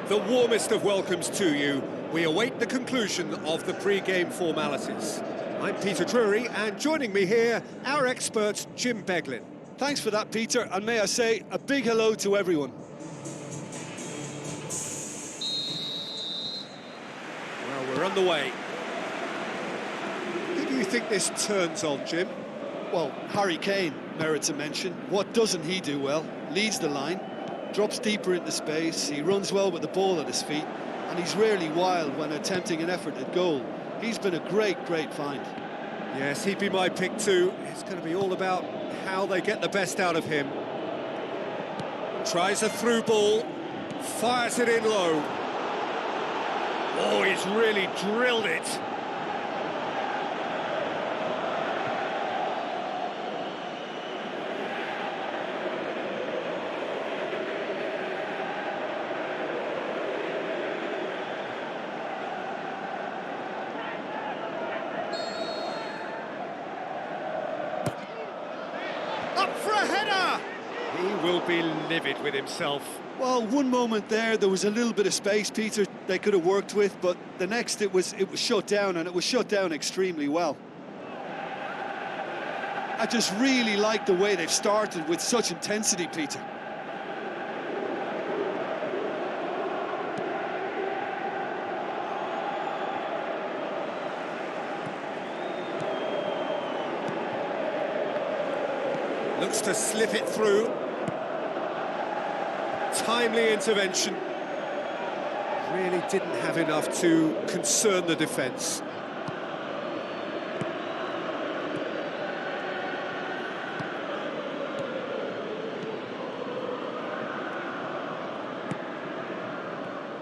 The warmest of welcomes to you. We await the conclusion of the pre-game formalities. I'm Peter Drury, and joining me here, our expert, Jim Beglin. Thanks for that, Peter, and may I say, a big hello to everyone. Well, we're underway. Who do you think this turns on, Jim? Well, Harry Kane merits a mention. What doesn't he do well? Leads the line, drops deeper into space, he runs well with the ball at his feet, and he's rarely wild when attempting an effort at goal. He's been a great find. Yes, he'd be my pick too. It's going to be all about how they get the best out of him. Tries a through ball, fires it in low. Oh, he's really drilled it. Up for a header! He will be livid with himself. Well, one moment there was a little bit of space, Peter, they could have worked with, but the next it was shut down, and it was shut down extremely well. I just really like the way they've started with such intensity, Peter. Looks to slip it through. Timely intervention. Really didn't have enough to concern the defence.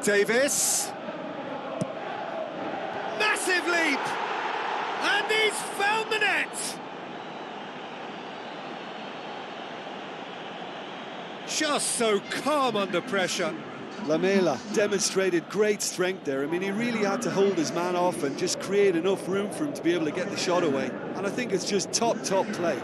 Davis. Massive leap! And he's found the net! Just so calm under pressure. Lamela demonstrated great strength there. I mean, he really had to hold his man off and just create enough room for him to be able to get the shot away. And I think it's just top play.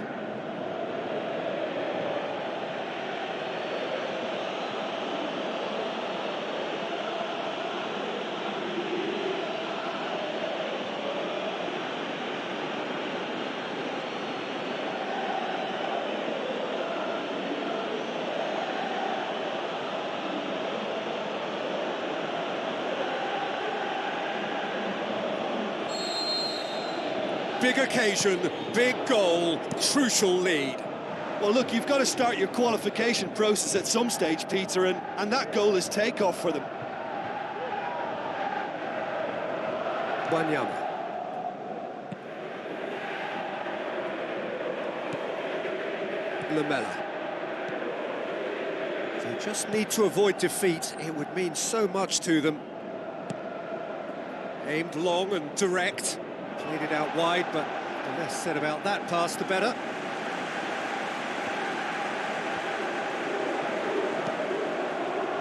Big occasion, big goal, crucial lead. Well, look, you've got to start your qualification process at some stage, Peter, and that goal is takeoff for them. Wanyama. Lamela. They just need to avoid defeat. It would mean so much to them. Aimed long and direct. Played it out wide, but the less said about that pass, the better.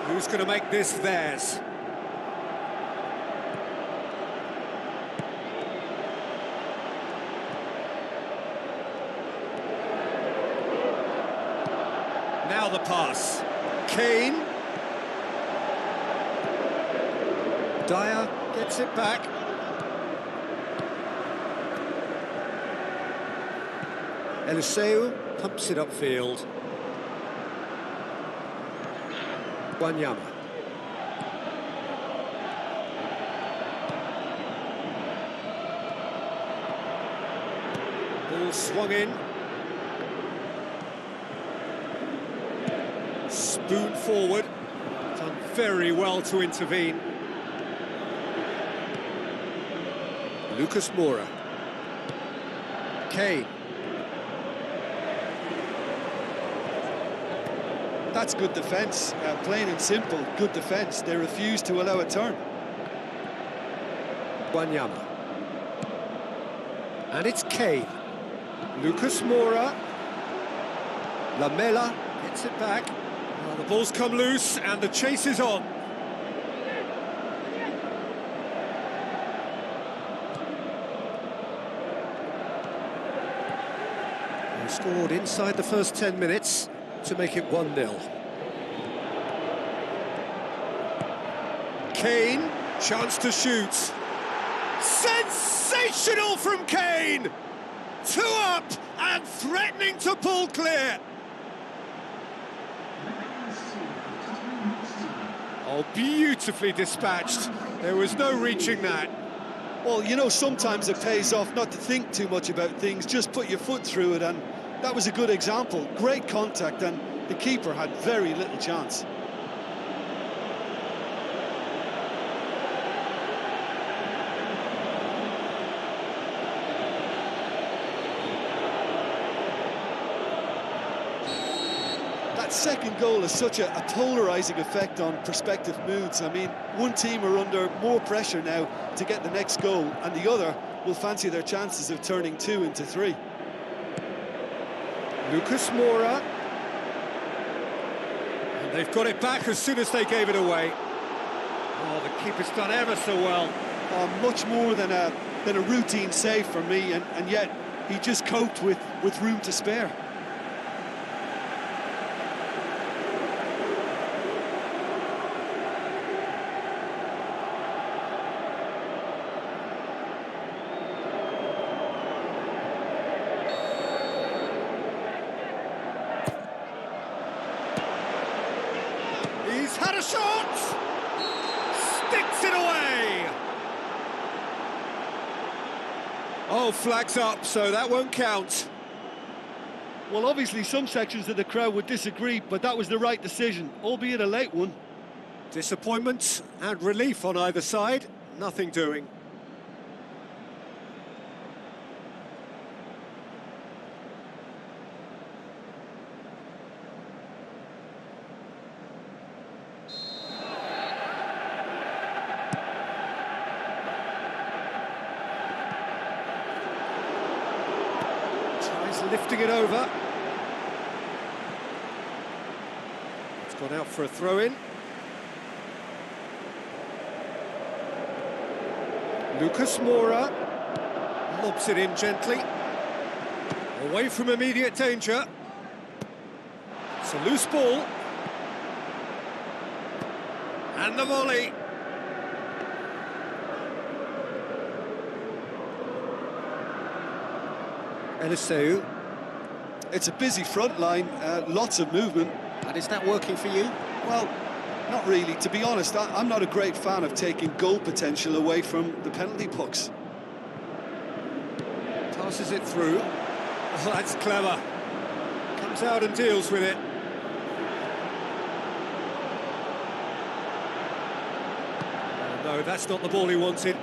Who's going to make this theirs? Now the pass. Kane. Dyer gets it back. Eliseu pumps it upfield. Wanyama. Ball swung in. Spoon forward. Done very well to intervene. Lucas Moura. Kane. That's good defence, plain and simple, good defence. They refuse to allow a turn. Wanyama. And it's Kane. Lucas Moura. Lamela gets it back. Well, the ball's come loose and the chase is on. They scored inside the first 10 minutes to make it 1-0. Kane, chance to shoot. Sensational from Kane! 2 up and threatening to pull clear. Oh, beautifully dispatched. There was no reaching that. Well, you know, sometimes it pays off not to think too much about things, just put your foot through it, and that was a good example. Great contact, and the keeper had very little chance. That second goal has such a polarising effect on prospective moods. I mean, one team are under more pressure now to get the next goal, and the other will fancy their chances of turning 2 into 3. Lucas Moura. And they've got it back as soon as they gave it away. Oh, the keeper's done ever so well. Much more than a routine save for me, and yet he just coped with room to spare. He's had a shot! Sticks it away! Oh, flags up, so that won't count. Well, obviously some sections of the crowd would disagree, but that was the right decision, albeit a late one. Disappointment and relief on either side, nothing doing. Tries lifting it over. It's gone out for a throw-in. Lucas Moura lobs it in gently, away from immediate danger. It's a loose ball, and the volley. Eliseu. It's a busy front line, lots of movement. And is that working for you? Well, not really. To be honest, I'm not a great fan of taking goal potential away from the penalty box. Passes it through. Oh, that's clever. Comes out and deals with it. Oh, no, that's not the ball he wanted.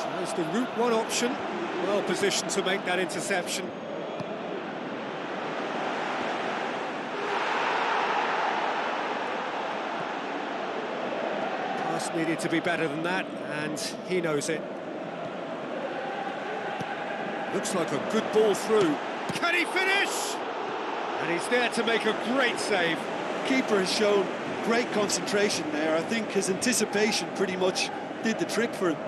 Tries the route one option. Well positioned to make that interception. Pass needed to be better than that, and he knows it. Looks like a good ball through. Can he finish? And he's there to make a great save. Keeper has shown great concentration there. I think his anticipation pretty much did the trick for him.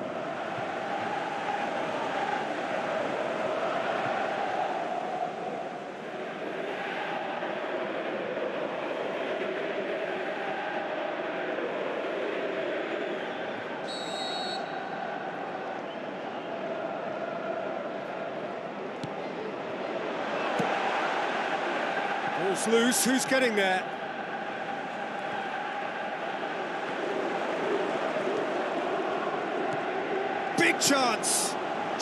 Ball's loose, who's getting there? Big chance!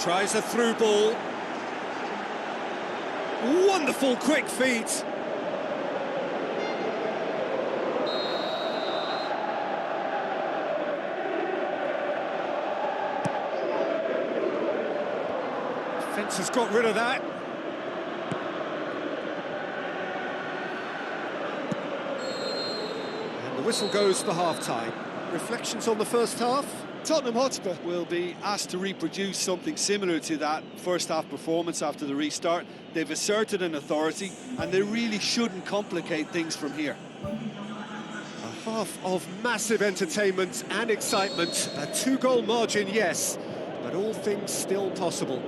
Tries a through ball. Wonderful quick feet. Defence has got rid of that. The whistle goes for half-time. Reflections on the first half? Tottenham Hotspur will be asked to reproduce something similar to that first-half performance after the restart. They've asserted an authority, and they really shouldn't complicate things from here. A half of massive entertainment and excitement. A two-goal margin, yes, but all things still possible.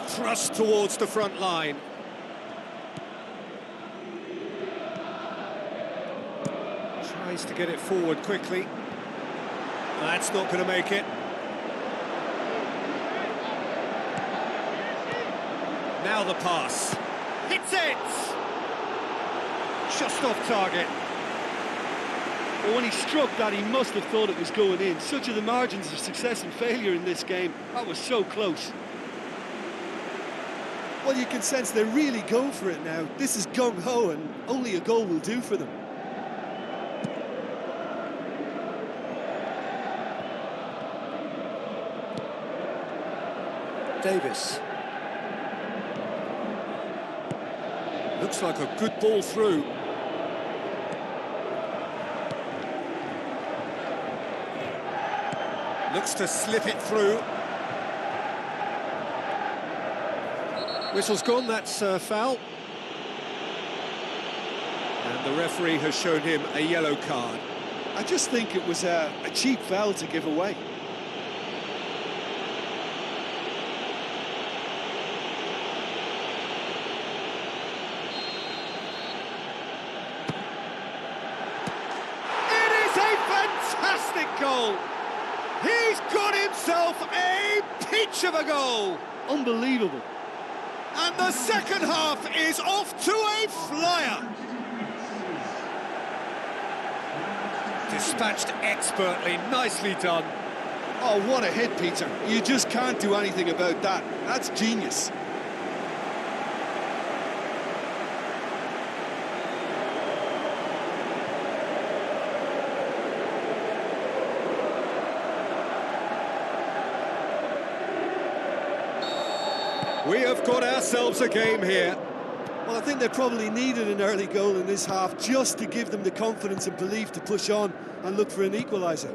Thrust towards the front line. Tries to get it forward quickly. That's not going to make it. Now the pass. Hits it! Just off target. Well, when he struck that, he must have thought it was going in. Such are the margins of success and failure in this game. That was so close. Well, you can sense they're really going for it now. This is gung-ho, and only a goal will do for them. Davis. Looks like a good ball through. Looks to slip it through. Whistle's gone, that's a foul. And the referee has shown him a yellow card. I just think it was a cheap foul to give away. It is a fantastic goal! He's got himself a peach of a goal! Unbelievable. And the second half is off to a flyer. Dispatched expertly, nicely done. Oh, what a hit, Peter. You just can't do anything about that. That's genius. We have got ourselves a game here. Well, I think they probably needed an early goal in this half just to give them the confidence and belief to push on and look for an equaliser.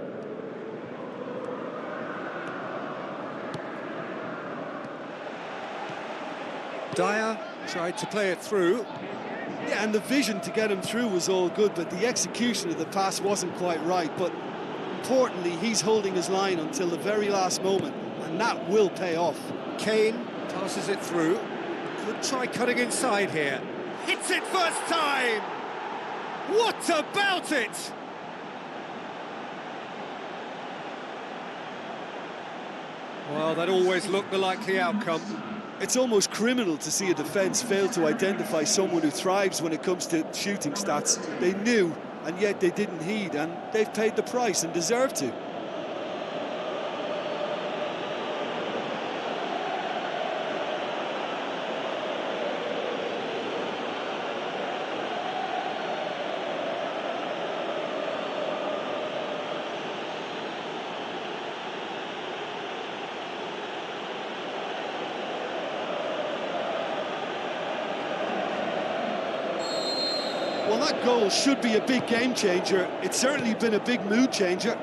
Dyer tried to play it through. Yeah, and the vision to get him through was all good, but the execution of the pass wasn't quite right. But importantly, he's holding his line until the very last moment, and that will pay off. Kane passes it through. Could try cutting inside here. Hits it first time! What about it? Well, that always looked the likely outcome. It's almost criminal to see a defence fail to identify someone who thrives when it comes to shooting stats. They knew, and yet they didn't heed, and they've paid the price and deserve to. Well, that goal should be a big game changer. It's certainly been a big mood changer.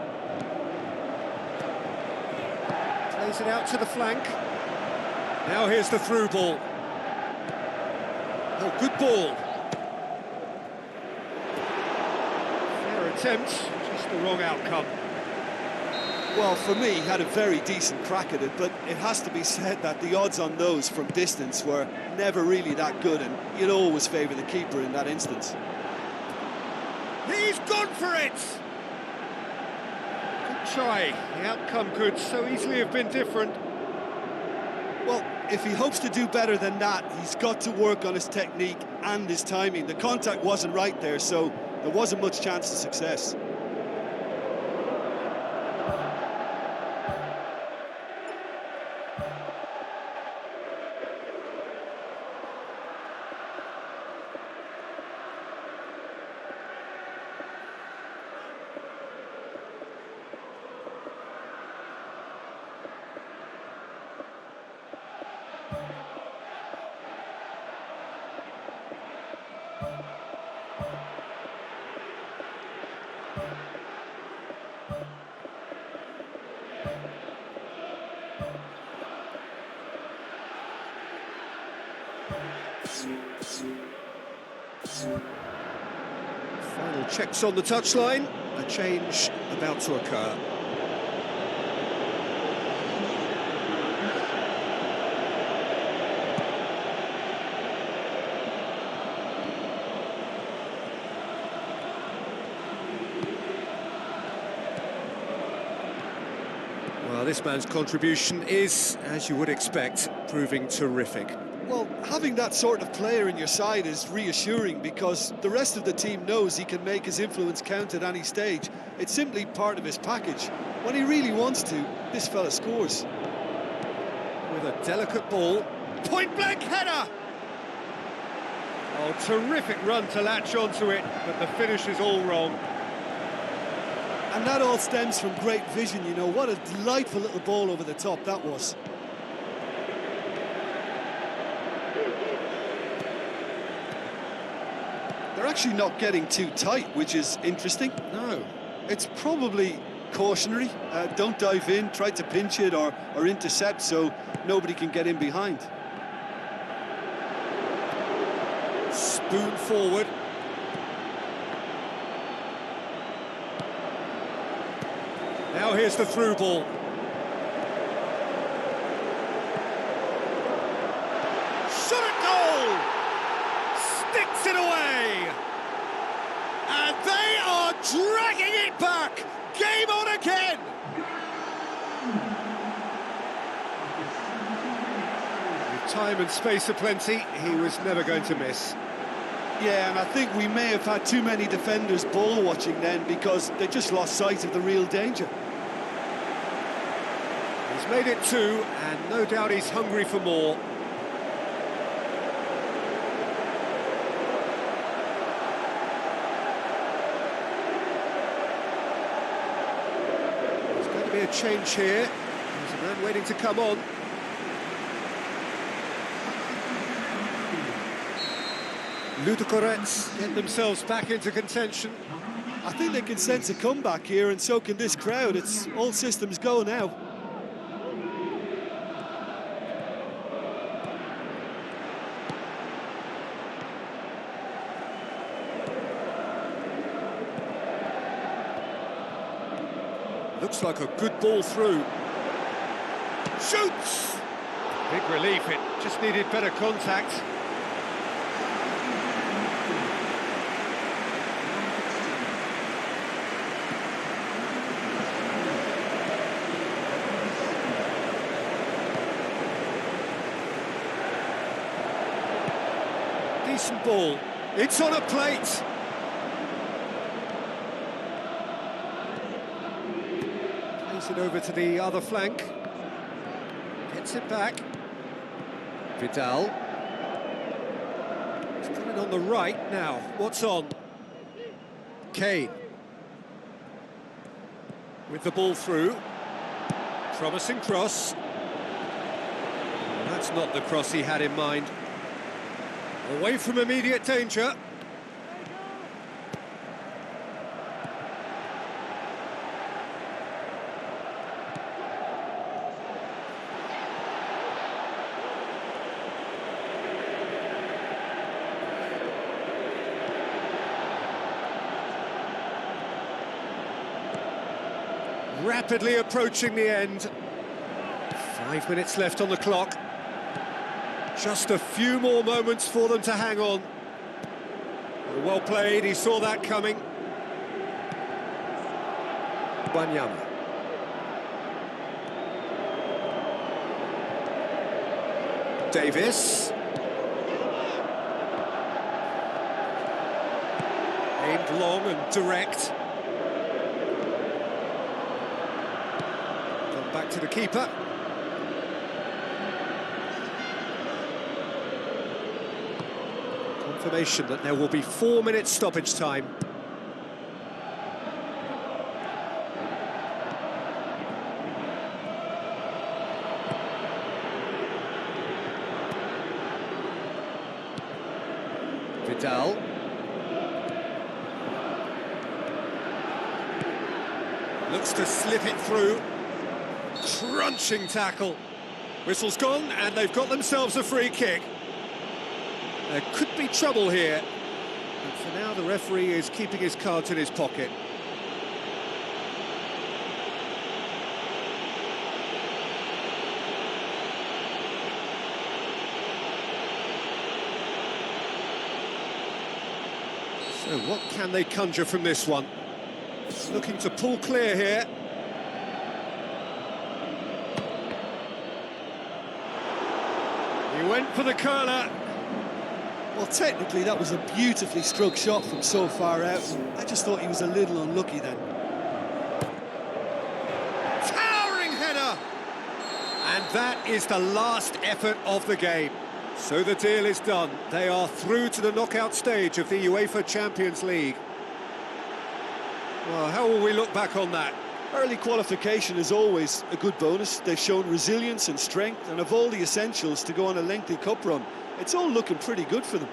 Plays it out to the flank. Now here's the through ball. Oh, good ball. Fair attempt, just the wrong outcome. Well, for me, he had a very decent crack at it, but it has to be said that the odds on those from distance were never really that good, and you'd always favour the keeper in that instance. He's gone for it! Good try. The outcome could so easily have been different. Well, if he hopes to do better than that, he's got to work on his technique and his timing. The contact wasn't right there, so there wasn't much chance of success. Final checks on the touchline. A change about to occur. Well, this man's contribution is, as you would expect, proving terrific. Well, having that sort of player in your side is reassuring because the rest of the team knows he can make his influence count at any stage. It's simply part of his package. When he really wants to, this fella scores. With a delicate ball, point-blank header! Oh, terrific run to latch onto it, but the finish is all wrong. And that all stems from great vision, you know. What a delightful little ball over the top that was. They're actually not getting too tight, which is interesting. No. It's probably cautionary. Don't dive in, try to pinch it or intercept so nobody can get in behind. Spoon forward. Now here's the through ball. Shot at goal! Sticks it away! And they are dragging it back! Game on again! With time and space aplenty, he was never going to miss. Yeah, and I think we may have had too many defenders ball watching then because they just lost sight of the real danger. He's made it 2, and no doubt he's hungry for more. There's going to be a change here. There's a man waiting to come on. Ludogorets get themselves back into contention. I think they can sense a comeback here, and so can this crowd. It's all systems go now. Looks like a good ball through. Shoots! Big relief, it just needed better contact. Decent ball. It's on a plate. Plays it over to the other flank. Gets it back. Vidal. He's got it on the right now. What's on? Kane. With the ball through. Promising cross. That's not the cross he had in mind. Away from immediate danger. Rapidly approaching the end. 5 minutes left on the clock. Just a few more moments for them to hang on. Well played, he saw that coming. Wanyama. Davis. Aimed long and direct. Come back to the keeper. Confirmation that there will be 4 minutes stoppage time. Vidal. Looks to slip it through. Crunching tackle. Whistle's gone, and they've got themselves a free kick. There could be trouble here. And for now, the referee is keeping his cards in his pocket. So what can they conjure from this one? Looking to pull clear here. He went for the curler. Well, technically, that was a beautifully struck shot from so far out. I just thought he was a little unlucky then. Towering header! And that is the last effort of the game. So the deal is done. They are through to the knockout stage of the UEFA Champions League. Well, how will we look back on that? Early qualification is always a good bonus. They've shown resilience and strength and have all the essentials to go on a lengthy cup run. It's all looking pretty good for them.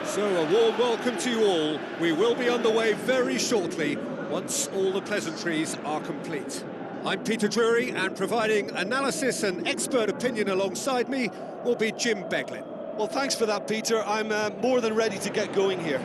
So a warm welcome to you all. We will be underway very shortly, once all the pleasantries are complete. I'm Peter Drury, and providing analysis and expert opinion alongside me will be Jim Beglin. Well, thanks for that, Peter. I'm more than ready to get going here.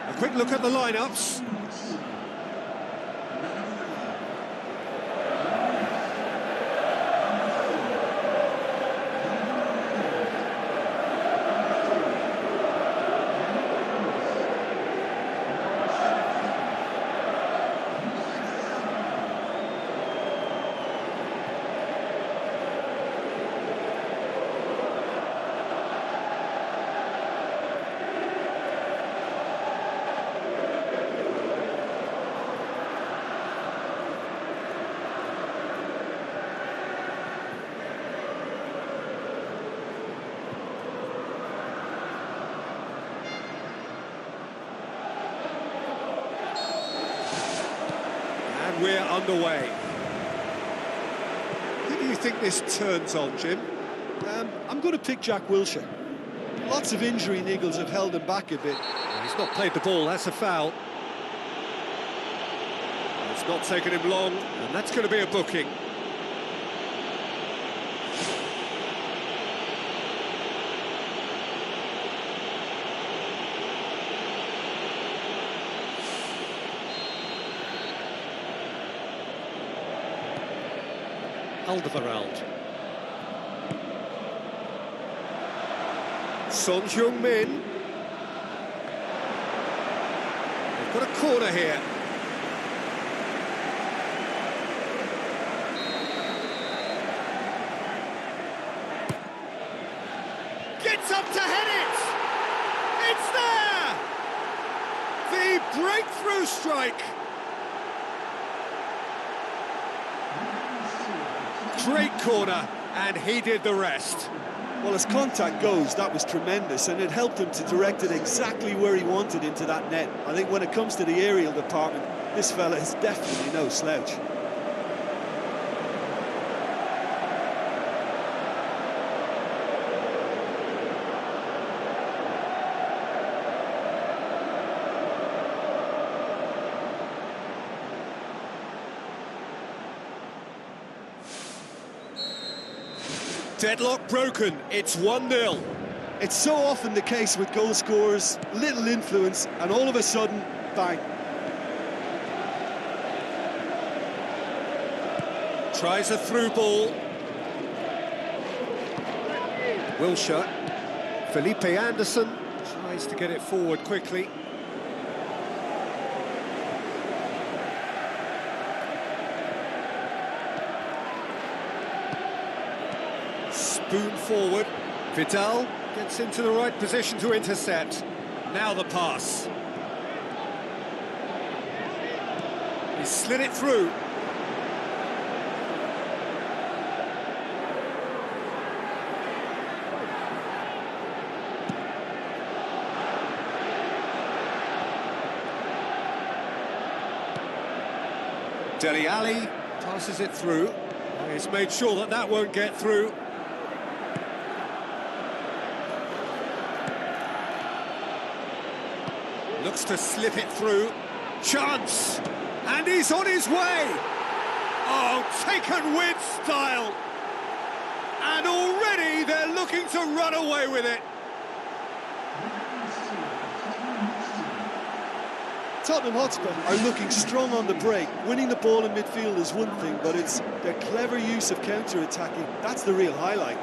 A quick look at the lineups. We're underway. Who do you think this turns on, Jim? I'm going to pick Jack Wilshere. Lots of injury niggles have held him back a bit. He's not played the ball, that's a foul. It's not taken him long, and that's going to be a booking. Alderweireld. Son Heung-min. They've got a corner here. Gets up to head it! It's there! The breakthrough strike! Great corner, and he did the rest. Well, as contact goes, that was tremendous, and it helped him to direct it exactly where he wanted into that net. I think when it comes to the aerial department, this fella is definitely no slouch. Deadlock broken, it's 1-0. It's so often the case with goal scorers, little influence, and all of a sudden, bang. Tries a through ball. Wilshere. Felipe Anderson tries to get it forward quickly. Spoon forward. Vidal gets into the right position to intercept. Now the pass. He slid it through. Dele Alli passes it through. He's made sure that that won't get through. Looks to slip it through. Chance! And he's on his way! Oh, taken with style! And already they're looking to run away with it. Tottenham Hotspur are looking strong on the break. Winning the ball in midfield is one thing, but it's their clever use of counter-attacking. That's the real highlight.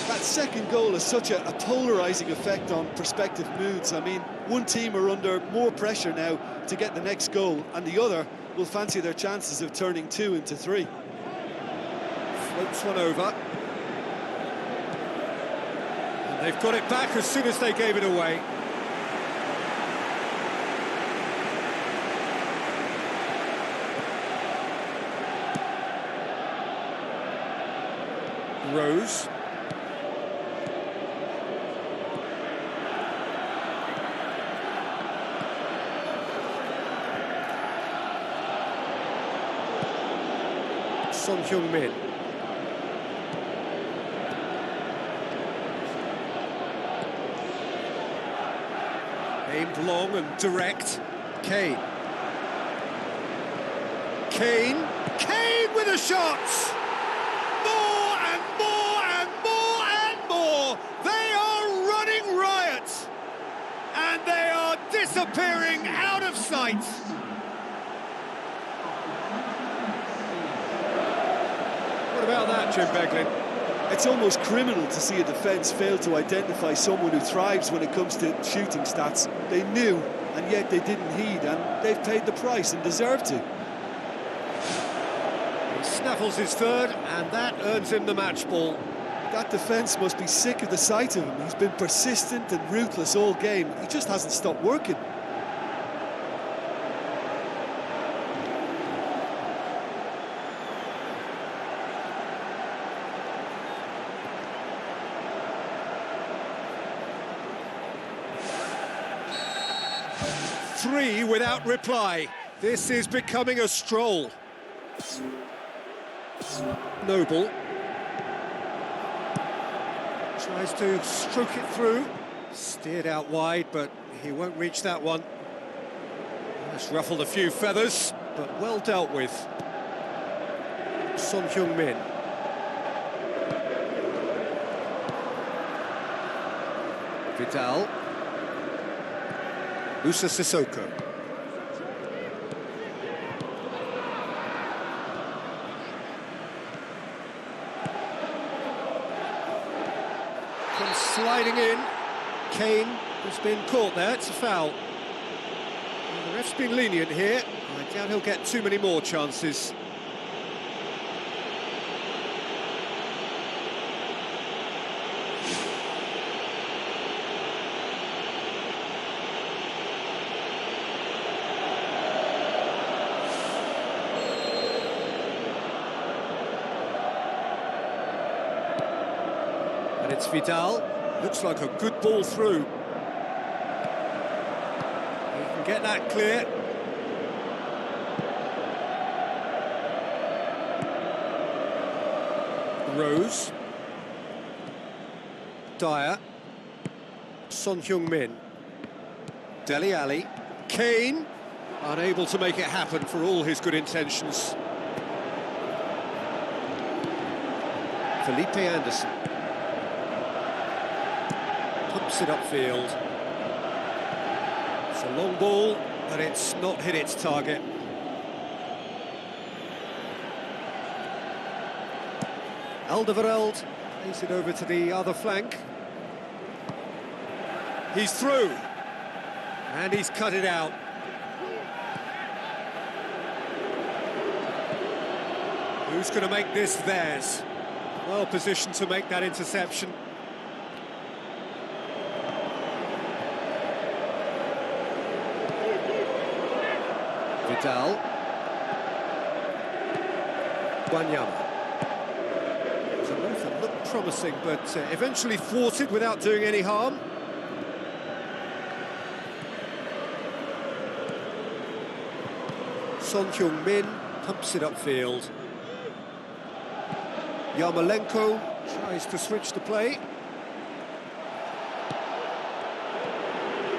That second goal has such a polarising effect on prospective moods. I mean, one team are under more pressure now to get the next goal, and the other will fancy their chances of turning 2 into 3. Floats one over. And they've got it back as soon as they gave it away. Rose. Son Heung-min. Aimed long and direct. Kane. Kane with a shot! More and more and more and more! They are running riot! And they are disappearing out of sight! What about that, Jim Beglin? It's almost criminal to see a defence fail to identify someone who thrives when it comes to shooting stats. They knew, and yet they didn't heed, and they've paid the price and deserve to. He snaffles his third, and that earns him the match ball. That defence must be sick of the sight of him. He's been persistent and ruthless all game. He just hasn't stopped working. Three without reply. This is becoming a stroll. Noble tries to stroke it through. Steered out wide, but he won't reach that one. That's ruffled a few feathers, but well dealt with. Son Heung-min. Vidal. Musa Sissoko. Comes sliding in. Kane has been caught there, it's a foul. And the ref's been lenient here. I doubt he'll get too many more chances. And it's Vidal. Looks like a good ball through. He can get that clear. Rose. Dyer. Son Heung-min. Dele Alli. Kane. Unable to make it happen for all his good intentions. Felipe Anderson. Pumps it upfield. It's a long ball, but it's not hit its target. Alderweireld plays it over to the other flank. He's through, and he's cut it out. Who's going to make this theirs? Well positioned to make that interception. Vidal. Wanyama. It's a move that looked promising, but eventually thwarted without doing any harm. Son Heung-min pumps it upfield. Yarmolenko tries to switch the play.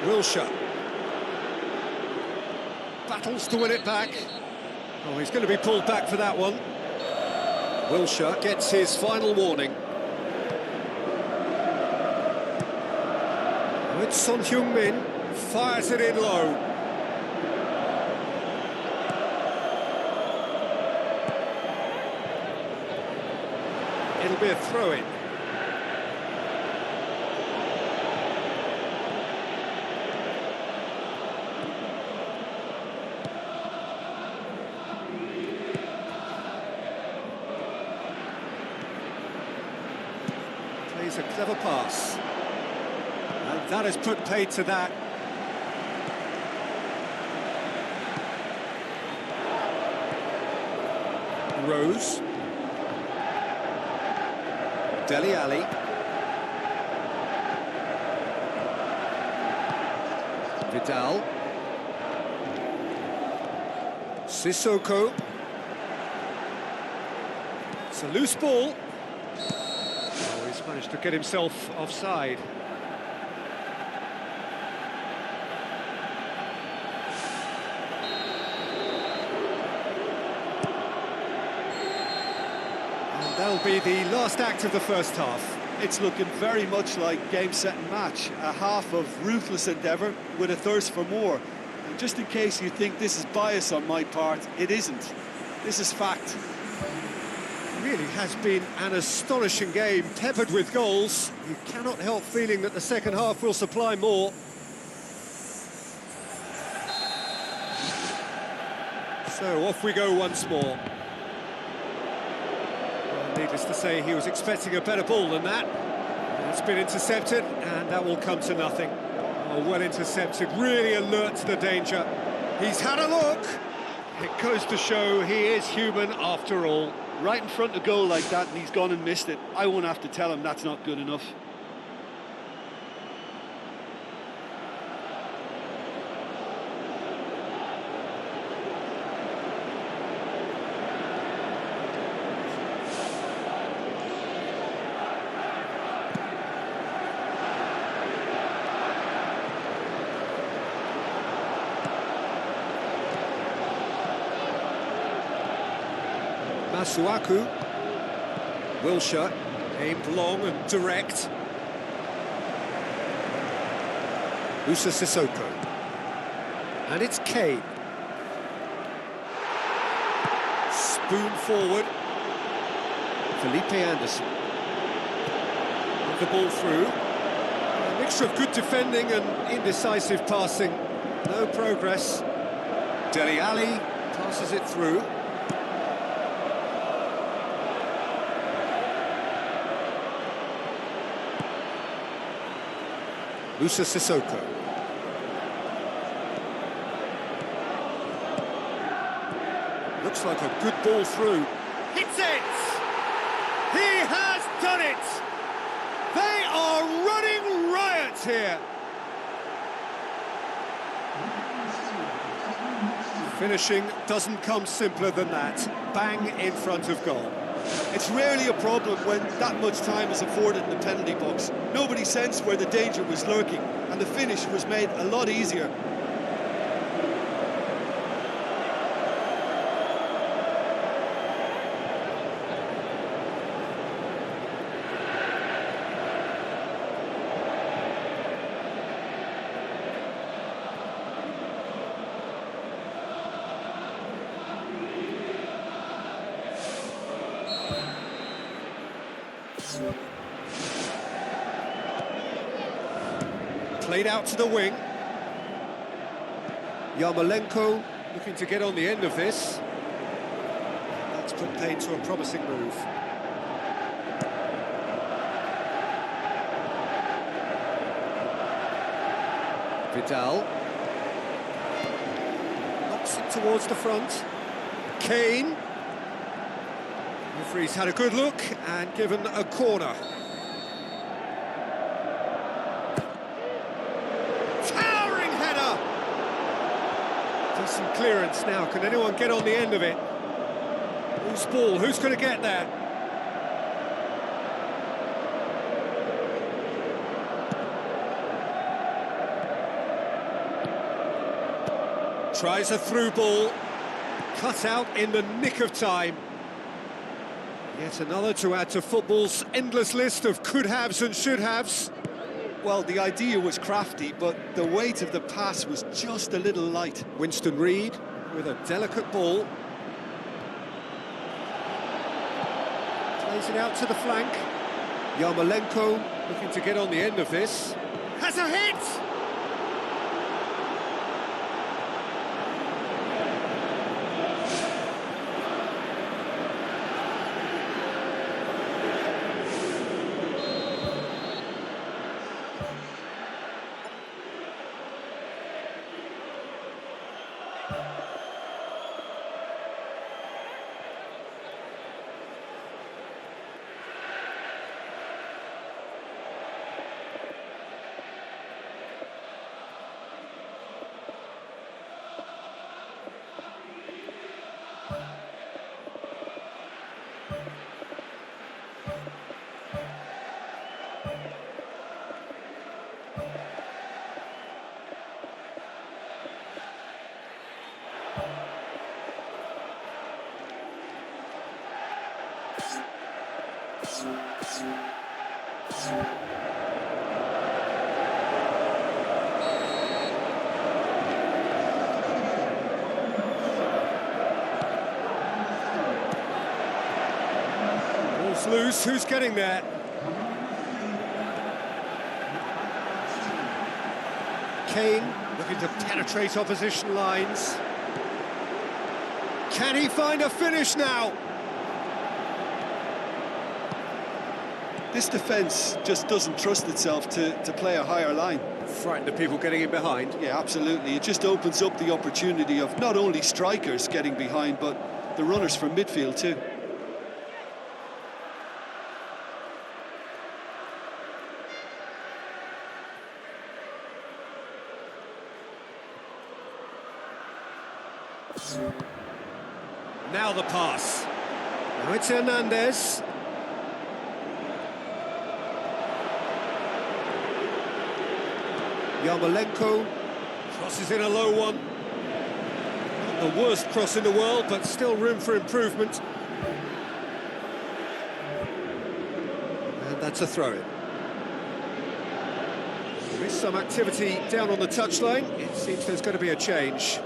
Wilshere battles to win it back. Oh, he's going to be pulled back for that one. Wilshere gets his final warning. Oh, it's Son Heung-min, fires it in low. It'll be a throw-in. Plays a clever pass. And that has put paid to that. Rose. Dele Alli. Vidal. Sissoko. It's a loose ball. Oh, he's managed to get himself offside. That'll be the last act of the first half. It's looking very much like game, set and match. A half of ruthless endeavour with a thirst for more. And just in case you think this is bias on my part, it isn't. This is fact. It really has been an astonishing game, peppered with goals. You cannot help feeling that the second half will supply more. So off we go once more. Needless to say, he was expecting a better ball than that. It's been intercepted, and that will come to nothing. Oh, well intercepted, really alert to the danger. He's had a look. It goes to show he is human after all. Right in front of goal like that, and he's gone and missed it. I won't have to tell him that's not good enough. Masuaku. Wilshere, aimed long and direct. Musa Sissoko. And it's Kane. Spoon forward. Felipe Anderson. With the ball through. A mixture of good defending and indecisive passing. No progress. Dele Alli passes it through. Musa Sissoko. Looks like a good ball through. Hits it! He has done it! They are running riot here! Finishing doesn't come simpler than that. Bang in front of goal. It's rarely a problem when that much time is afforded in the penalty box. Nobody sensed where the danger was lurking, and the finish was made a lot easier. Played out to the wing. Yarmolenko looking to get on the end of this. That's put paid to a promising move. Vidal. Knocks it towards the front. Kane. Referee's had a good look and given a corner. Towering header! Decent clearance now. Can anyone get on the end of it? Whose ball? Who's going to get there? Tries a through ball. Cut out in the nick of time. Yet another to add to football's endless list of could-haves and should-haves. Well, the idea was crafty, but the weight of the pass was just a little light. Winston Reid with a delicate ball. Plays it out to the flank. Yarmolenko looking to get on the end of this. Has a hit! Ball's loose, who's getting there? Kane looking to penetrate opposition lines. Can he find a finish now? This defence just doesn't trust itself to play a higher line. Frightened of people getting in behind. Yeah, absolutely. It just opens up the opportunity of not only strikers getting behind, but the runners from midfield too. Now the pass. Now it's Hernandez. Yarmolenko crosses in a low one. Not the worst cross in the world, but still room for improvement. That's a throw-in. There is some activity down on the touchline. It seems there's going to be a change.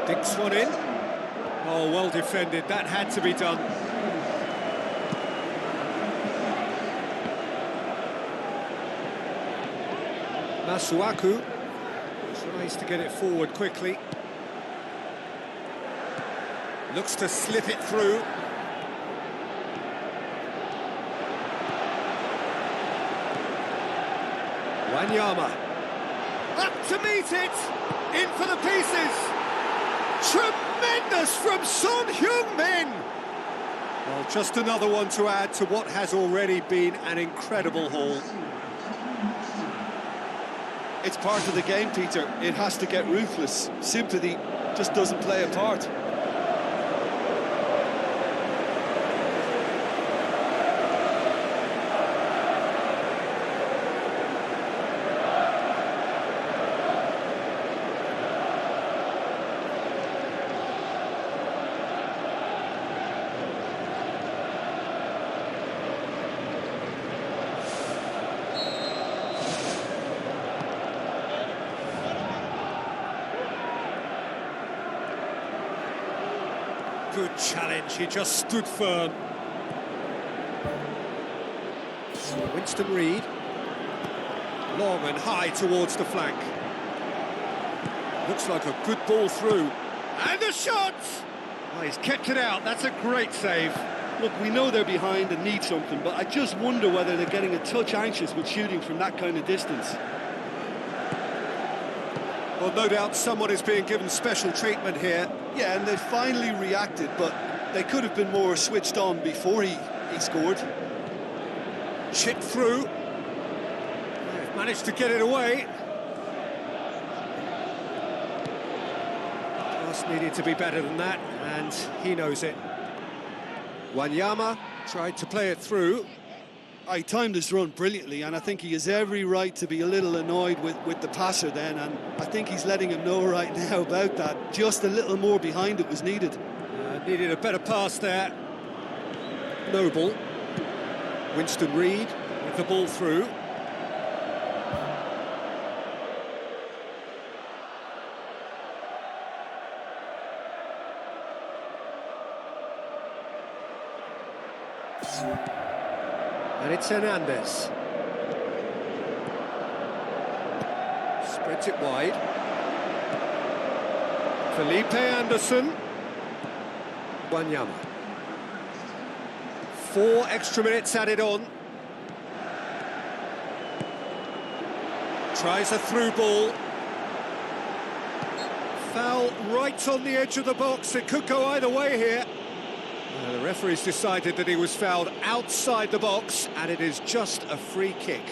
Dinks one in. Oh, well defended. That had to be done. Masuaku tries to get it forward quickly. Looks to slip it through. Wanyama. Up to meet it! In for the pieces! Tremendous from Son Heung-min! Well, just another one to add to what has already been an incredible haul. It's part of the game, Peter. It has to get ruthless. Sympathy just doesn't play a part. Good challenge, he just stood firm. Winston Reid. Long and high towards the flank. Looks like a good ball through. And a shot! Oh, he's kept it out, that's a great save. Look, we know they're behind and need something, but I just wonder whether they're getting a touch anxious with shooting from that kind of distance. Well, no doubt someone is being given special treatment here. Yeah, and they finally reacted, but they could have been more switched on before he scored. Chipped through. They've managed to get it away. Pass needed to be better than that, and he knows it. Wanyama tried to play it through. He timed his run brilliantly, and I think he has every right to be a little annoyed with the passer then, and I think he's letting him know right now about that. Just a little more behind it was needed. Needed a better pass there. Noble. Winston Reid with the ball through. And it's Hernandez. Spreads it wide. Felipe Anderson. Wanyama. 4 extra minutes added on. Tries a through ball. Foul right on the edge of the box. It could go either way here. The referee's decided that he was fouled outside the box, and it is just a free kick.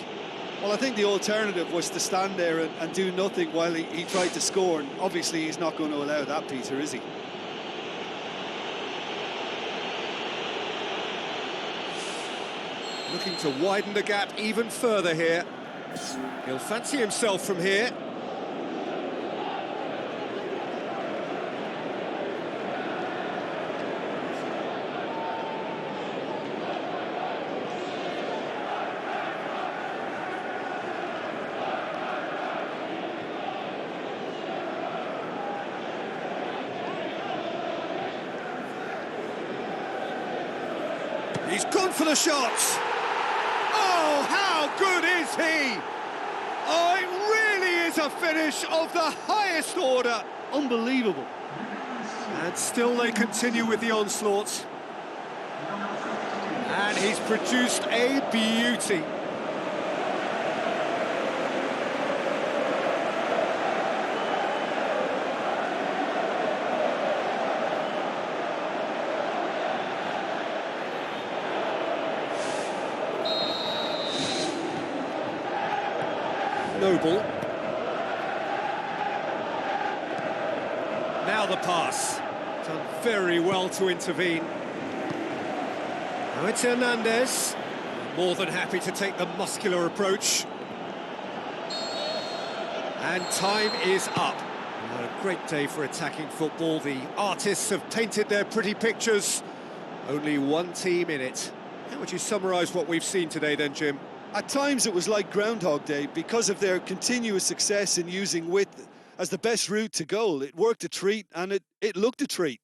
Well, I think the alternative was to stand there and do nothing while he tried to score, and obviously he's not going to allow that, Peter, is he? Looking to widen the gap even further here. He'll fancy himself from here. He's gone for the shots. Oh, how good is he? Oh, it really is a finish of the highest order. Unbelievable. And still they continue with the onslaught. And he's produced a beauty. Noble. Now the pass. Done very well to intervene. Now it's Hernandez. More than happy to take the muscular approach. And time is up. What a great day for attacking football. The artists have painted their pretty pictures. Only one team in it. How would you summarise what we've seen today then, Jim? At times it was like Groundhog Day because of their continuous success in using width as the best route to goal. It worked a treat and it looked a treat.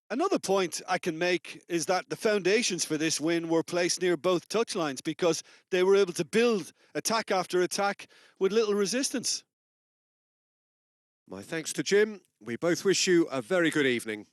Another point I can make is that the foundations for this win were placed near both touchlines because they were able to build attack after attack with little resistance. My thanks to Jim. We both wish you a very good evening.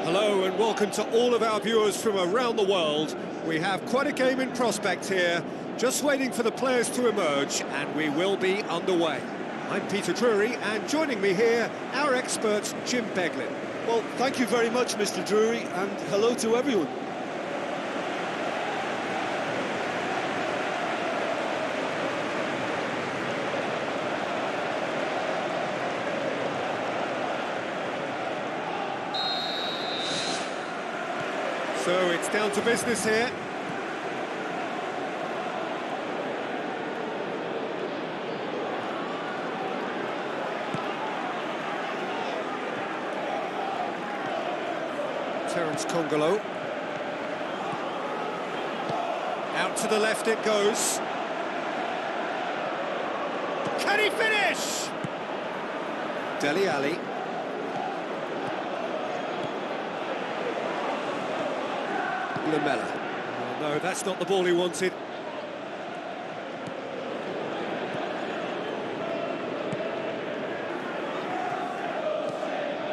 Hello and welcome to all of our viewers from around the world. We have quite a game in prospect here, just waiting for the players to emerge, and we will be underway. I'm Peter Drury, and joining me here, our expert Jim Beglin. Well, thank you very much, Mr. Drury, and hello to everyone. So it's down to business here. Terence Congolo. Out to the left it goes. Can he finish? Dele Alli. Lamela. Oh, no, that's not the ball he wanted.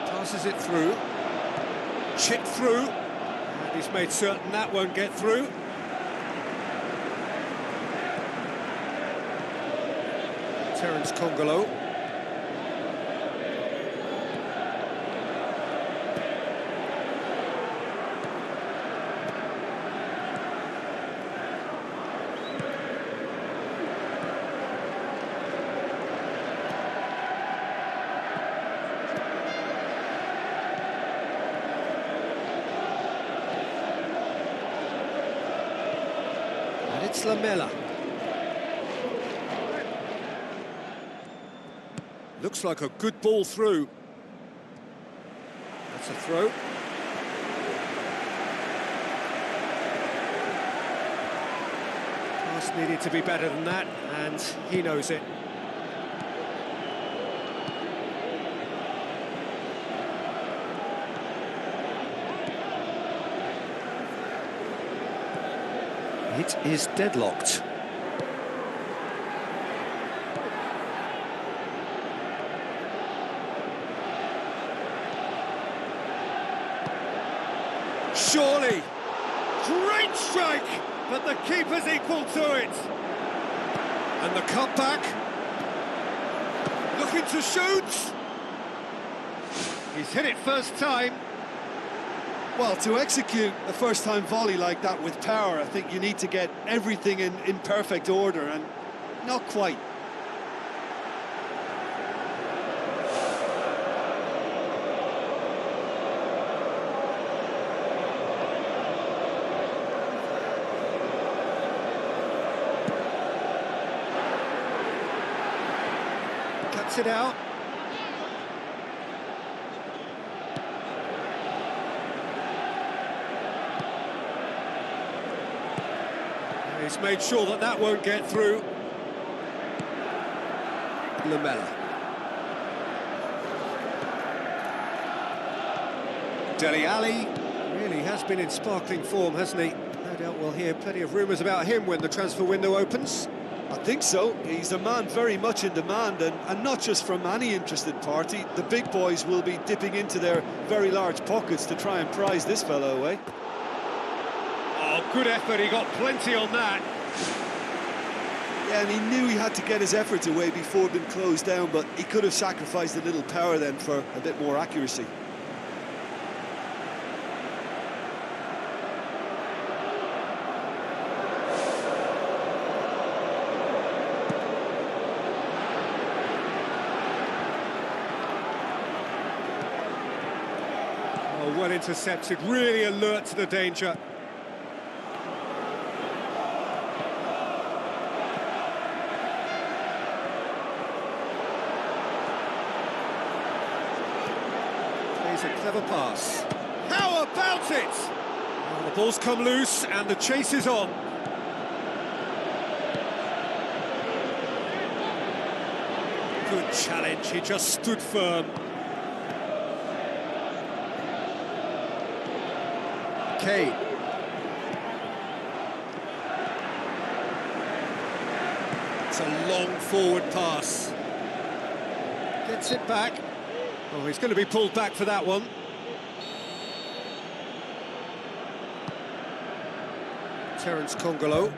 Passes it through. Chip through. And he's made certain that won't get through. Terence Congolo. It's Lamela. Looks like a good ball through. That's a throw. Pass needed to be better than that, and he knows it. It is deadlocked. Surely! Great strike! But the keeper's equal to it! And the cutback. Looking to shoot! He's hit it first time. Well, to execute a first-time volley like that with power, I think you need to get everything in perfect order, and not quite. Cuts it out. He's made sure that that won't get through. Lamela. Dele Alli really has been in sparkling form, hasn't he? No doubt we'll hear plenty of rumours about him when the transfer window opens. I think so. He's a man very much in demand, and not just from any interested party. The big boys will be dipping into their very large pockets to try and prize this fellow away. Oh, good effort, he got plenty on that. Yeah, and he knew he had to get his efforts away before being closed down, but he could have sacrificed a little power then for a bit more accuracy. Oh, well intercepted, really alert to the danger. Plays a clever pass. How about it? Oh, the ball's come loose and the chase is on. Good challenge, he just stood firm. Kane. It's a long forward pass. Gets it back. Oh, he's going to be pulled back for that one. Terence Congolo.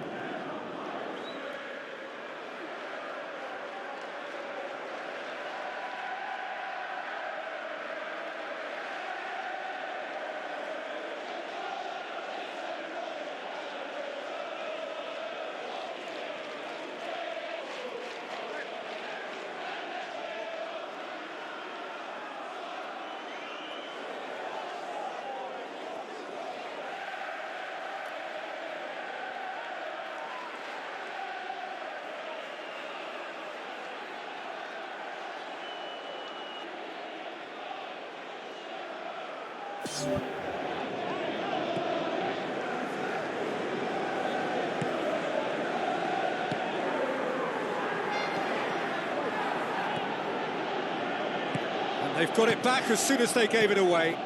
And they've got it back as soon as they gave it away.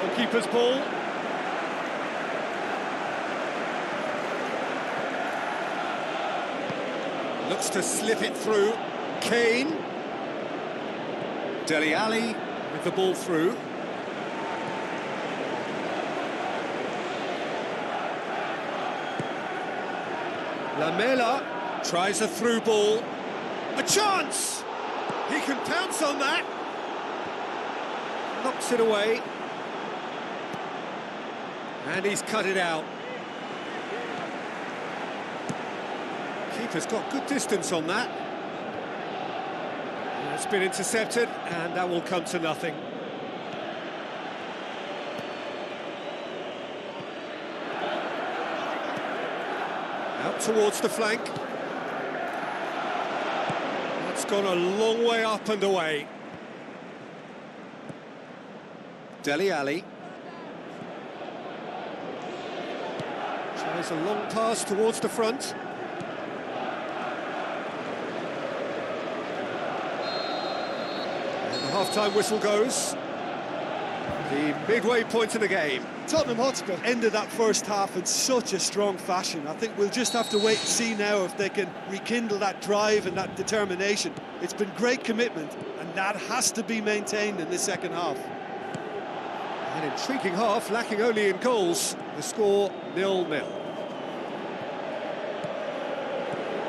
Goalkeeper's ball. Looks to slip it through. Kane. Dele Alli with the ball through. Lamela tries a through ball. A chance! He can pounce on that. Knocks it away. And he's cut it out. Keeper's got good distance on that. It's been intercepted, and that will come to nothing. Out towards the flank. That's gone a long way up and away. Dele Alli. Tries a long pass towards the front. Half-time whistle goes. The midway point of the game. Tottenham Hotspur ended that first half in such a strong fashion. I think we'll just have to wait and see now if they can rekindle that drive and that determination. It's been great commitment, and that has to be maintained in the second half. An intriguing half, lacking only in goals. The score 0-0.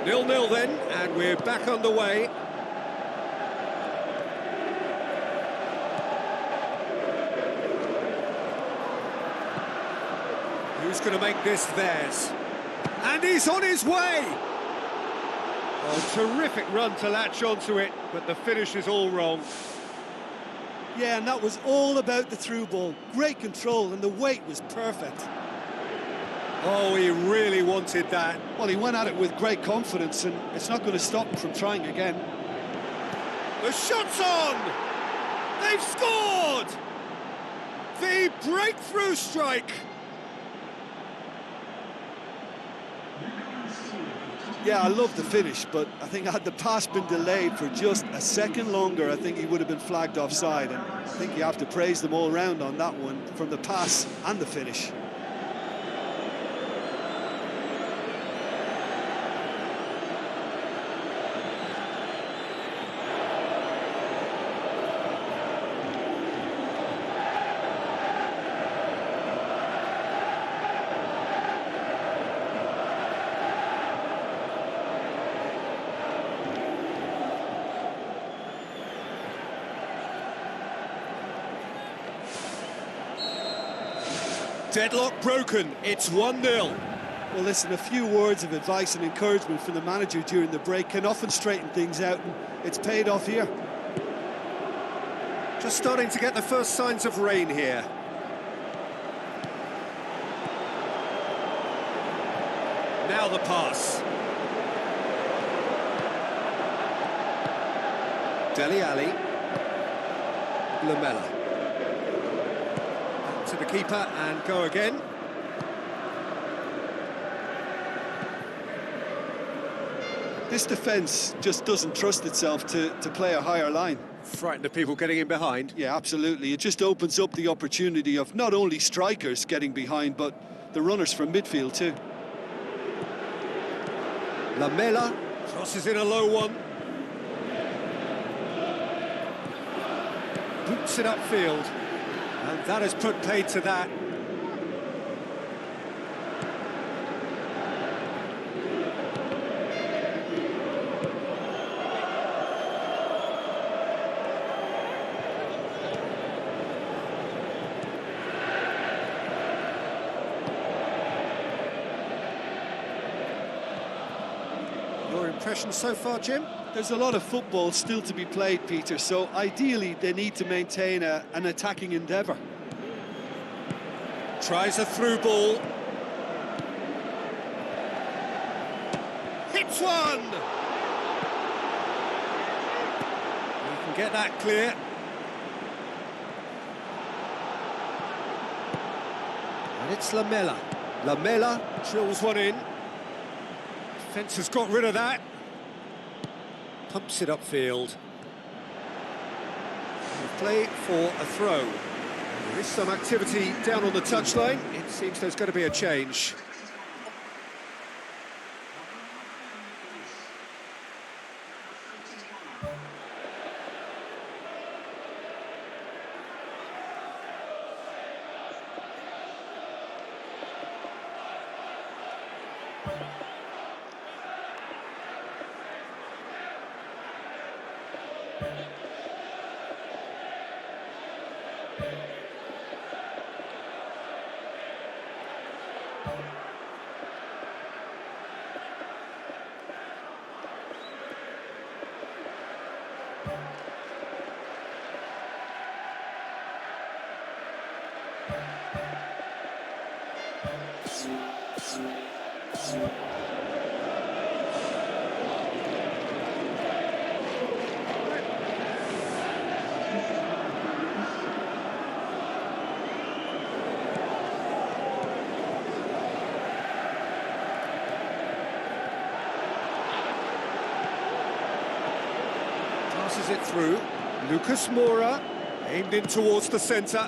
0-0 then, and we're back underway. Who's going to make this theirs? And he's on his way! Oh, terrific run to latch onto it, but the finish is all wrong. Yeah, and that was all about the through ball. Great control, and the weight was perfect. Oh, he really wanted that. Well, he went at it with great confidence, and it's not going to stop him from trying again. The shot's on! They've scored! The breakthrough strike! Yeah, I love the finish, but I think had the pass been delayed for just a second longer, I think he would have been flagged offside, and I think you have to praise them all round on that one, from the pass and the finish. Deadlock broken, it's 1-0. Well, listen, a few words of advice and encouragement from the manager during the break can often straighten things out, and it's paid off here. Just starting to get the first signs of rain here. Now the pass. Dele Alli. Lamela. To the keeper and go again. This defence just doesn't trust itself to play a higher line. Frightened of people getting in behind. Yeah, absolutely. It just opens up the opportunity of not only strikers getting behind, but the runners from midfield too. Lamela crosses in a low one. Boots it upfield. And that has put paid to that. Your impression so far, Jim? There's a lot of football still to be played, Peter, so ideally they need to maintain an attacking endeavour. Tries a through ball. Hits one! You can get that clear. And it's Lamela. Lamela drills one in. Defence has got rid of that. Pumps it upfield. Play for a throw. There is some activity down on the touchline. It seems there's going to be a change. Passes it through. Lucas Moura aimed in towards the centre.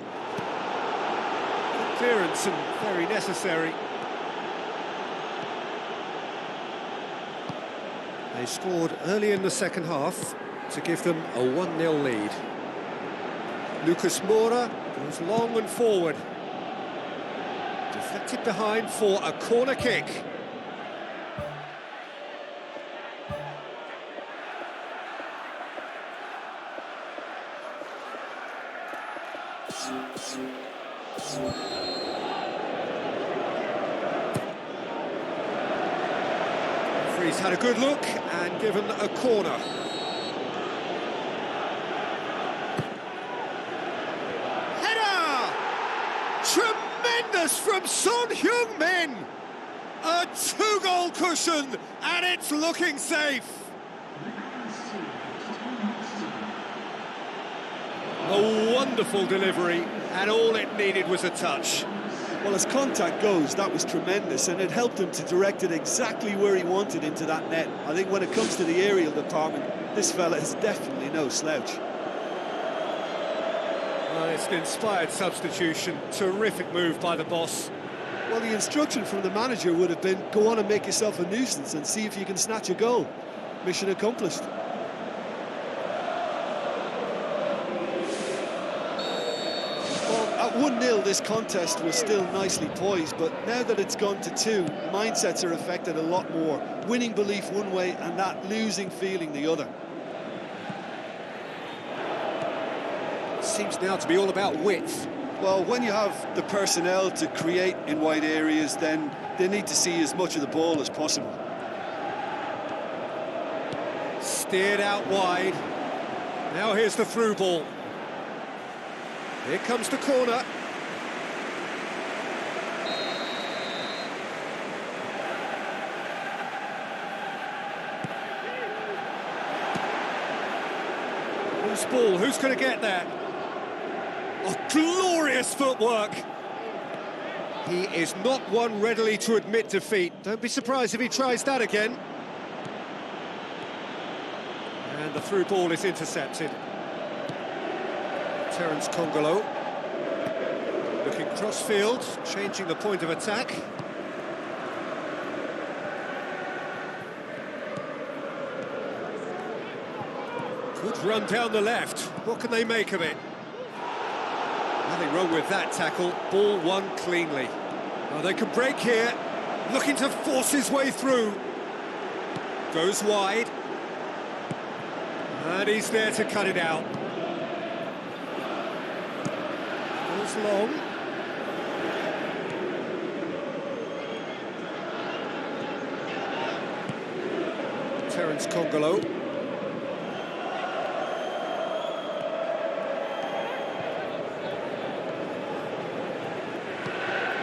Good clearance and very necessary. They scored early in the second half to give them a 1-0 lead. Lucas Moura goes long and forward. Deflected behind for a corner kick. Referee's had a good look and given a corner. Header! Tremendous from Son Heung-min! A two-goal cushion, and it's looking safe. A wonderful delivery, and all it needed was a touch. Well, as contact goes, that was tremendous, and it helped him to direct it exactly where he wanted into that net. I think when it comes to the aerial department, this fella is definitely no slouch. Well, it's an inspired substitution. Terrific move by the boss. Well, the instruction from the manager would have been, go on and make yourself a nuisance and see if you can snatch a goal. Mission accomplished. At 1-0, this contest was still nicely poised, but now that it's gone to 2, mindsets are affected a lot more. Winning belief one way and that losing feeling the other. Seems now to be all about width. Well, when you have the personnel to create in wide areas, then they need to see as much of the ball as possible. Steered out wide. Now here's the through ball. Here comes the corner. Who's ball? Who's going to get there? Oh, glorious footwork! He is not one readily to admit defeat. Don't be surprised if he tries that again. And the through ball is intercepted. Terence Congolo looking cross-field, changing the point of attack. Good run down the left. What can they make of it? Nothing wrong with that tackle. Ball won cleanly. Oh, they can break here. Looking to force his way through. Goes wide. And he's there to cut it out. Goes long. Terence Congolo.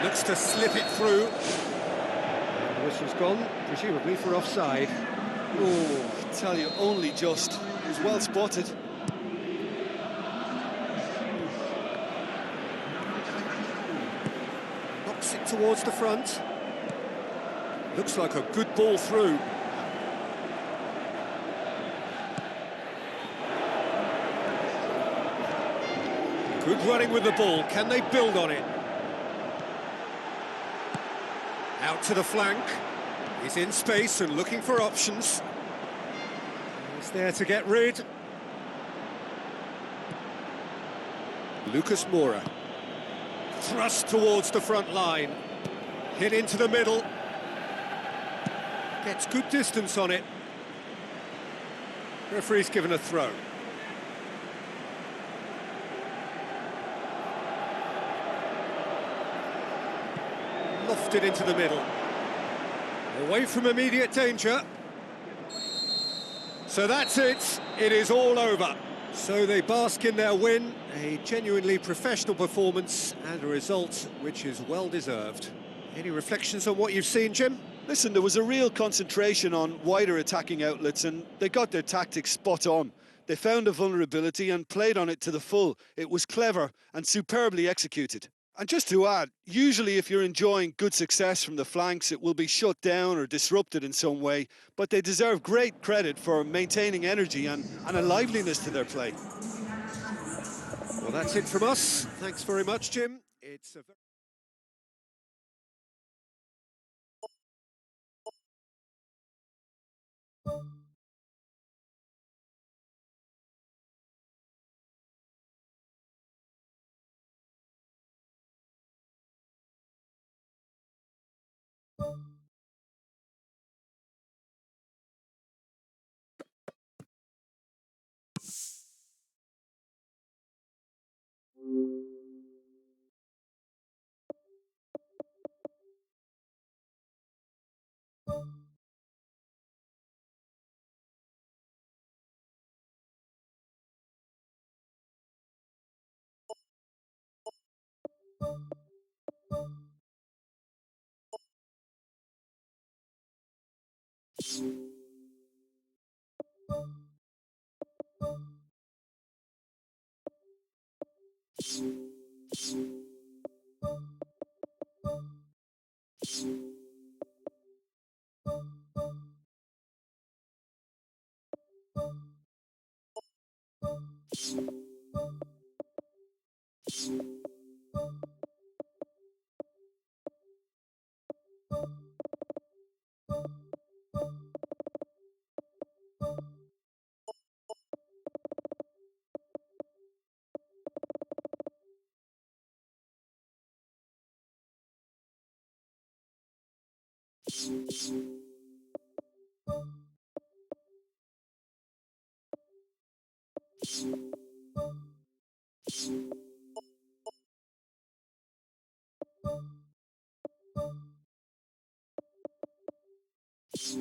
Looks to slip it through. The whistle's gone, presumably for offside. Oh, I tell you, only just. It was well spotted. Knocks it towards the front. Looks like a good ball through. Good running with the ball. Can they build on it? Out to the flank. He's in space and looking for options. He's there to get rid. Lucas Moura. Thrust towards the front line. Hit into the middle. Gets good distance on it. Referee's given a throw. Lofted into the middle. Away from immediate danger. So that's it. It is all over. So they bask in their win, a genuinely professional performance and a result which is well deserved. Any reflections on what you've seen, Jim? Listen, there was a real concentration on wider attacking outlets and they got their tactics spot on. They found a vulnerability and played on it to the full. It was clever and superbly executed. And just to add, usually if you're enjoying good success from the flanks, it will be shut down or disrupted in some way, but they deserve great credit for maintaining energy and a liveliness to their play. Well, that's it from us. Thanks very much, Jim. It's a The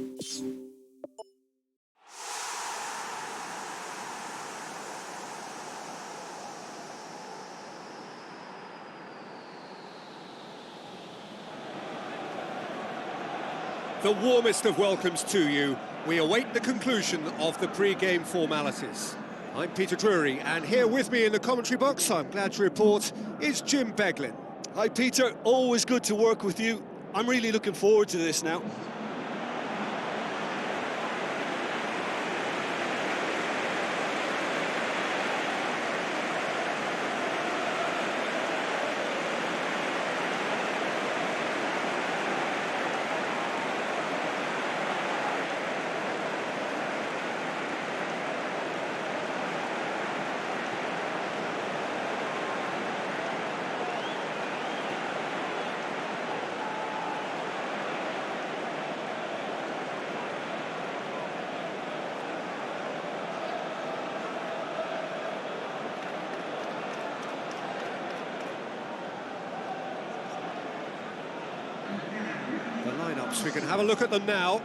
warmest of welcomes to you. We await the conclusion of the pre-game formalities. I'm Peter Drury, and here with me in the commentary box, I'm glad to report, is Jim Beglin. Hi Peter, always good to work with you. I'm really looking forward to this now. The lineups, we can have a look at them now.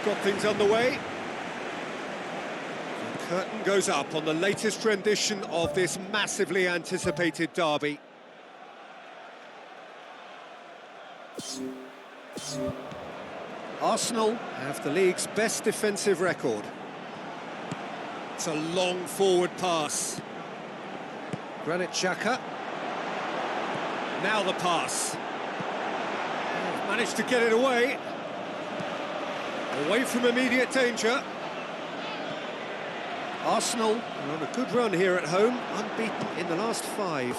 Got things underway. The curtain goes up on the latest rendition of this massively anticipated derby. Arsenal have the league's best defensive record. It's a long forward pass. Granit Xhaka. Now the pass. Managed to get it away. Away from immediate danger. Arsenal are on a good run here at home, unbeaten in the last 5.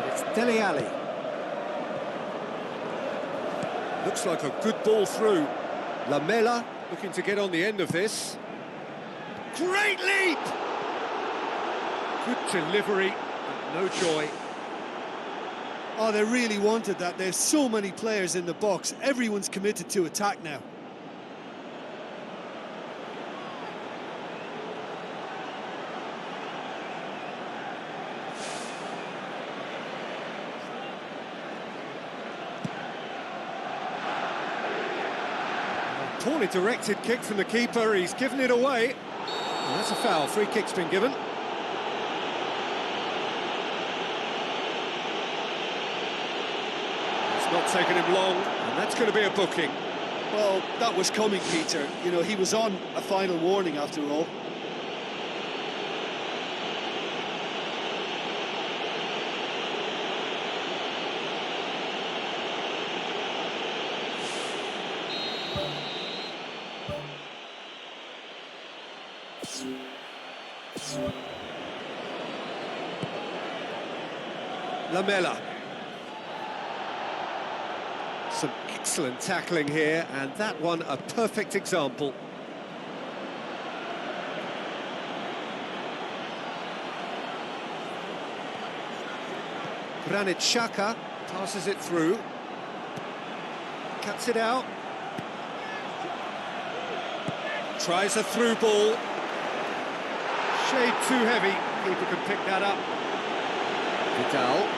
It's Dele Alli. Looks like a good ball through. Lamela looking to get on the end of this. Great leap! Good delivery, but no joy. Oh, they really wanted that. There's so many players in the box. Everyone's committed to attack now. Poorly directed kick from the keeper, he's given it away. Well, that's a foul, free kick's been given. It's not taken him long, and that's going to be a booking. Well, that was coming, Peter. You know, he was on a final warning after all. Lamela. Some excellent tackling here, and that one a perfect example. Granit Xhaka passes it through. Cuts it out. Tries a through ball. Shade too heavy. Keeper can pick that up. Vidal.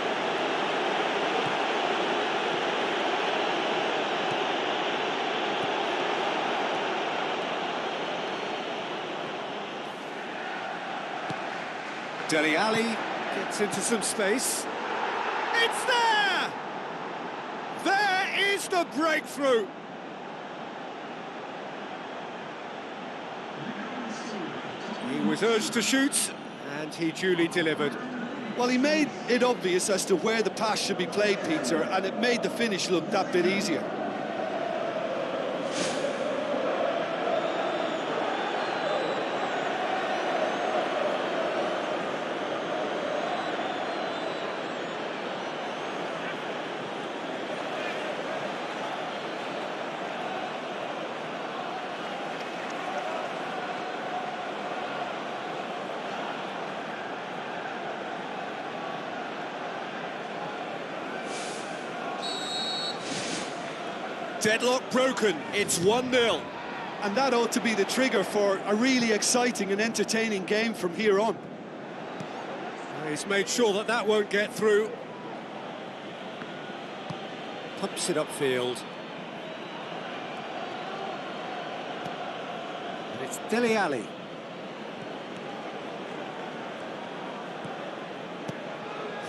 Dele Alli gets into some space. It's there! There is the breakthrough! He was urged to shoot, and he duly delivered. Well, he made it obvious as to where the pass should be played, Peter, and it made the finish look that bit easier. Deadlock broken, it's 1-0. And that ought to be the trigger for a really exciting and entertaining game from here on. He's made sure that that won't get through. Pumps it upfield. And it's Dele Alli.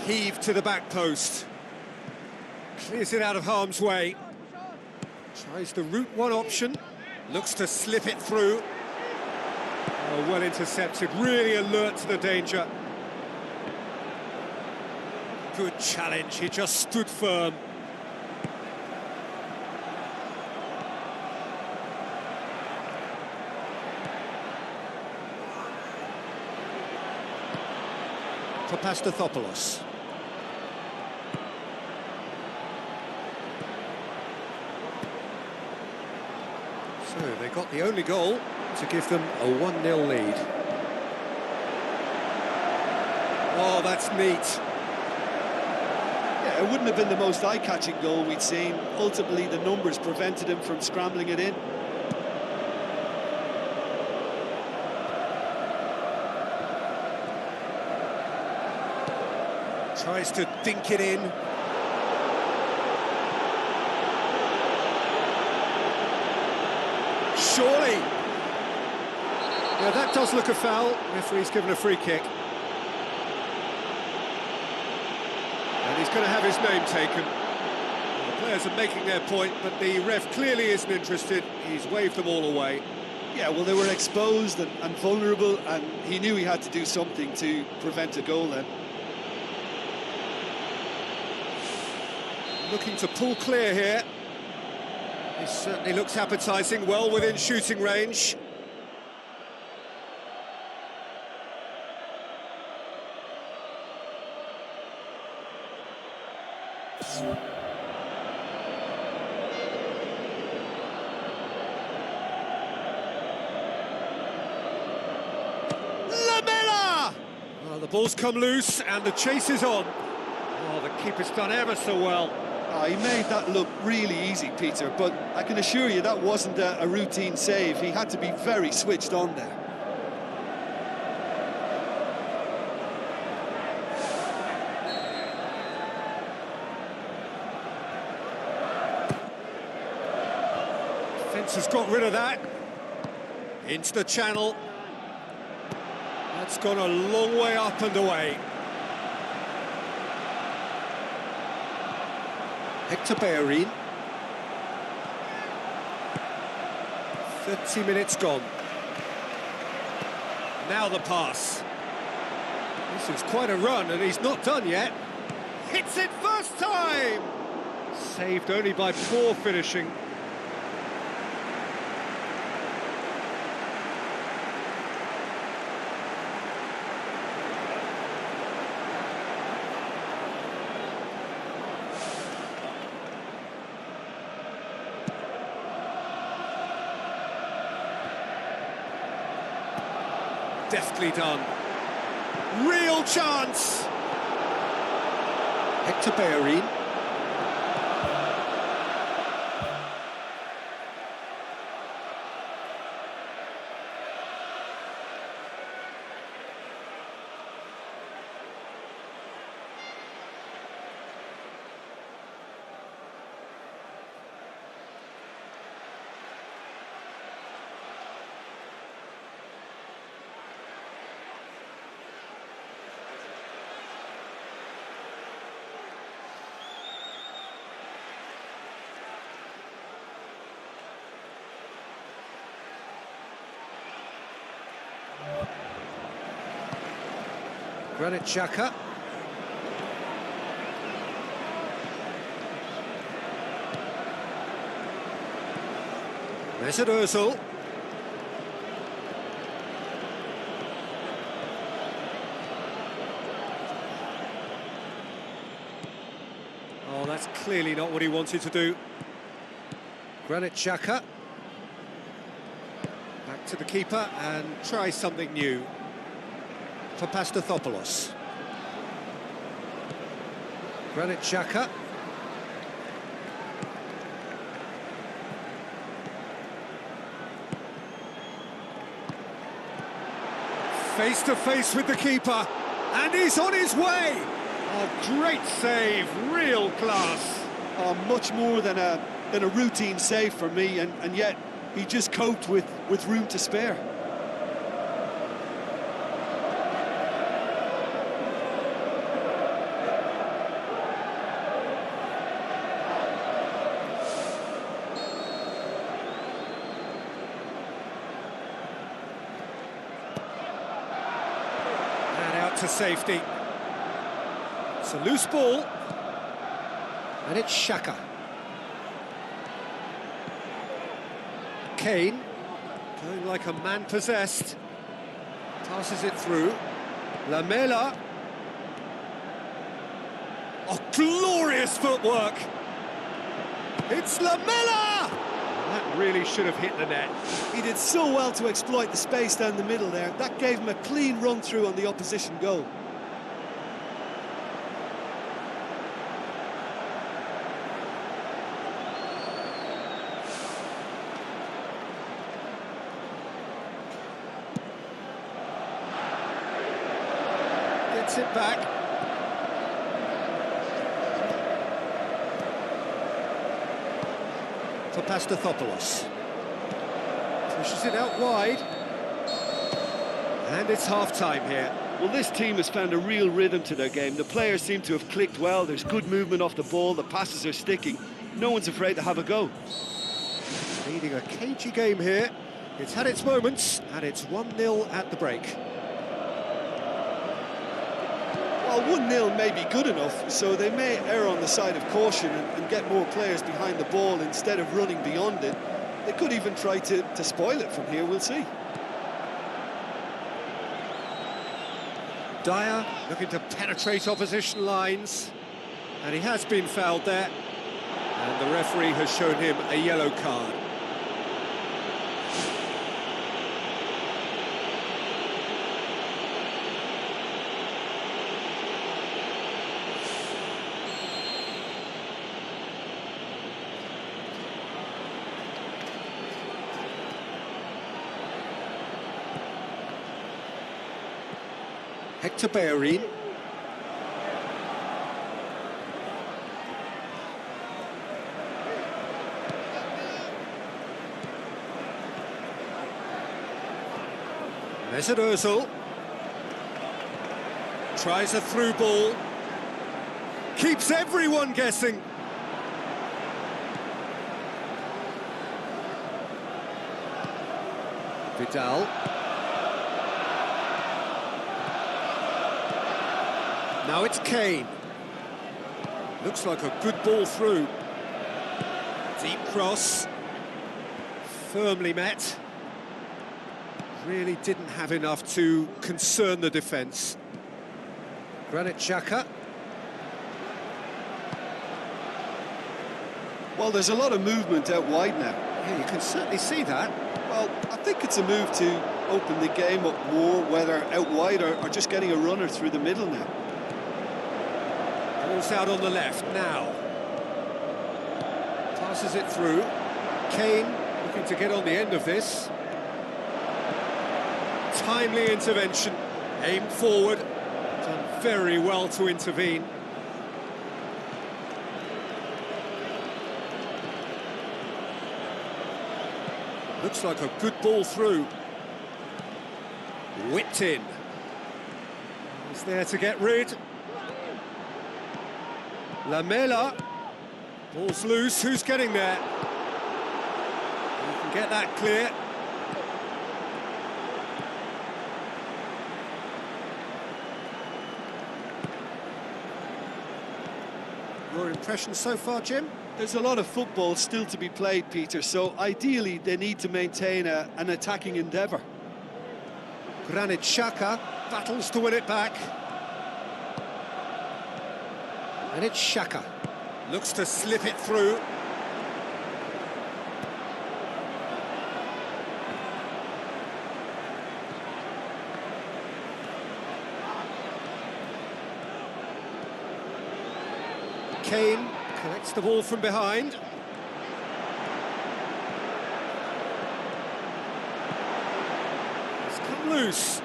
Heave to the back post. Clears it out of harm's way. Tries the route one option, looks to slip it through. Oh, well intercepted, really alert to the danger. Good challenge, he just stood firm. Papastathopoulos. So they got the only goal to give them a 1-0 lead. Oh, that's neat. Yeah, it wouldn't have been the most eye-catching goal we'd seen. Ultimately, the numbers prevented him from scrambling it in. Tries to dink it in. Surely. Yeah, that does look a foul. Referee's given a free kick. And he's going to have his name taken. The players are making their point, but the ref clearly isn't interested. He's waved them all away. Yeah, well, they were exposed and vulnerable, and he knew he had to do something to prevent a goal then. Looking to pull clear here. He certainly looks appetising, well within shooting range. Lamela! Oh, the ball's come loose and the chase is on. Oh, the keeper's done ever so well. He made that look really easy, Peter, but I can assure you that wasn't a routine save. He had to be very switched on there. Defence has got rid of that. Into the channel. That's gone a long way up and away. Hector Bellerin. 30 minutes gone. Now the pass. This is quite a run, and he's not done yet. Hits it first time! Saved only by poor finishing. Deftly done. Real chance! Hector Bellerin. Granit Xhaka. Mesut Ozil. Oh, that's clearly not what he wanted to do. Granit Xhaka. Back to the keeper and try something new for Pastathopoulos. Granit Xhaka. Face to face with the keeper, and he's on his way. Oh, great save, real class. Oh, much more than a routine save for me, and yet he just coped with room to spare. To safety. It's a loose ball, and it's Xhaka. Kane, going like a man possessed, passes it through. Lamela. Oh, glorious footwork! It's Lamela! That really should have hit the net. He did so well to exploit the space down the middle there. That gave him a clean run-through on the opposition goal. Gets it back. For Pastathopoulos. Pushes it out wide. And it's half-time here. Well, this team has found a real rhythm to their game. The players seem to have clicked well. There's good movement off the ball. The passes are sticking. No one's afraid to have a go. Leading a cagey game here. It's had its moments, and it's 1-0 at the break. Well, 1-0 may be good enough, so they may err on the side of caution and get more players behind the ball instead of running beyond it. They could even try to spoil it from here, we'll see. Dyer looking to penetrate opposition lines, and he has been fouled there, and the referee has shown him a yellow card. Hector Bellerin. Mesut Ozil. Tries a through ball. Keeps everyone guessing. Vidal. Now it's Kane. Looks like a good ball through. Deep cross. Firmly met. Really didn't have enough to concern the defence. Granit Xhaka. Well, there's a lot of movement out wide now. Yeah, you can certainly see that. Well, I think it's a move to open the game up more, whether out wide or just getting a runner through the middle now. Ball's out on the left now. Passes it through. Kane looking to get on the end of this. Timely intervention. Aimed forward. Done very well to intervene. Looks like a good ball through. Whipped in. He's there to get rid. Lamela. Ball's loose. Who's getting there? You can get that clear. Your impression so far, Jim? There's a lot of football still to be played, Peter, so ideally they need to maintain an attacking endeavour. Granit Xhaka battles to win it back. And it's Xhaka. Looks to slip it through. Kane collects the ball from behind. It's come loose.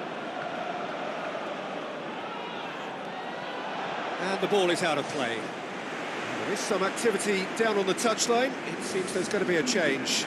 And the ball is out of play. There is some activity down on the touchline. It seems there's going to be a change.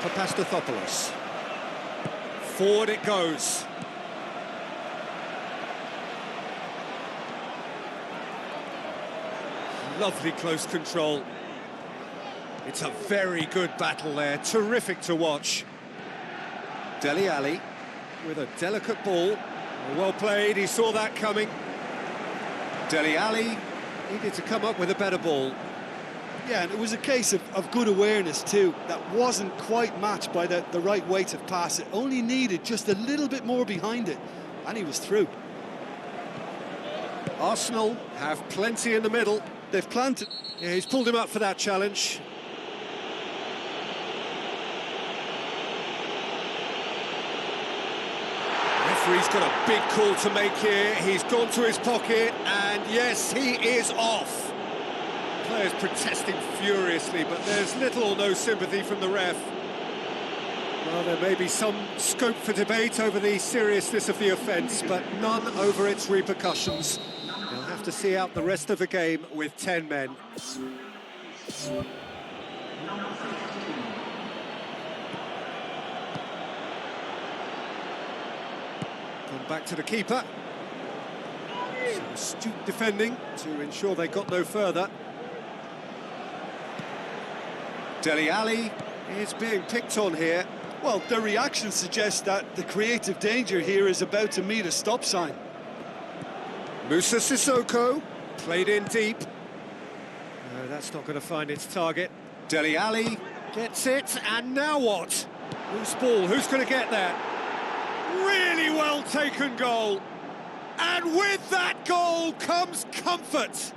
Papastathopoulos. Forward it goes. Lovely close control. It's a very good battle there, terrific to watch. Dele Alli with a delicate ball. Well played, he saw that coming. Dele Alli needed to come up with a better ball. Yeah, and it was a case of good awareness too. That wasn't quite matched by the right weight of pass. It only needed just a little bit more behind it, and he was through. Arsenal have plenty in the middle. They've planted. Yeah, he's pulled him up for that challenge. Referee's got a big call to make here. He's gone to his pocket, and yes, he is off. Players protesting furiously, but there's little or no sympathy from the ref. Well, there may be some scope for debate over the seriousness of the offence, but none over its repercussions. They'll have to see out the rest of the game with 10 men. Come back to the keeper. Some astute defending to ensure they got no further. Dele Alli is being picked on here. Well, the reaction suggests that the creative danger here is about to meet a stop sign. Moussa Sissoko played in deep. No, that's not going to find its target. Dele Alli gets it, and now what? Loose ball, who's going to get there? Really well taken goal. And with that goal comes comfort.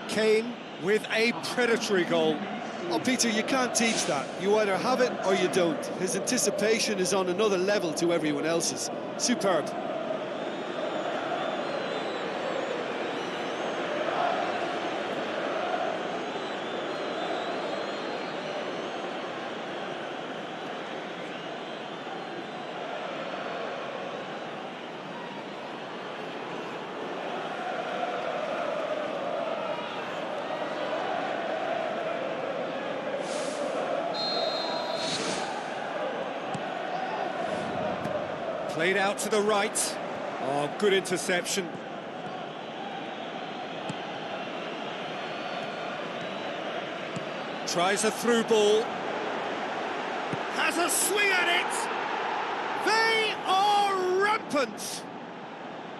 Kane with a predatory goal. Oh, Peter, you can't teach that. You either have it or you don't. His anticipation is on another level to everyone else's. Superb. Played out to the right. Oh, good interception. Tries a through ball. Has a swing at it. They are rampant.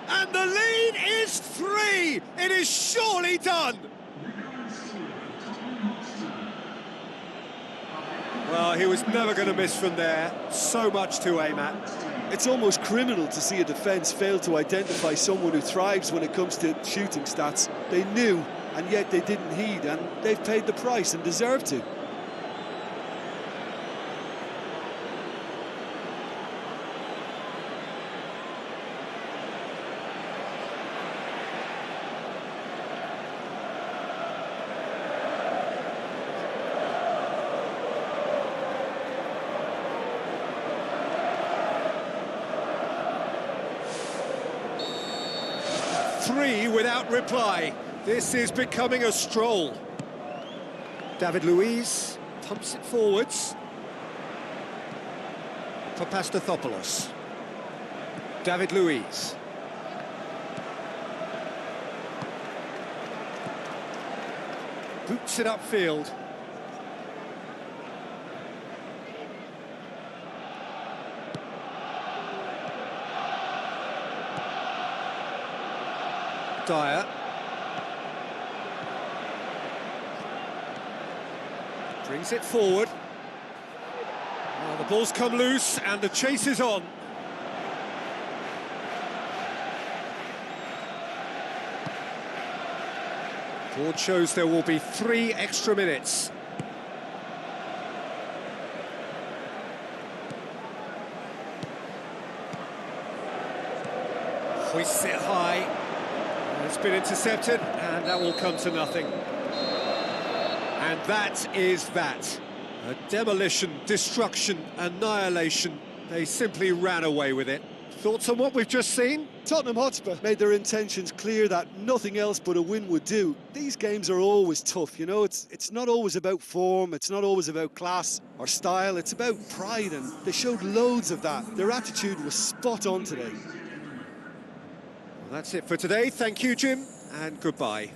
And the lead is 3. It is surely done. Well, he was never going to miss from there. So much to aim at. It's almost criminal to see a defence fail to identify someone who thrives when it comes to shooting stats. They knew, and yet they didn't heed, and they've paid the price and deserve to. Three without reply. This is becoming a stroll. David Luiz pumps it forwards. For Pastathopoulos. David Luiz. Boots it upfield. Dyer. Brings it forward. Well, the ball's come loose and the chase is on. Board shows there will be 3 extra minutes. Hoists it high. It's been intercepted, and that will come to nothing. And that is that. A demolition, destruction, annihilation. They simply ran away with it. Thoughts on what we've just seen? Tottenham Hotspur made their intentions clear that nothing else but a win would do. These games are always tough, you know, it's not always about form, it's not always about class or style, it's about pride, and they showed loads of that. Their attitude was spot on today. Well, that's it for today. Thank you, Jim, and goodbye.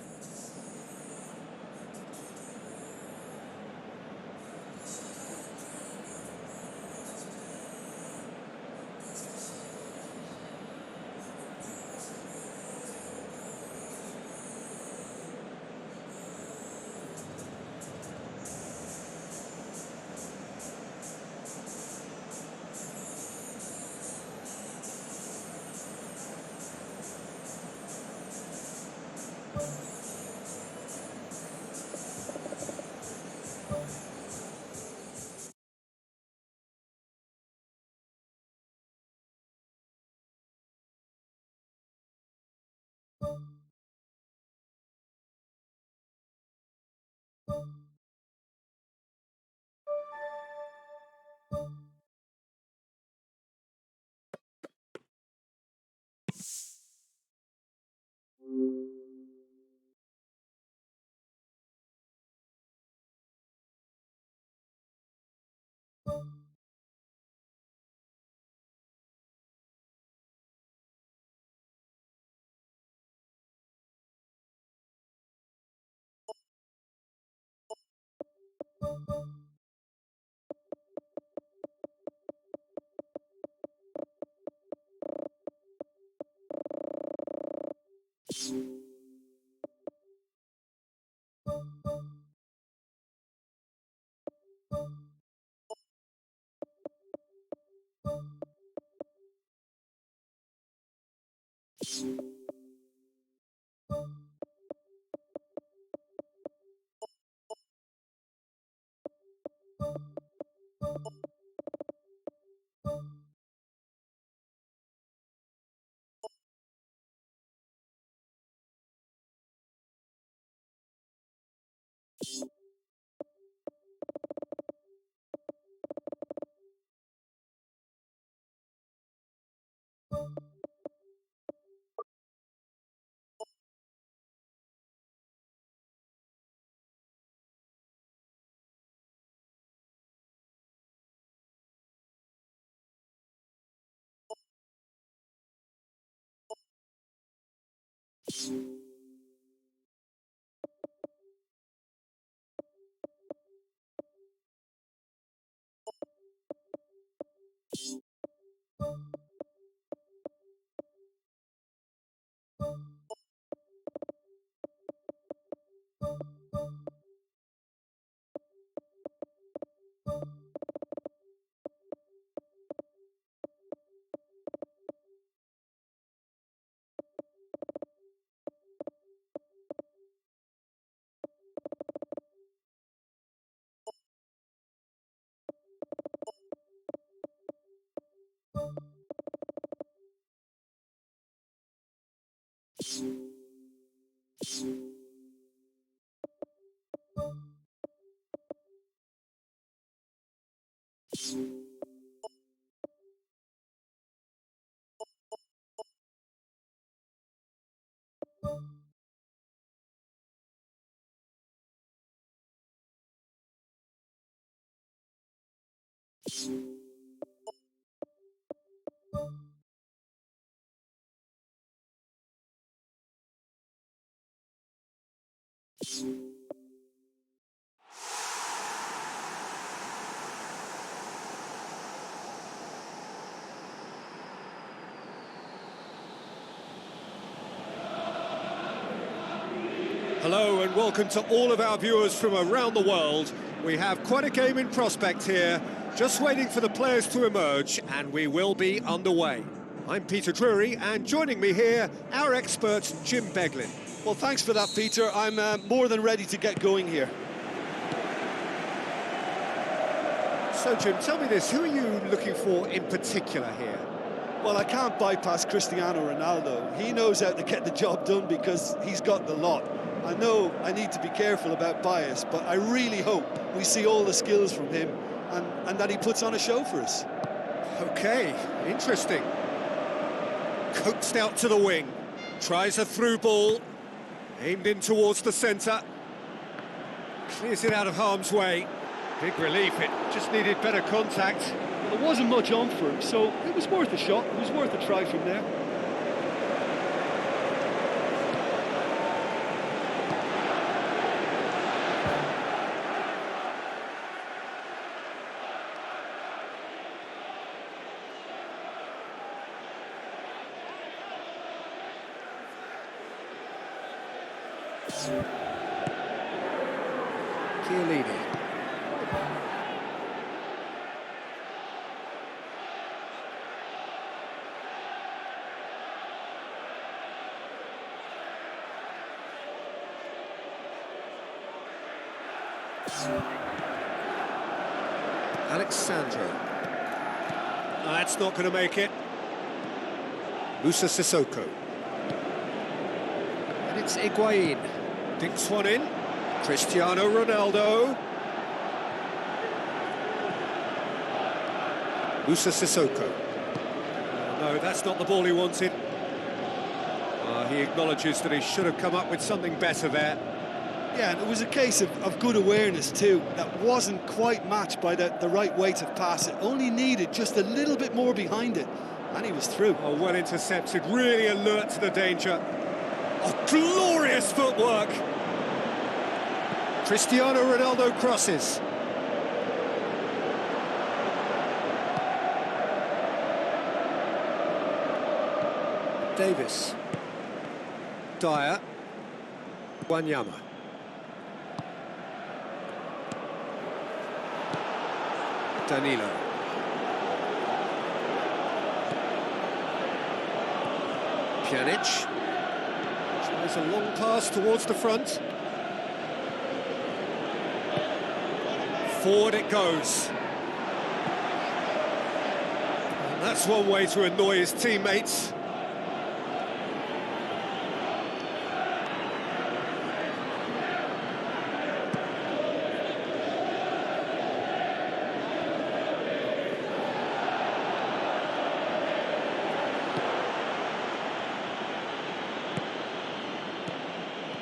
Hello and welcome to all of our viewers from around the world. We have quite a game in prospect here, just waiting for the players to emerge, and we will be underway. I'm Peter Drury, and joining me here, our expert, Jim Beglin. Well, thanks for that, Peter. I'm more than ready to get going here. So, Jim, tell me this, who are you looking for in particular here? Well, I can't bypass Cristiano Ronaldo. He knows how to get the job done because he's got the lot. I know I need to be careful about bias, but I really hope we see all the skills from him and that he puts on a show for us. OK, interesting. Coaxed out to the wing, tries a through ball, aimed in towards the centre, clears it out of harm's way. Big relief, it just needed better contact. Well, there wasn't much on for him, so it was worth a shot, it was worth a try from there. Chiellini. Alexandro. That's not going to make it. Musa Sissoko. And it's Higuain. Dinks one in. Cristiano Ronaldo. Musa Sissoko. No, that's not the ball he wanted. He acknowledges that he should have come up with something better there. Yeah, and it was a case of good awareness too. That wasn't quite matched by the right weight of pass. It only needed just a little bit more behind it, and he was through. Oh, well intercepted, really alert to the danger. Oh, glorious footwork! Cristiano Ronaldo crosses. Davis. Dyer. Wanyama. Danilo. Pjanic. Tries a long pass towards the front. Forward it goes. And that's one way to annoy his teammates.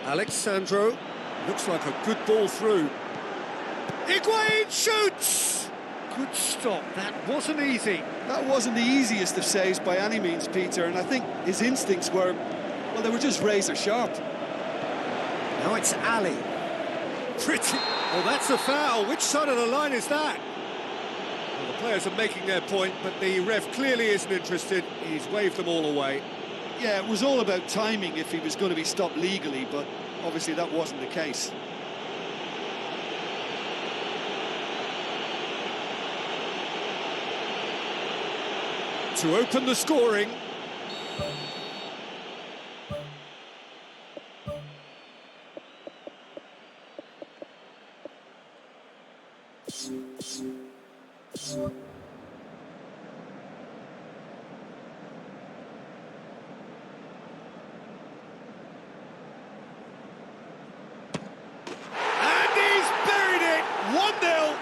Alexandro, looks like a good ball through. Higuain shoots! Good stop, that wasn't easy. That wasn't the easiest of saves by any means, Peter, and I think his instincts were, well, they were just razor sharp. Now it's Ali. Pretty... Oh, that's a foul. Which side of the line is that? Well, the Players are making their point, but the ref clearly isn't interested. He's waved them all away. Yeah, it was all about timing if he was going to be stopped legally, but obviously that wasn't the case. To open the scoring. And he's buried it! 1-0.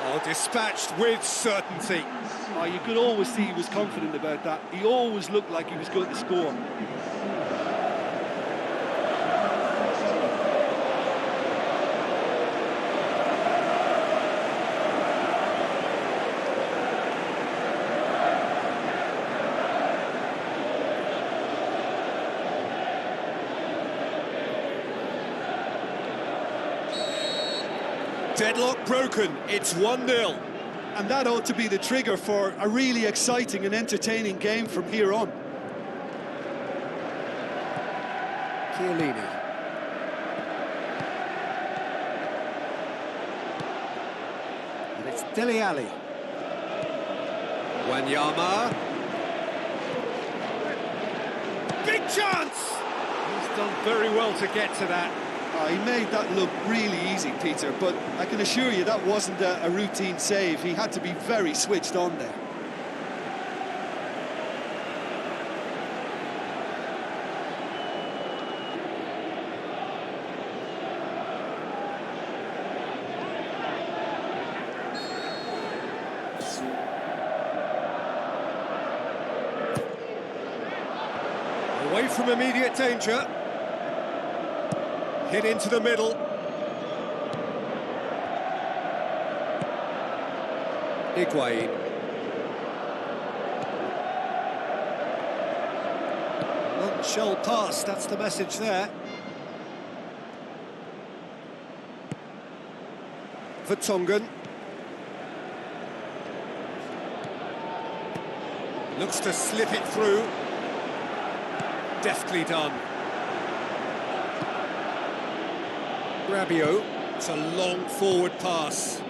Oh, dispatched with certainty. Oh, you could always see he was confident about that. He always looked like he was going to score. Deadlock broken, it's 1-0. And that ought to be the trigger for a really exciting and entertaining game from here on. Chiellini. And it's Dele Alli. Wanyama. Big chance! He's done very well to get to that. He made that look really easy, Peter, but I can assure you that wasn't a routine save. He had to be very switched on there. Away from immediate danger. Hit into the middle. Higuain. None shall pass, that's the message there. Vertonghen. Looks to slip it through. Deftly done. Rabiot, it's a long forward pass.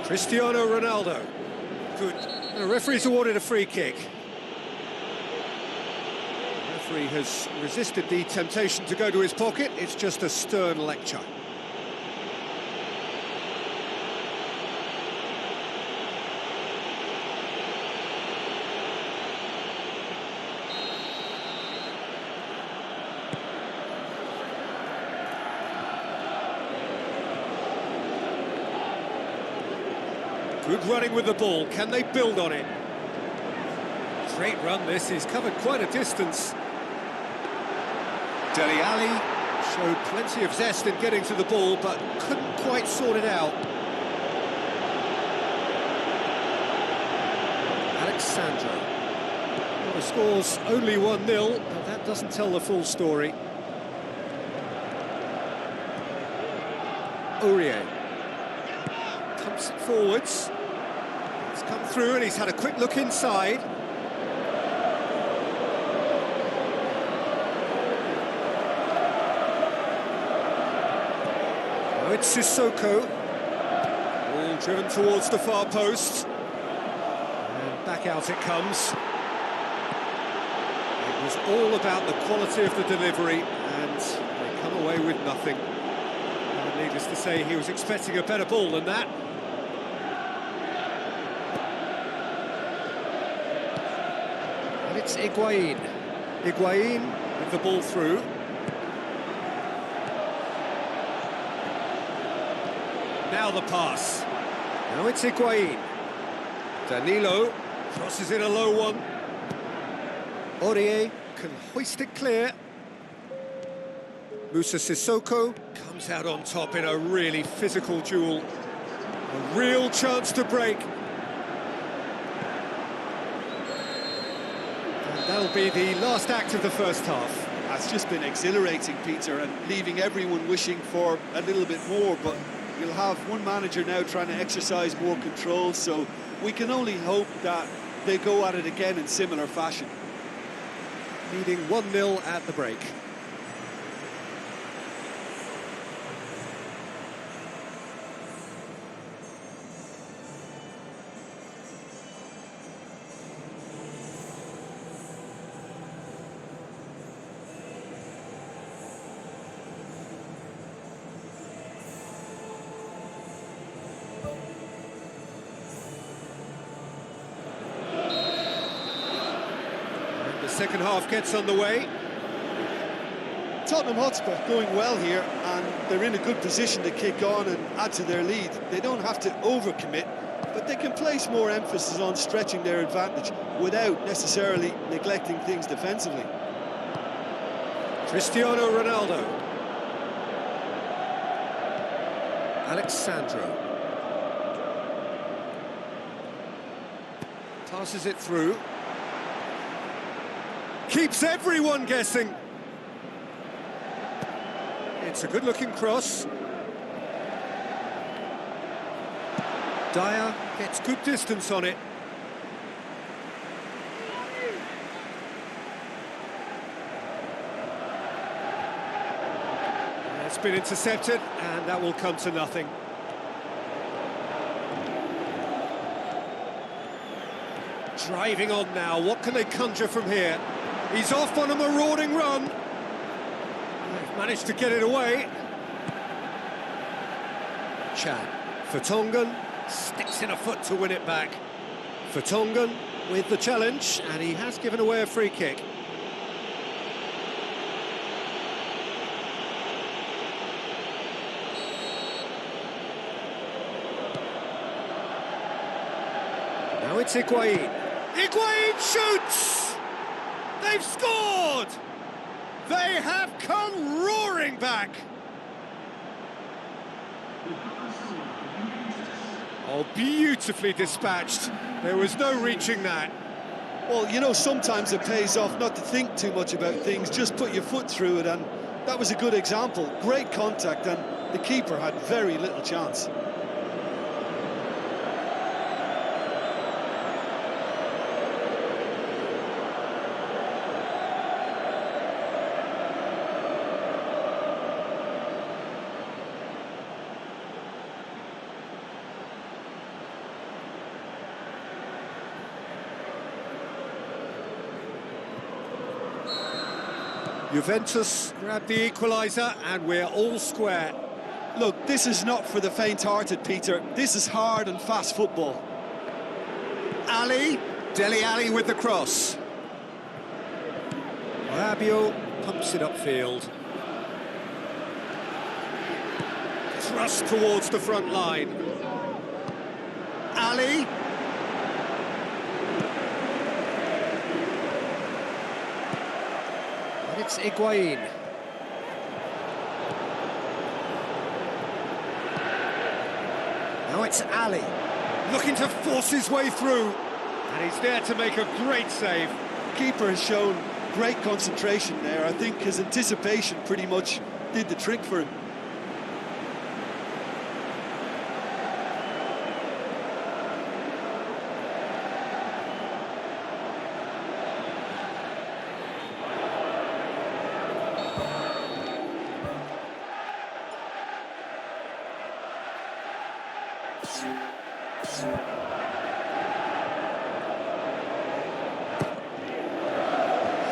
Cristiano Ronaldo, good. The referee's awarded a free kick. The referee has resisted the temptation to go to his pocket, it's just a stern lecture. Good running with the ball, can they build on it? Great run this, he's covered quite a distance. Dele Alli showed plenty of zest in getting to the ball, but couldn't quite sort it out. Alexandro. Well, the score's only 1-0, but that doesn't tell the full story. Aurier. Pumps it forwards. He's come through and he's had a quick look inside. Oh, it's Sissoko. Ball driven towards the far post. And back out it comes. It was all about the quality of the delivery, and they come away with nothing. Needless to say, he was expecting a better ball than that. And it's Higuain. Higuain with the ball through. Now the pass. Now it's Higuain. Danilo crosses in a low one. Aurier can hoist it clear. Moussa Sissoko comes out on top in a really physical duel. A real chance to break. And that'll be the last act of the first half. It's just been exhilarating, Peter, and leaving everyone wishing for a little bit more, but you'll have one manager now trying to exercise more control, so we can only hope that they go at it again in similar fashion. Leading 1-0 at the break. The second half gets underway. Tottenham Hotspur going well here, and they're in a good position to kick on and add to their lead. They don't have to overcommit, but they can place more emphasis on stretching their advantage without necessarily neglecting things defensively. Cristiano Ronaldo. Alexandro. Passes it through. Keeps everyone guessing. It's a good-looking cross. Dyer gets good distance on it. It's been intercepted, and that will come to nothing. Driving on now, what can they conjure from here? He's off on a marauding run. They've managed to get it away. Chan. Vertonghen sticks in a foot to win it back. Vertonghen with the challenge, and he has given away a free kick. Now it's Higuain. Higuain shoots! They've scored! They have come roaring back! Oh, beautifully dispatched. There was no reaching that. Well, you know, sometimes it pays off not to think too much about things, just put your foot through it, and that was a good example. Great contact, and the keeper had very little chance. Juventus grab the equaliser, and we're all square. Look, this is not for the faint-hearted, Peter. This is hard and fast football. Ali, Dele Alli with the cross. Rabiot pumps it upfield. Thrust towards the front line. Ali. And it's Higuain. Now it's Ali, looking to force his way through. And he's there to make a great save. Keeper has shown great concentration there. I think his anticipation pretty much did the trick for him.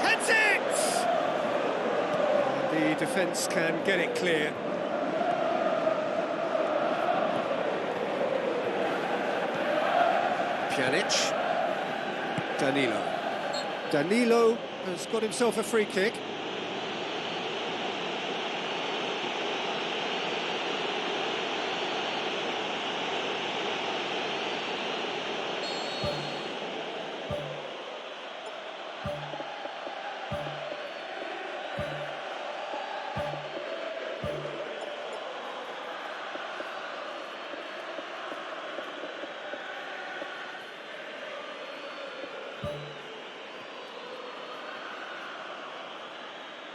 Heads it! The defence can get it clear. Pjanic. Danilo. Danilo has got himself a free kick.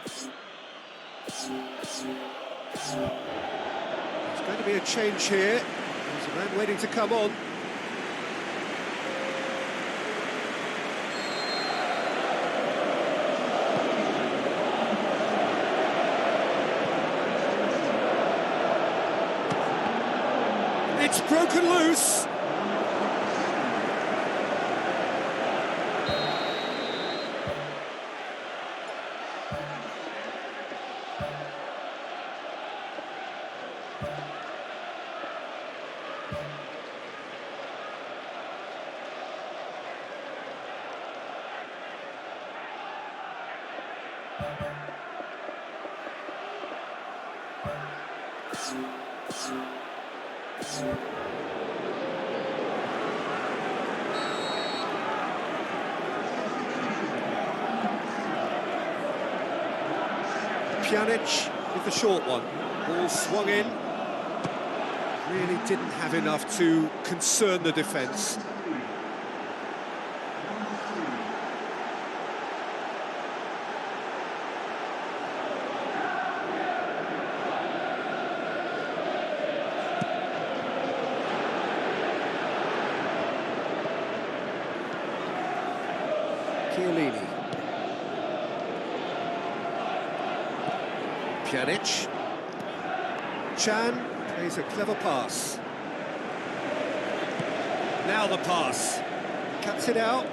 There's going to be a change here. There's a man waiting to come on. It's broken loose. Pjanic with the short one. Ball swung in. Really didn't have enough to concern the defence. Chiellini. Pjanic. Chan plays a clever pass. Now the pass. Cuts it out.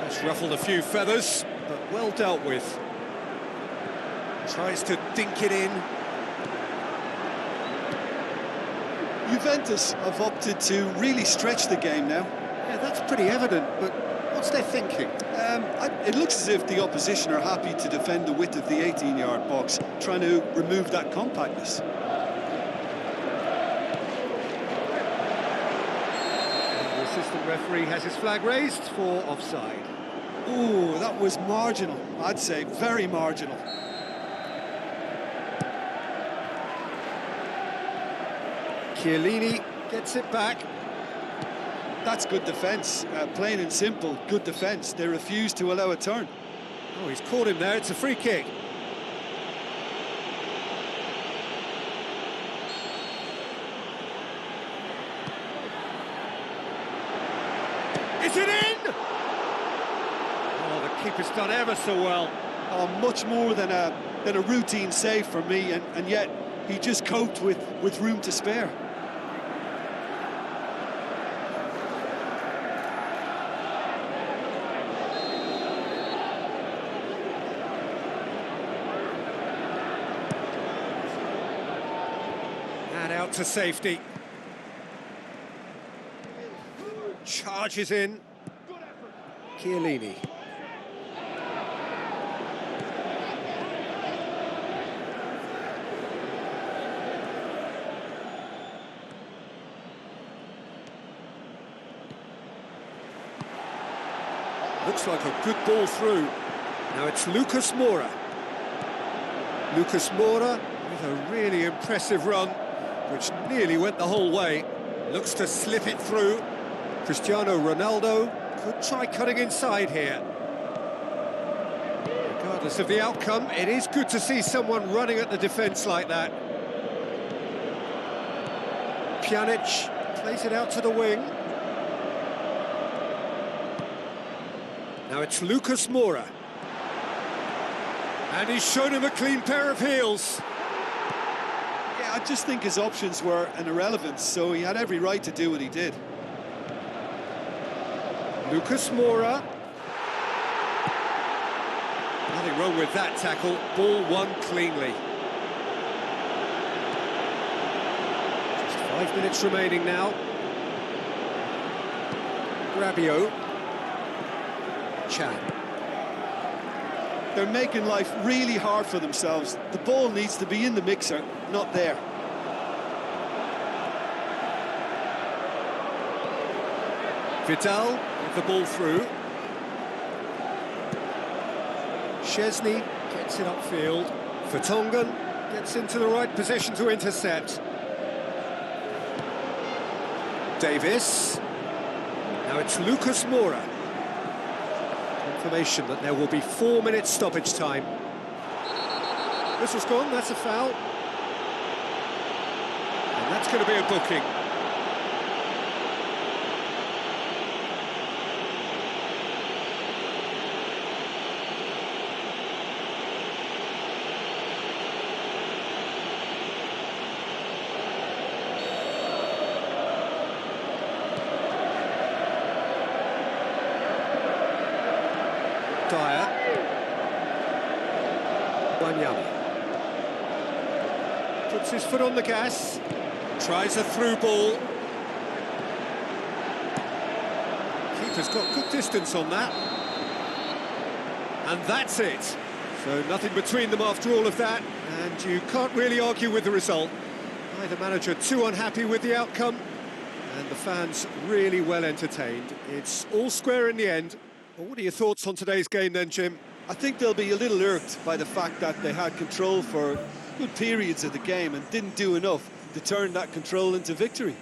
That's ruffled a few feathers, but well dealt with. Tries to dink it in. Juventus have opted to really stretch the game now. Yeah, that's pretty evident, but what's their thinking? It looks as if the opposition are happy to defend the width of the 18-yard box, trying to remove that compactness. The assistant referee has his flag raised for offside. Ooh, that was marginal, I'd say, very marginal. Chiellini gets it back. That's good defence, plain and simple, good defence. They refuse to allow a turn. Oh, he's caught him there, it's a free kick. Is it in? Oh, the keeper's done ever so well. Oh, much more than a routine save for me, and yet he just coped with room to spare. And out to safety. Charges in. Chiellini. Looks like a good ball through. Now it's Lucas Moura. Lucas Moura with a really impressive run, which nearly went the whole way. Looks to slip it through. Cristiano Ronaldo could try cutting inside here. Regardless of the outcome, it is good to see someone running at the defence like that. Pjanic plays it out to the wing. Now it's Lucas Moura. And he's shown him a clean pair of heels. Yeah, I just think his options were an irrelevance, so he had every right to do what he did. Lucas Moura. Nothing wrong with that tackle. Ball won cleanly. Just 5 minutes remaining now. Rabiot. Chan. They're making life really hard for themselves. The ball needs to be in the mixer, not there. Vidal with the ball through. Szczesny gets it upfield. Vertonghen gets into the right position to intercept. Davis. Now it's Lucas Moura. Confirmation that there will be 4 minutes stoppage time. Whistle's gone, that's a foul. And that's going to be a booking. Dyer. Wanyama. Puts his foot on the gas. Tries a through ball. Keeper's got good distance on that. And that's it. So nothing between them after all of that, and you can't really argue with the result. Neither manager too unhappy with the outcome, and the fans really well entertained. It's all square in the end. Well, what are your thoughts on today's game then, Jim? I think they'll be a little irked by the fact that they had control for good periods of the game and didn't do enough to turn that control into victory.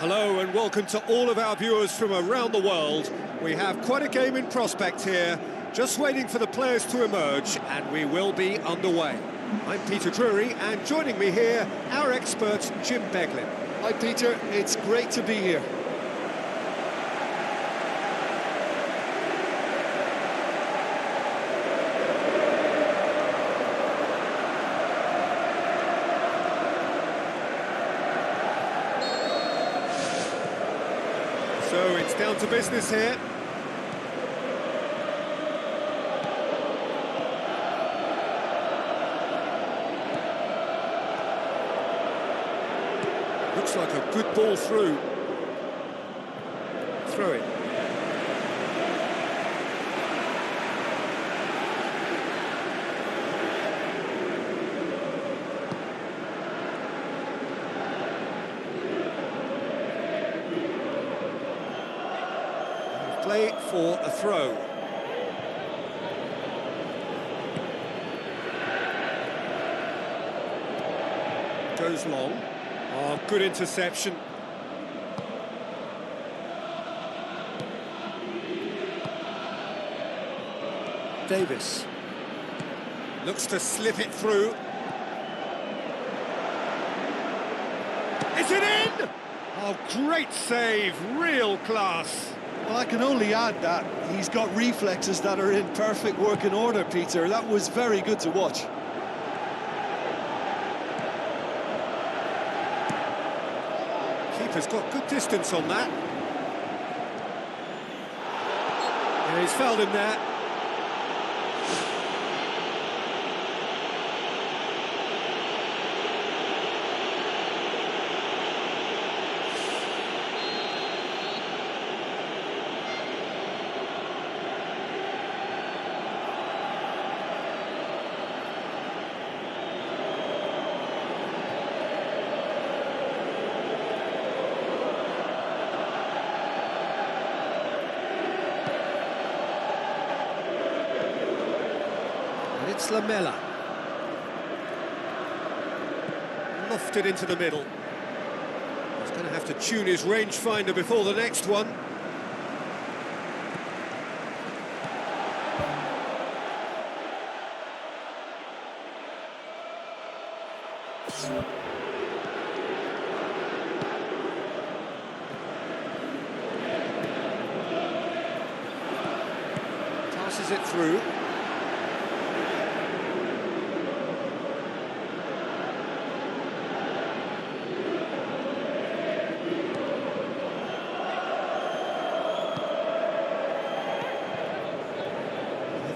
Hello and welcome to all of our viewers from around the world. We have quite a game in prospect here, just waiting for the players to emerge, and we will be underway. I'm Peter Drury, and joining me here, our expert, Jim Beglin. Hi Peter, it's great to be here. So it's down to business here. Looks like a good ball through. Throw it. Play for a throw. Goes long. Oh, good interception. Davis. Looks to slip it through. Is it in? Oh, great save, real class. Well, I can only add that he's got reflexes that are in perfect working order, Peter. That was very good to watch. Keeper's got good distance on that. Yeah, he's fouled him there. It's Lamela. Lofted into the middle. He's going to have to tune his rangefinder before the next one. Passes it through.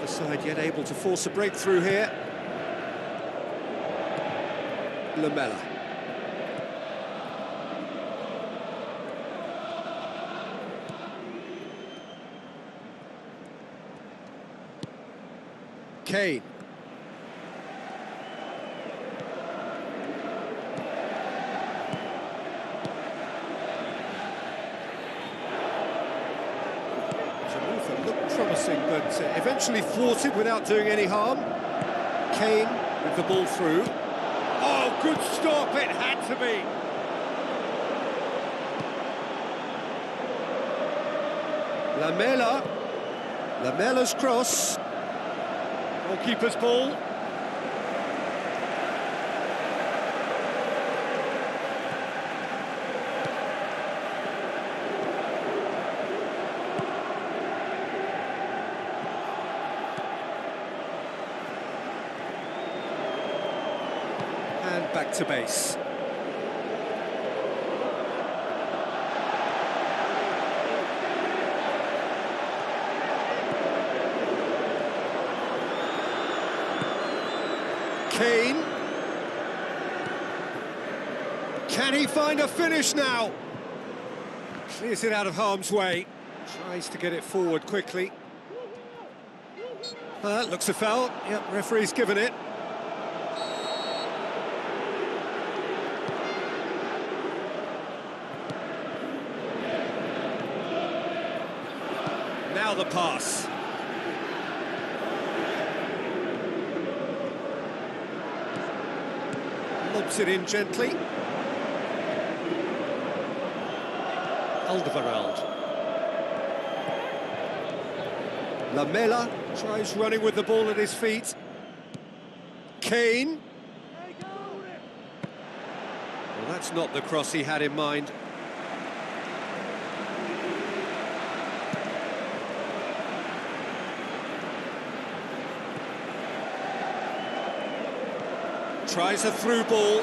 Side yet able to force a breakthrough here. Lamela. Kane. Looked promising, but eventually thwarted without doing any harm. Kane with the ball through. Oh, good stop, it had to be. Lamela. Lamela's cross. Goalkeeper's ball. And back to base. Kane. Can he find a finish now? Clears it out of harm's way. Tries to get it forward quickly. That looks a foul. Yep, referee's given it. Now the pass. Lobs it in gently. Alderweireld. Lamela tries running with the ball at his feet. Kane. Well, that's not the cross he had in mind. Tries a through ball.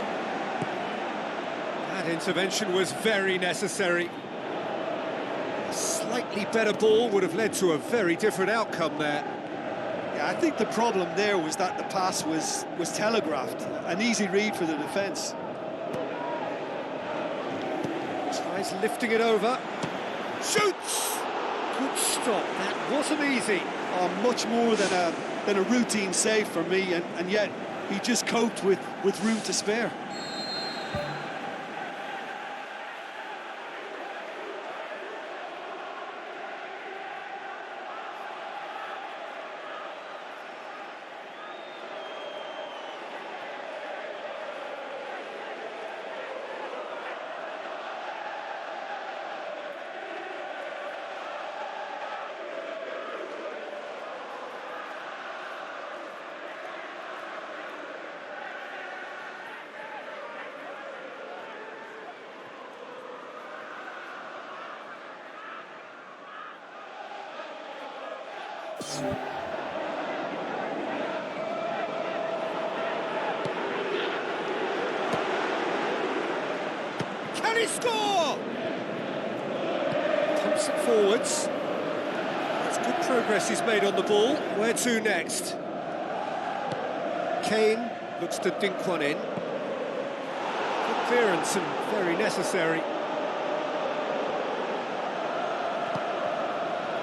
That intervention was very necessary. A slightly better ball would have led to a very different outcome there. Yeah, I think the problem there was that the pass was telegraphed. An easy read for the defence. Tries lifting it over. Shoots! Good stop. That wasn't easy. Oh, much more than a routine save for me, and yet he just coped with room to spare. chance. Can he score? Pumps it forwards. That's good progress he's made on the ball. Where to next? Kane looks to dink one in. Good clearance and very necessary.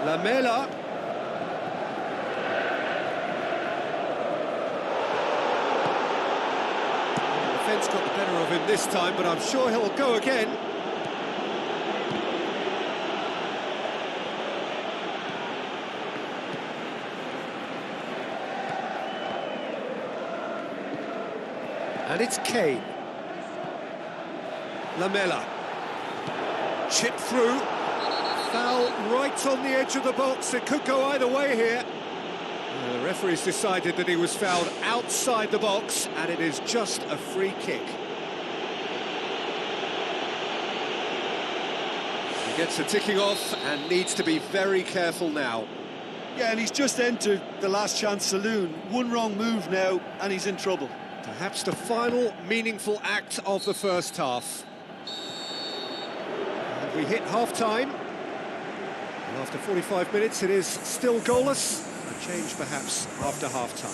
Lamela. The defence got the better of him this time, but I'm sure he'll go again. And it's Kane. Lamela. Chip through. Foul right on the edge of the box. It could go either way here. The referee's decided that he was fouled outside the box, and it is just a free kick. He gets the ticking off and needs to be very careful now. Yeah, and he's just entered the last chance saloon. One wrong move now, and he's in trouble. Perhaps the final meaningful act of the first half. And we hit half-time. And after 45 minutes, it is still goalless. A change, perhaps, after half-time.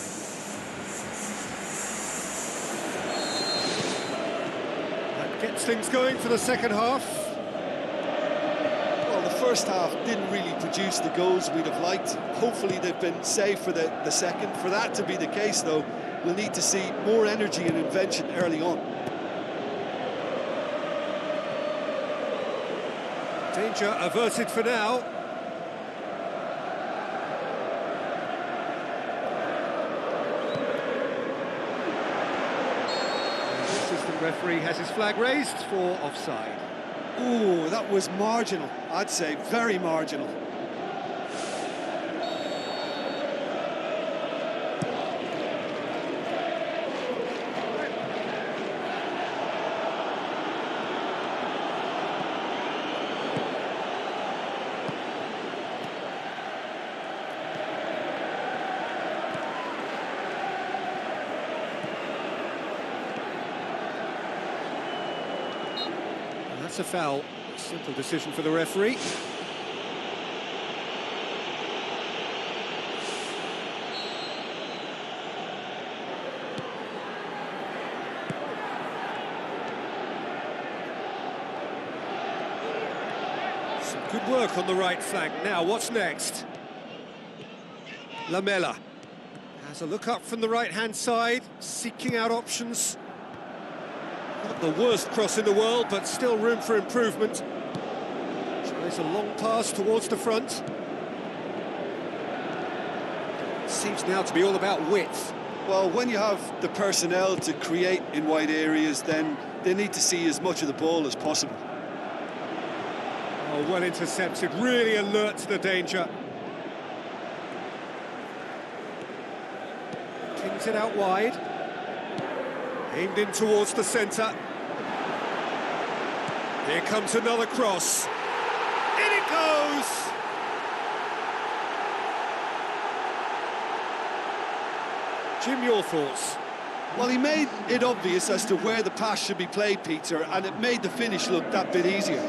That gets things going for the second half. Well, the first half didn't really produce the goals we'd have liked. Hopefully they've been saved for the second. For that to be the case, though, we'll need to see more energy and invention early on. Danger averted for now. The assistant referee has his flag raised for offside. Ooh, that was marginal, I'd say, very marginal. That's a foul. Simple decision for the referee. Some good work on the right flank. Now, what's next? Lamela has a look up from the right-hand side, seeking out options. Not the worst cross in the world, but still room for improvement. Tries a long pass towards the front. Seems now to be all about width. Well, when you have the personnel to create in wide areas, then they need to see as much of the ball as possible. Oh, well intercepted, really alert to the danger. Kings it out wide. Aimed in towards the centre. Here comes another cross. In it goes! Jim, your thoughts? Well, he made it obvious as to where the pass should be played, Peter, and it made the finish look that bit easier.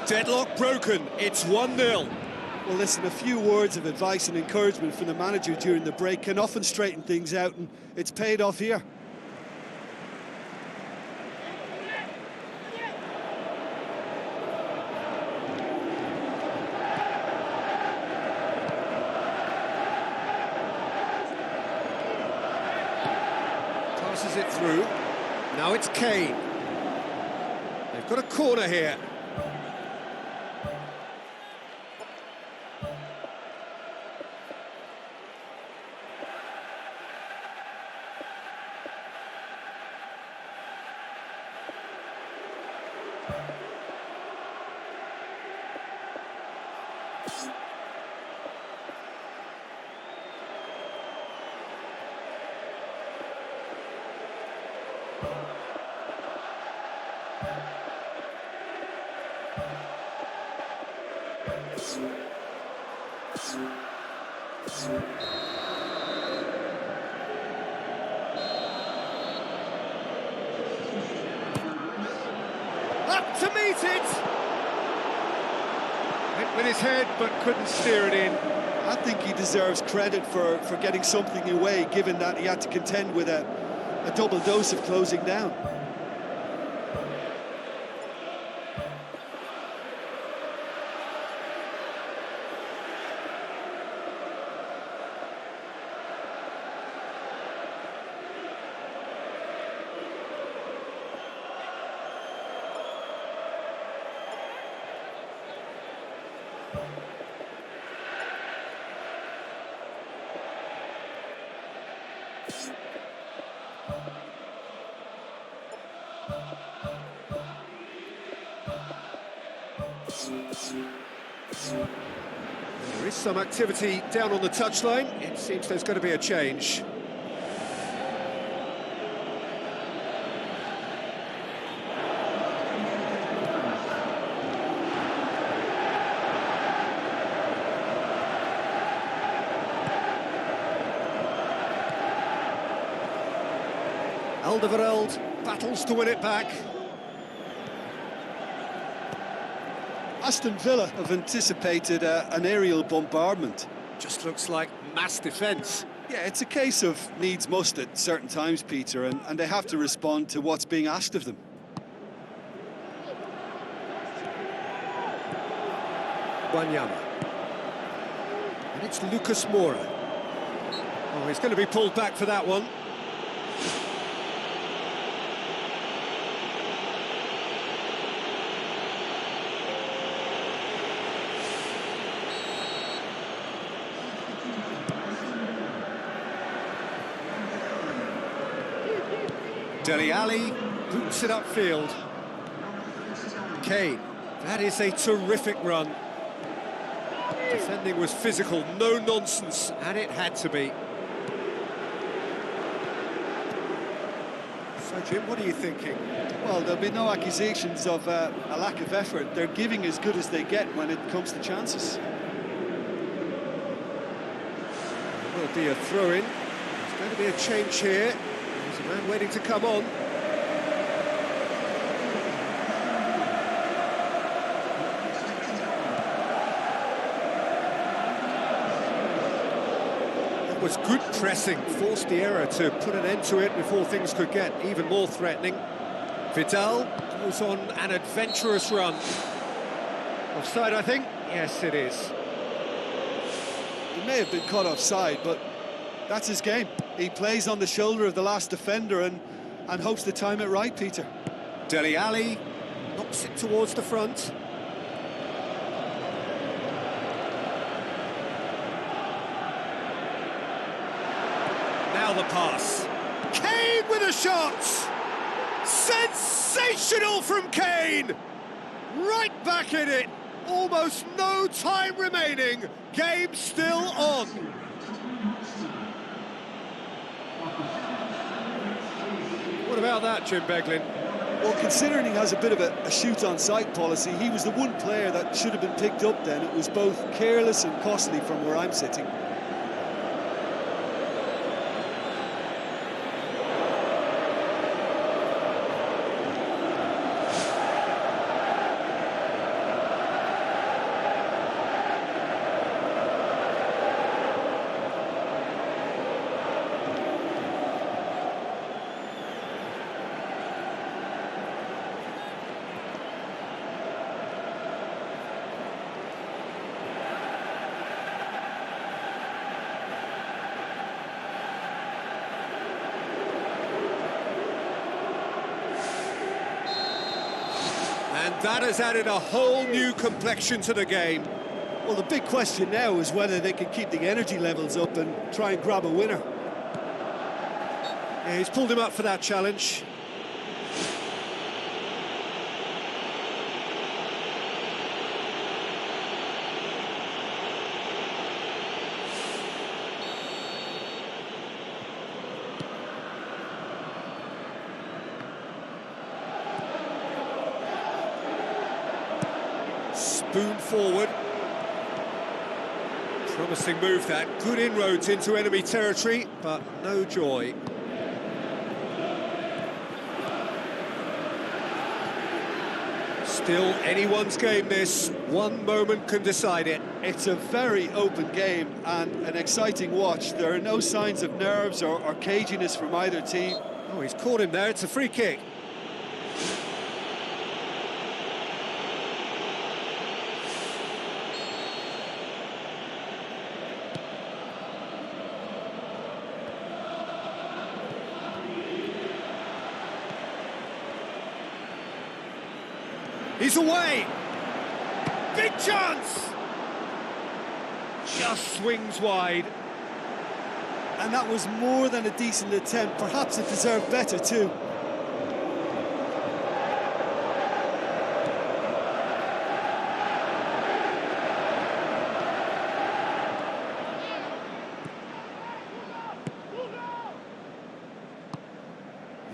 Deadlock broken, it's 1-0. Well, listen, a few words of advice and encouragement from the manager during the break can often straighten things out, and it's paid off here. Passes it through. Now it's Kane. They've got a corner here. to meet it! Went with his head, but couldn't steer it in. I think he deserves credit for getting something away, given that he had to contend with a double dose of closing down. There is some activity down on the touchline. It seems there's going to be a change. Alderweireld battles to win it back. Aston Villa have anticipated an aerial bombardment. Just looks like mass defence. Yeah, it's a case of needs must at certain times, Peter, and they have to respond to what's being asked of them. Wanyama. And it's Lucas Moura. Oh, he's going to be pulled back for that one. Dele Alli boots it upfield. Kane, that is a terrific run. Defending was physical, no nonsense, and it had to be. So, Jim, what are you thinking? Well, there'll be no accusations of a lack of effort. They're giving as good as they get when it comes to chances. Will be a throw-in. There's going to be a change here. There's a man waiting to come on. That was good pressing, forced the error to put an end to it before things could get even more threatening. Vidal goes on an adventurous run. Offside, I think? Yes, it is. He may have been caught offside, but that's his game. He plays on the shoulder of the last defender and hopes to time it right, Peter. Dele Alli knocks it towards the front. Now the pass. Kane with a shot! Sensational from Kane! Right back in it. Almost no time remaining. Game still on. What about that, Jim Beglin? Well, considering he has a bit of a shoot-on-sight policy, he was the one player that should have been picked up then. It was both careless and costly from where I'm sitting. And that has added a whole new complexion to the game. Well, the big question now is whether they can keep the energy levels up and try and grab a winner. Yeah, he's pulled him up for that challenge. Spoon forward. Promising move that. Good inroads into enemy territory, but no joy. Still anyone's game, this. One moment can decide it. It's a very open game and an exciting watch. There are no signs of nerves or caginess from either team. Oh, he's caught him there. It's a free kick. He's away. Big chance. Just swings wide. And that was more than a decent attempt. Perhaps it deserved better too.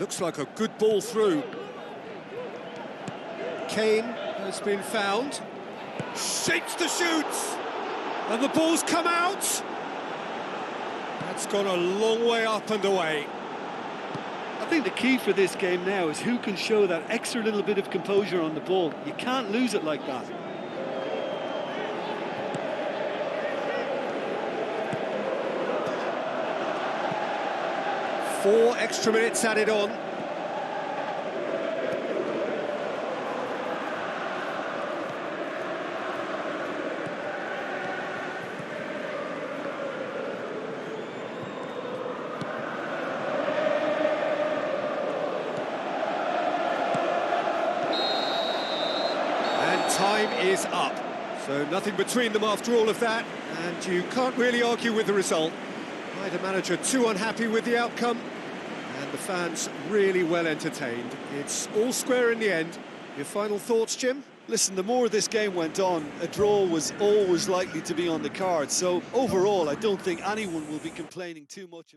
Looks like a good ball through. Kane has been found. Shapes to shoot. And the ball's come out. That's gone a long way up and away. I think the key for this game now is who can show that extra little bit of composure on the ball. You can't lose it like that. Four extra minutes added on. Time is up, so nothing between them after all of that, and you can't really argue with the result. Neither manager too unhappy with the outcome, and the fans really well entertained. It's all square in the end. Your final thoughts, Jim? Listen, the more this game went on, a draw was always likely to be on the cards, so overall I don't think anyone will be complaining too much.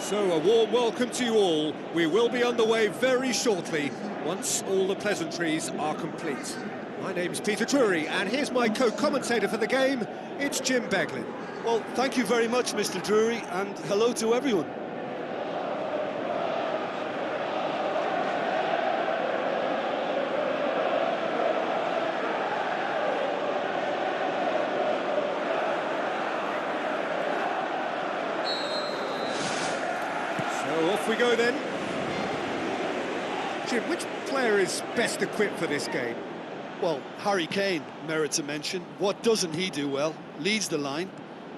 So, a warm welcome to you all. We will be underway very shortly, once all the pleasantries are complete. My name's Peter Drury, and here's my co-commentator for the game, it's Jim Beglin. Well, thank you very much, Mr. Drury, and hello to everyone. So off we go then. Jim, which player is best equipped for this game? Well, Harry Kane merits a mention. What doesn't he do well? Leads the line,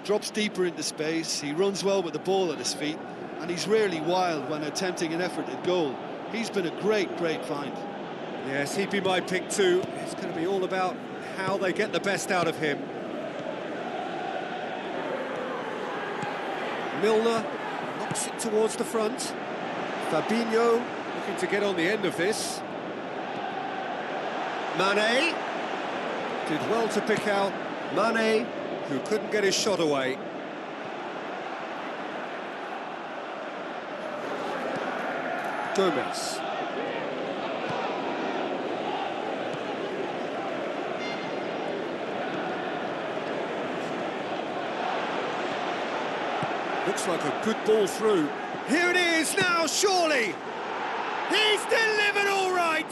drops deeper into space, he runs well with the ball at his feet, and he's rarely wild when attempting an effort at goal. He's been a great find. Yes, he'd be my pick too. It's going to be all about how they get the best out of him. Milner knocks it towards the front. Fabinho looking to get on the end of this. Mane did well to pick out Mane, who couldn't get his shot away. Gomez. Looks like a good ball through. Here it is now, surely! He's delivered all right!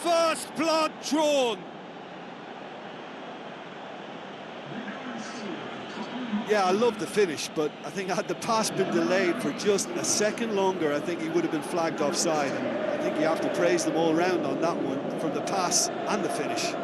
First blood drawn. Yeah, I love the finish, but I think had the pass been delayed for just a second longer, I think he would have been flagged offside. And I think you have to praise them all round on that one, from the pass and the finish.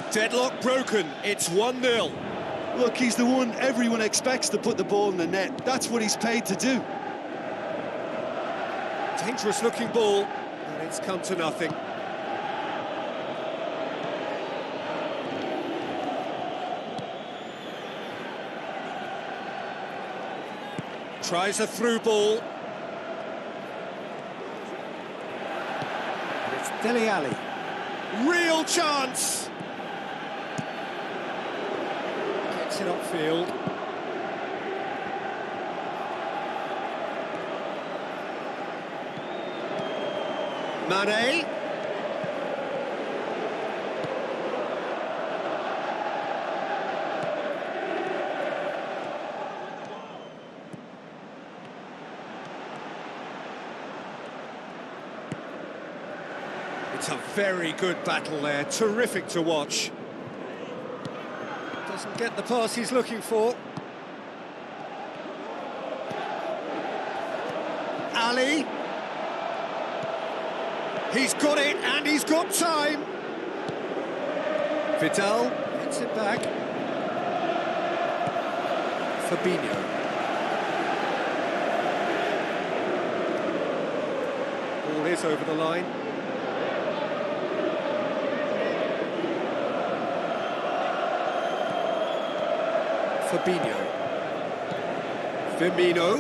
Deadlock broken, it's 1-0. Look, he's the one everyone expects to put the ball in the net. That's what he's paid to do. Dangerous looking ball, and it's come to nothing. Tries a through ball. It's Dele Alli. Real chance! Gets it upfield. Mane. It's a very good battle there, terrific to watch. Doesn't get the pass he's looking for. Ali. He's got it, and he's got time. Vidal gets it back. Fabinho. Ball is over the line. Fabinho. Firmino.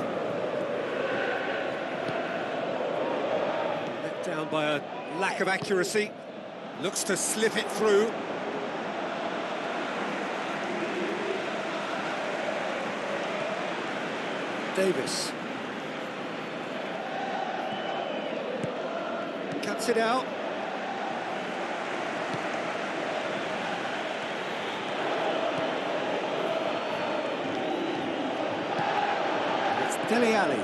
Let down by a lack of accuracy. Looks to slip it through. Davis. Cuts it out. Dele Alli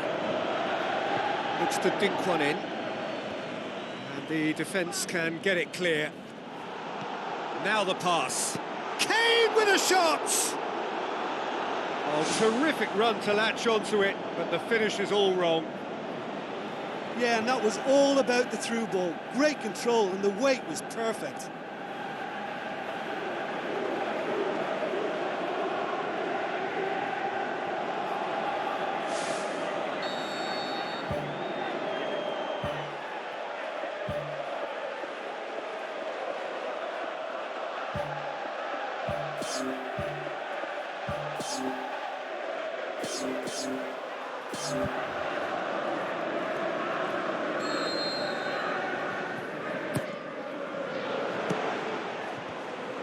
looks to dink one in, and the defence can get it clear. Now the pass. Kane with a shot! Oh, terrific run to latch onto it, but the finish is all wrong. Yeah, and that was all about the through ball. Great control, and the weight was perfect.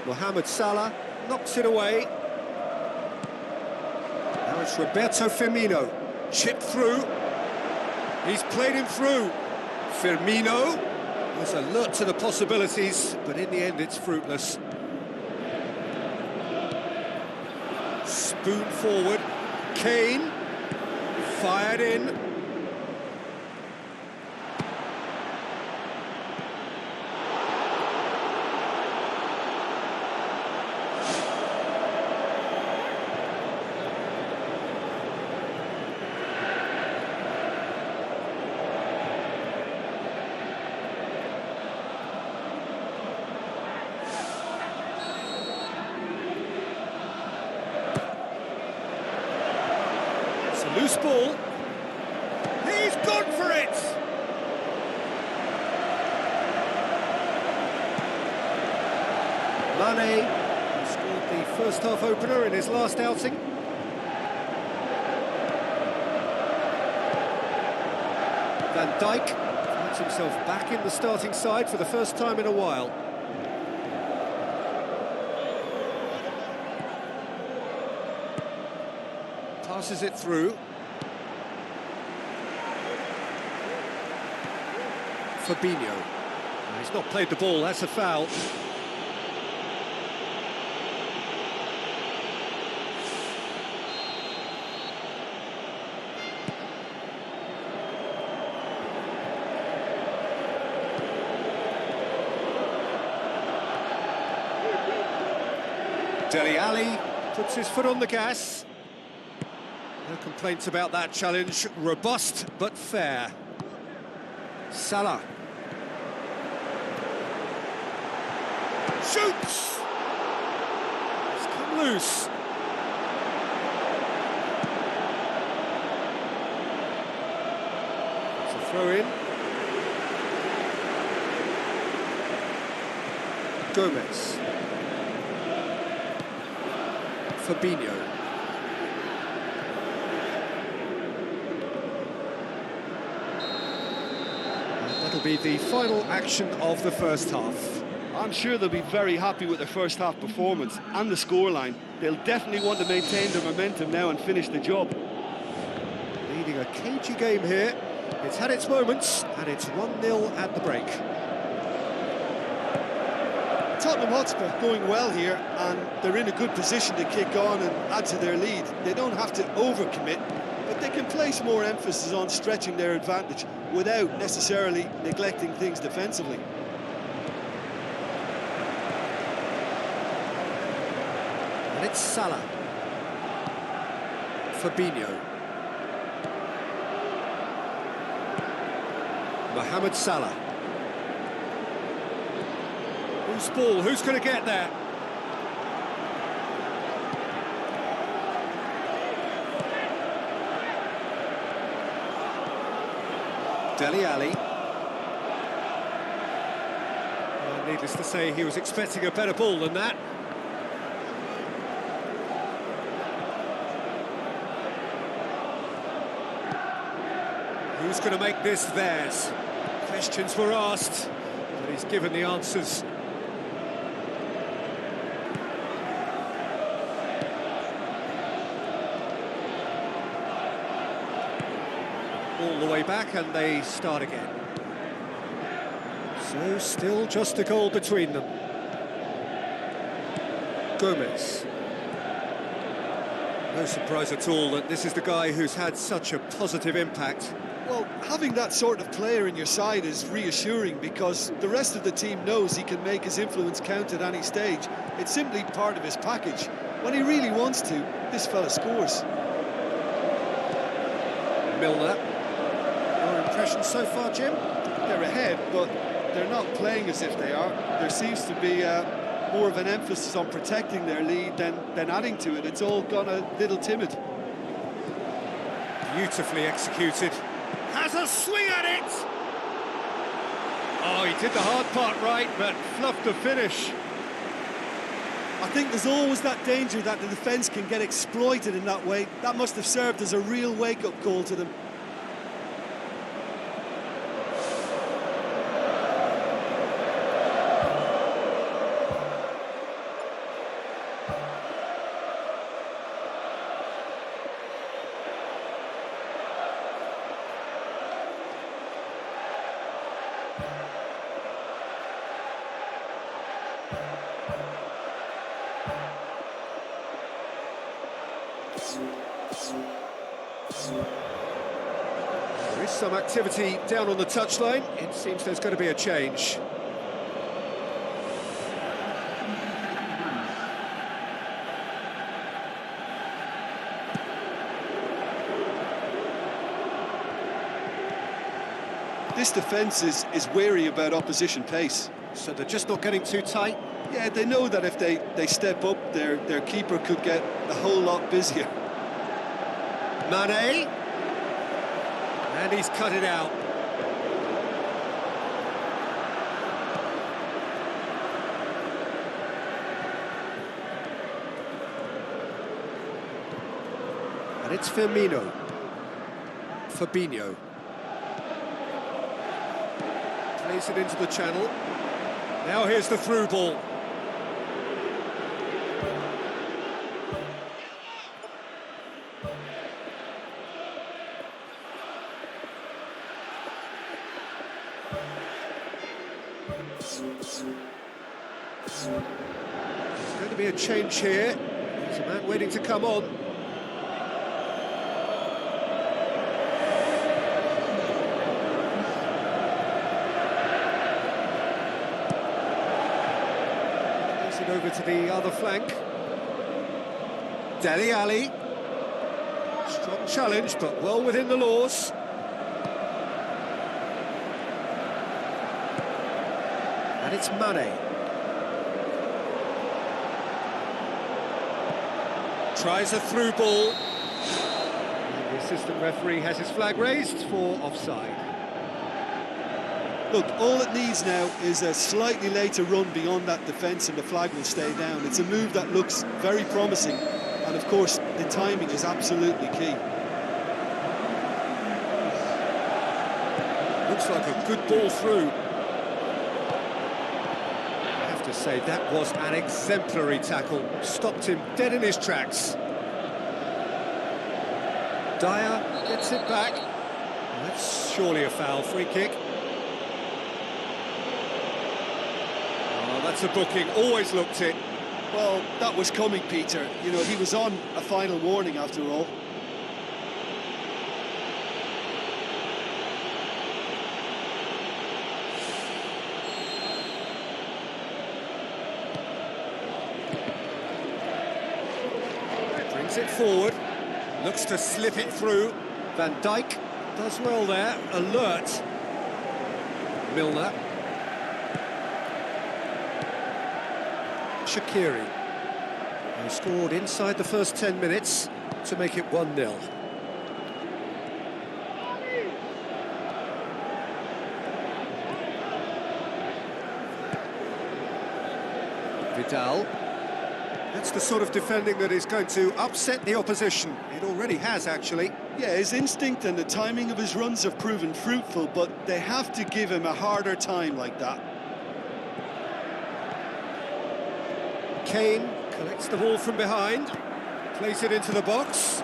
Mohamed Salah knocks it away. Now it's Roberto Firmino. Chipped through. He's played him through. Firmino was alert to the possibilities, but in the end it's fruitless. Spoon forward. Kane. Fired in. Loose ball. He's gone for it! Mane scored the first half opener in his last outing. Van Dijk finds himself back in the starting side for the first time in a while. Passes it through. Fabinho. He's not played the ball, that's a foul. Dele Alli puts his foot on the gas. No complaints about that challenge. Robust but fair. Salah. Shoots! It's come loose. It's a throw in. Gomez. Fabinho. That'll be the final action of the first half. I'm sure they'll be very happy with their first half performance and the scoreline. They'll definitely want to maintain their momentum now and finish the job. Leading a cagey game here. It's had its moments, and it's 1-0 at the break. Tottenham Hotspur going well here, and they're in a good position to kick on and add to their lead. They don't have to overcommit, but they can place more emphasis on stretching their advantage without necessarily neglecting things defensively. And it's Salah. Fabinho. Mohamed Salah. Loose ball, who's going to get there? Dele Alli. Well, needless to say, he was expecting a better ball than that. Who's going to make this theirs? Questions were asked, but he's given the answers. All the way back, and they start again. So still just a goal between them. Gomez. No surprise at all that this is the guy who's had such a positive impact. Well, having that sort of player in your side is reassuring because the rest of the team knows he can make his influence count at any stage. It's simply part of his package. When he really wants to, this fella scores. Milner. Your impression so far, Jim? They're ahead, but they're not playing as if they are. There seems to be more of an emphasis on protecting their lead than adding to it. It's all gone a little timid. Beautifully executed. Has a swing at it! Oh, he did the hard part right, but fluffed the finish. I think there's always that danger that the defence can get exploited in that way. That must have served as a real wake-up call to them. There is some activity down on the touchline. It seems there's going to be a change. This defence is wary about opposition pace. So they're just not getting too tight. Yeah, they know that if they step up, their keeper could get a whole lot busier. Mane. And he's cut it out. And it's Fabinho. Plays it into the channel. Now here's the through ball. There's going to be a change here. There's a man waiting to come on. Plays it over to the other flank. Dele Alli. Strong challenge, but well within the laws. And it's Mane. Tries a through ball. And the assistant referee has his flag raised for offside. Look, all it needs now is a slightly later run beyond that defence and the flag will stay down. It's a move that looks very promising, and of course the timing is absolutely key. Looks like a good ball through. To say that was an exemplary tackle, stopped him dead in his tracks. Dyer gets it back. That's surely a foul. Free kick. Oh, that's a booking, always looked it. Well, that was coming, Peter. You know, he was on a final warning after all. It forward, looks to slip it through. Van Dijk does well there, alert. Milner. Shaqiri, who scored inside the first 10 minutes to make it 1-0. Vidal. That's the sort of defending that is going to upset the opposition. It already has, actually. Yeah, his instinct and the timing of his runs have proven fruitful, but they have to give him a harder time like that. Kane collects the ball from behind, plays it into the box.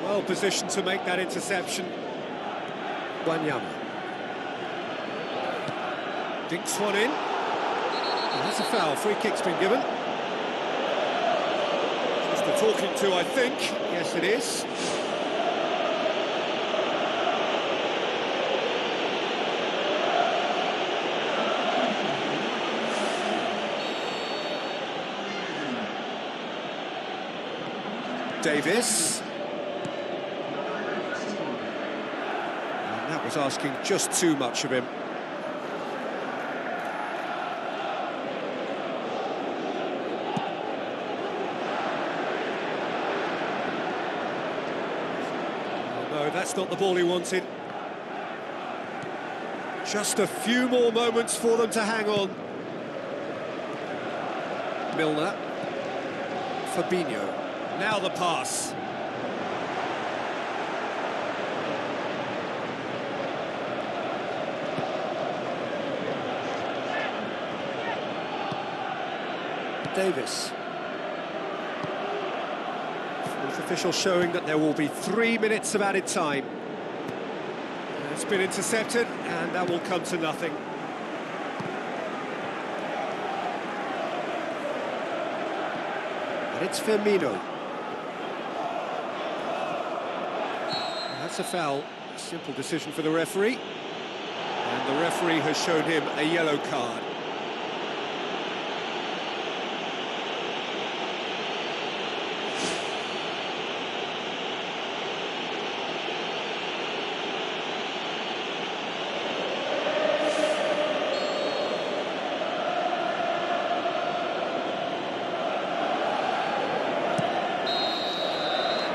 Well positioned to make that interception. Wanyama. Dinks one in. And that's a foul. Free kick's been given. Just a talking to, I think. Yes, it is. Davis. And that was asking just too much of him. That's not the ball he wanted. Just a few more moments for them to hang on. Milner. Fabinho. Now the pass. Davis. Fourth official showing that there will be 3 minutes of added time. It's been intercepted, and that will come to nothing. And it's Firmino. That's a foul. Simple decision for the referee. And the referee has shown him a yellow card.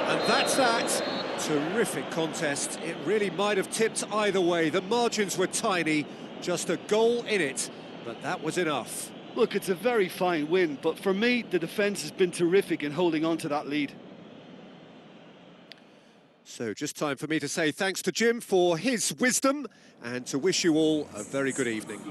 And that's that. Terrific contest. It really might have tipped either way. The margins were tiny, just a goal in it, but that was enough. Look, it's a very fine win, but for me, the defence has been terrific in holding on to that lead. So just time for me to say thanks to Jim for his wisdom and to wish you all a very good evening.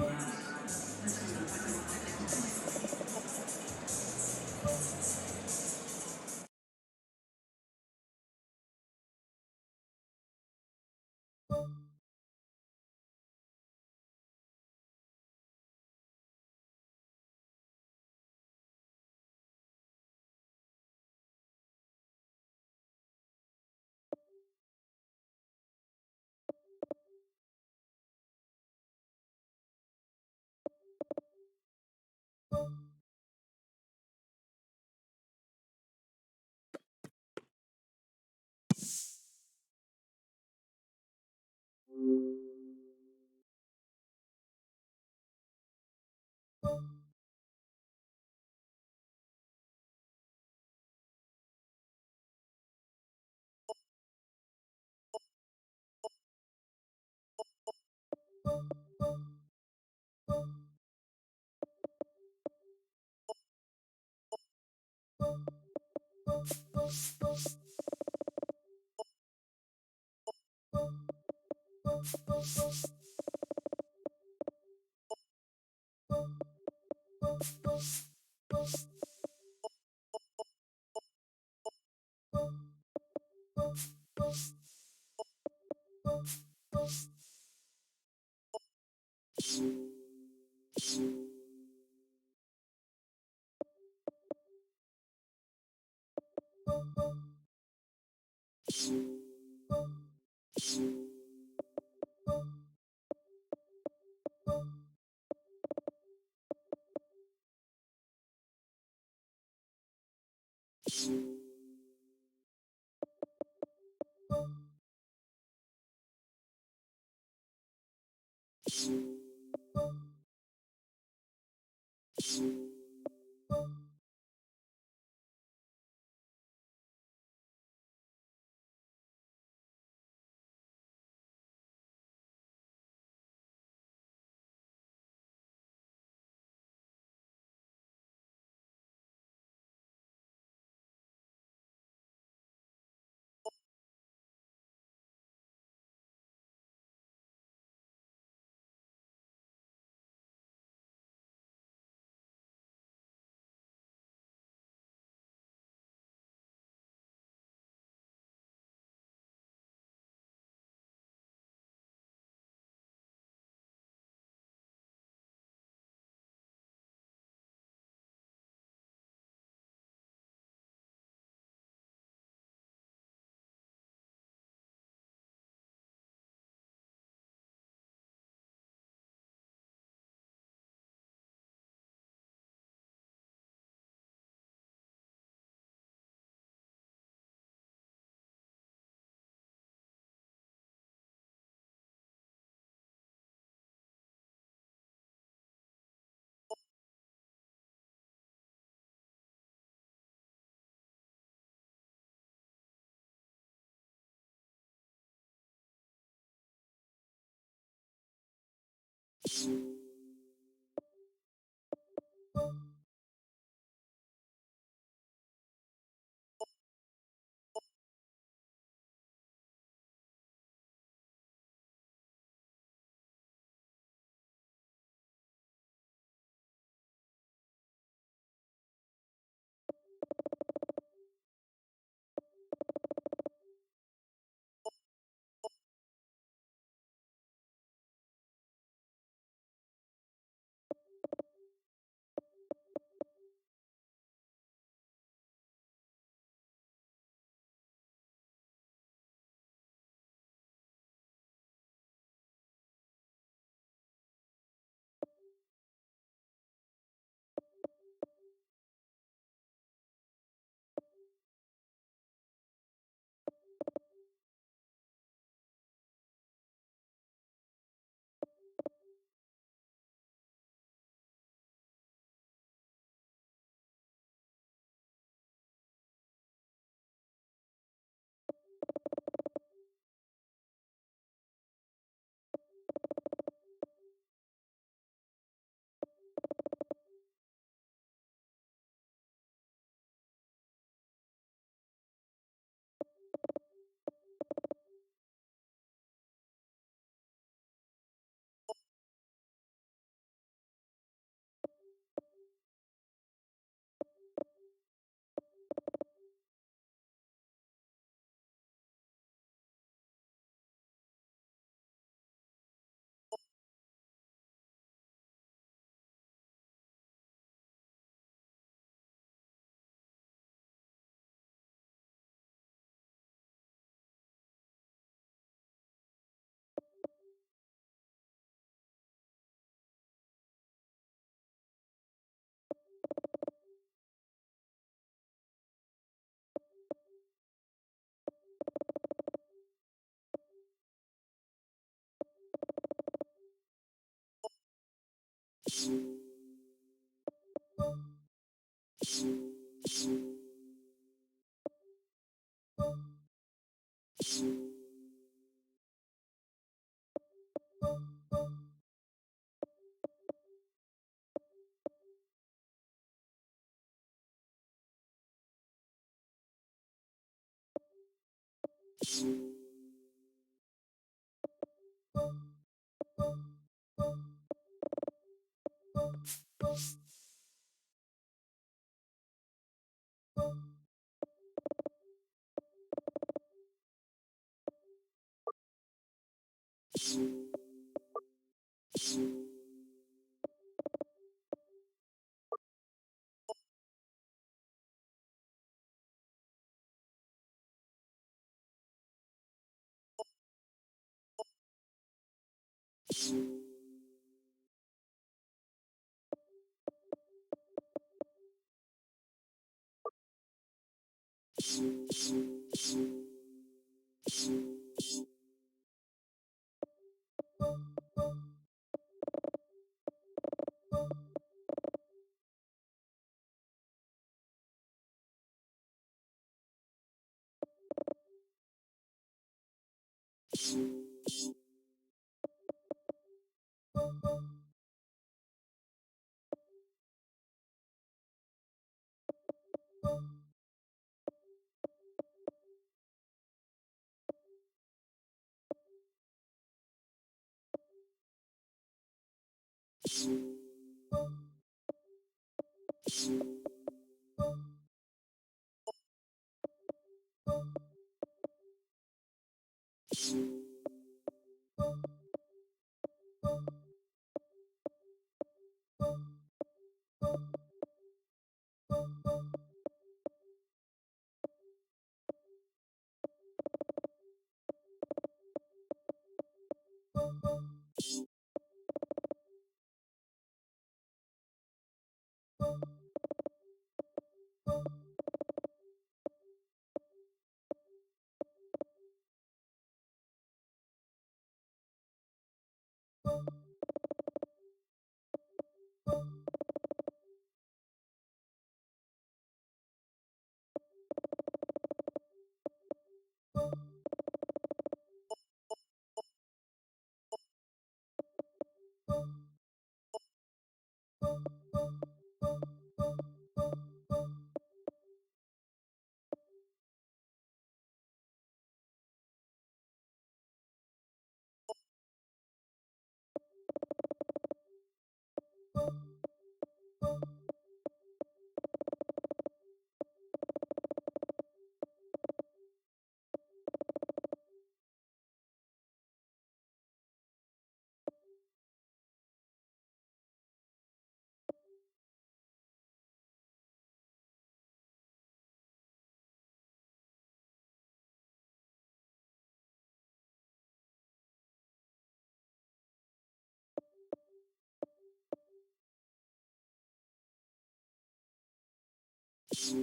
The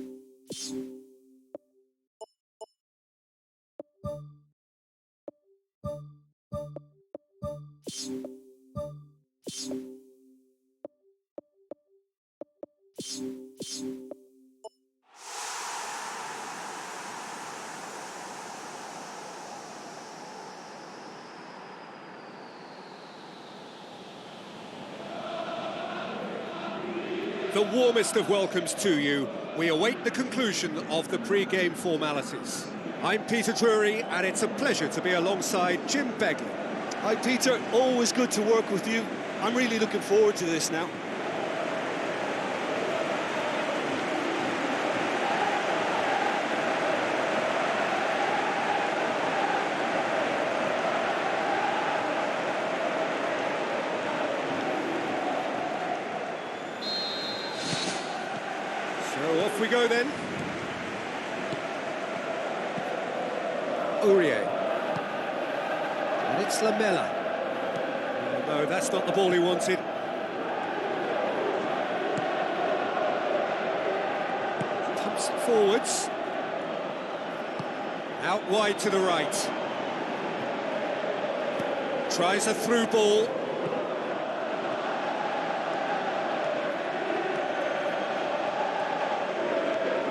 warmest of welcomes to you. We await the conclusion of the pre-game formalities. I'm Peter Drury, and it's a pleasure to be alongside Jim Begley. Hi Peter, always good to work with you. I'm really looking forward to this now. So off we go then. Aurier. And it's Lamela. Oh, no, that's not the ball he wanted. Pumps it forwards. Out wide to the right. Tries a through ball.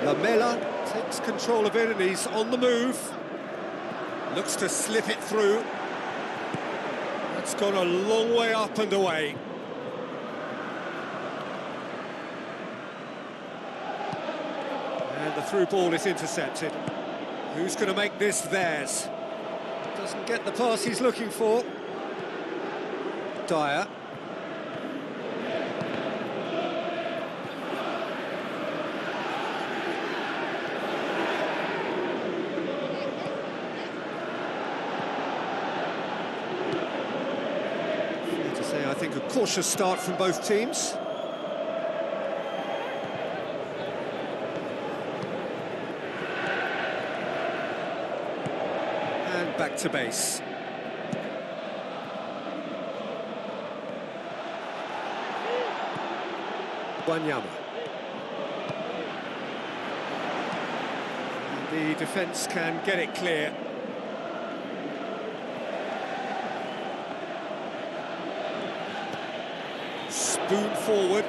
Lamela takes control of it and he's on the move. Looks to slip it through. That's gone a long way up and away. And the through ball is intercepted. Who's going to make this theirs? Doesn't get the pass he's looking for. Dyer. I think a cautious start from both teams. And back to base. Wanyama. The defence can get it clear. Spoon forward.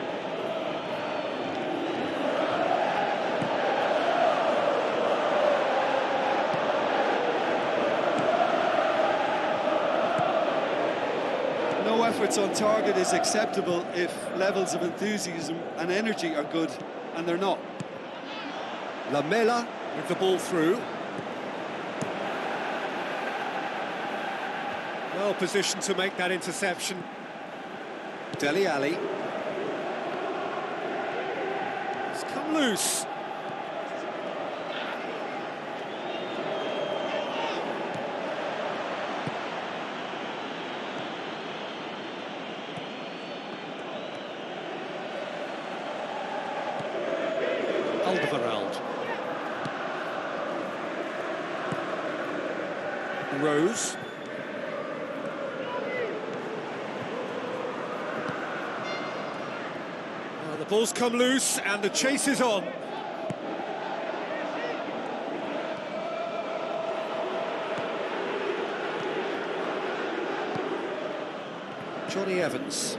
No efforts on target is acceptable if levels of enthusiasm and energy are good, and they're not. Lamela with the ball through. Well positioned to make that interception. Dele Alli. It's come loose. Alderweireld. Rose. The ball's come loose and the chase is on. Johnny Evans.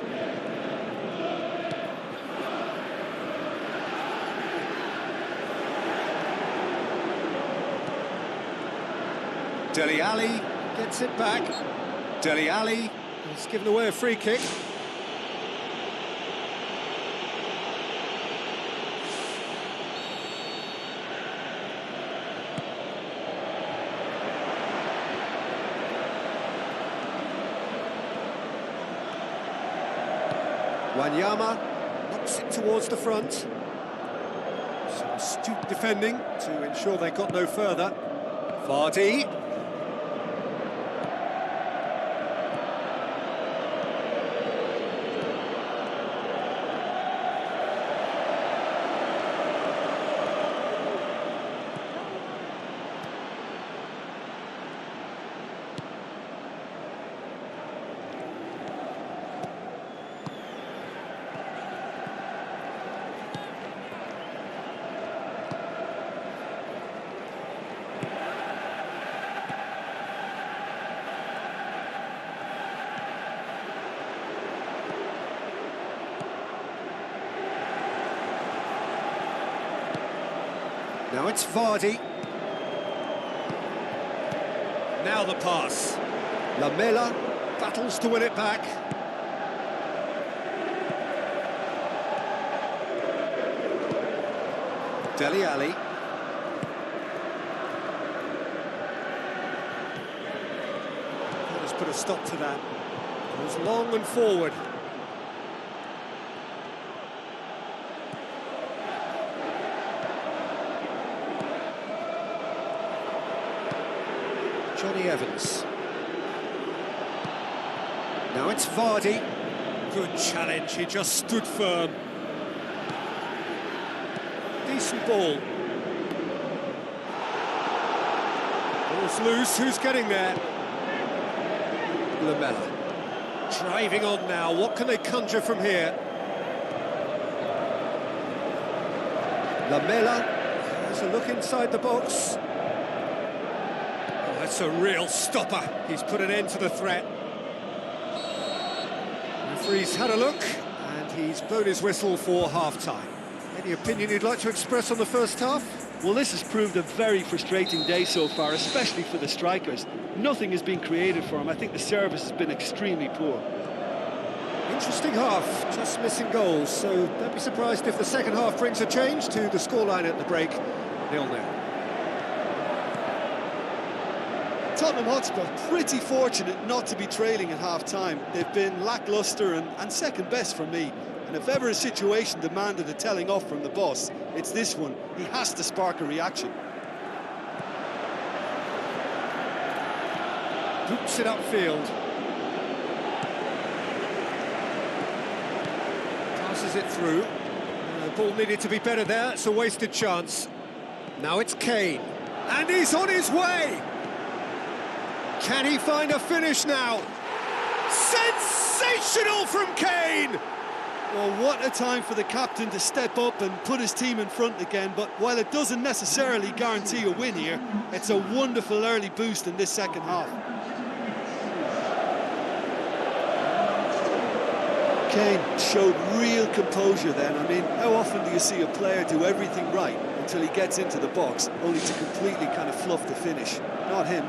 Dele Alli gets it back. Dele Alli has given away a free kick. Wanyama knocks it towards the front. Some astute defending to ensure they got no further. Vardy. Now it's Vardy. Now the pass. Lamela battles to win it back. Dele Alli. Let's put a stop to that. It was long and forward. Johnny Evans. Now it's Vardy. Good challenge, he just stood firm. Decent ball. Ball's loose, who's getting there? Lamela. Driving on now, what can they conjure from here? Lamela has a look inside the box. Oh, that's a real stopper. He's put an end to the threat. Referee's had a look, and he's blown his whistle for half-time. Any opinion you'd like to express on the first half? Well, this has proved a very frustrating day so far, especially for the strikers. Nothing has been created for them. I think the service has been extremely poor. Interesting half, just missing goals, so don't be surprised if the second half brings a change to the scoreline at the break. 0-0. Tottenham Hotspur pretty fortunate not to be trailing at half-time. They've been lacklustre and second best for me. And if ever a situation demanded a telling off from the boss, it's this one. He has to spark a reaction. Boots it upfield. Passes it through. The ball needed to be better there, it's a wasted chance. Now it's Kane. And he's on his way! Can he find a finish now? Sensational from Kane! Well, what a time for the captain to step up and put his team in front again, but while it doesn't necessarily guarantee a win here, it's a wonderful early boost in this second half. Kane showed real composure then. I mean, how often do you see a player do everything right until he gets into the box, only to completely kind of fluff the finish? Not him.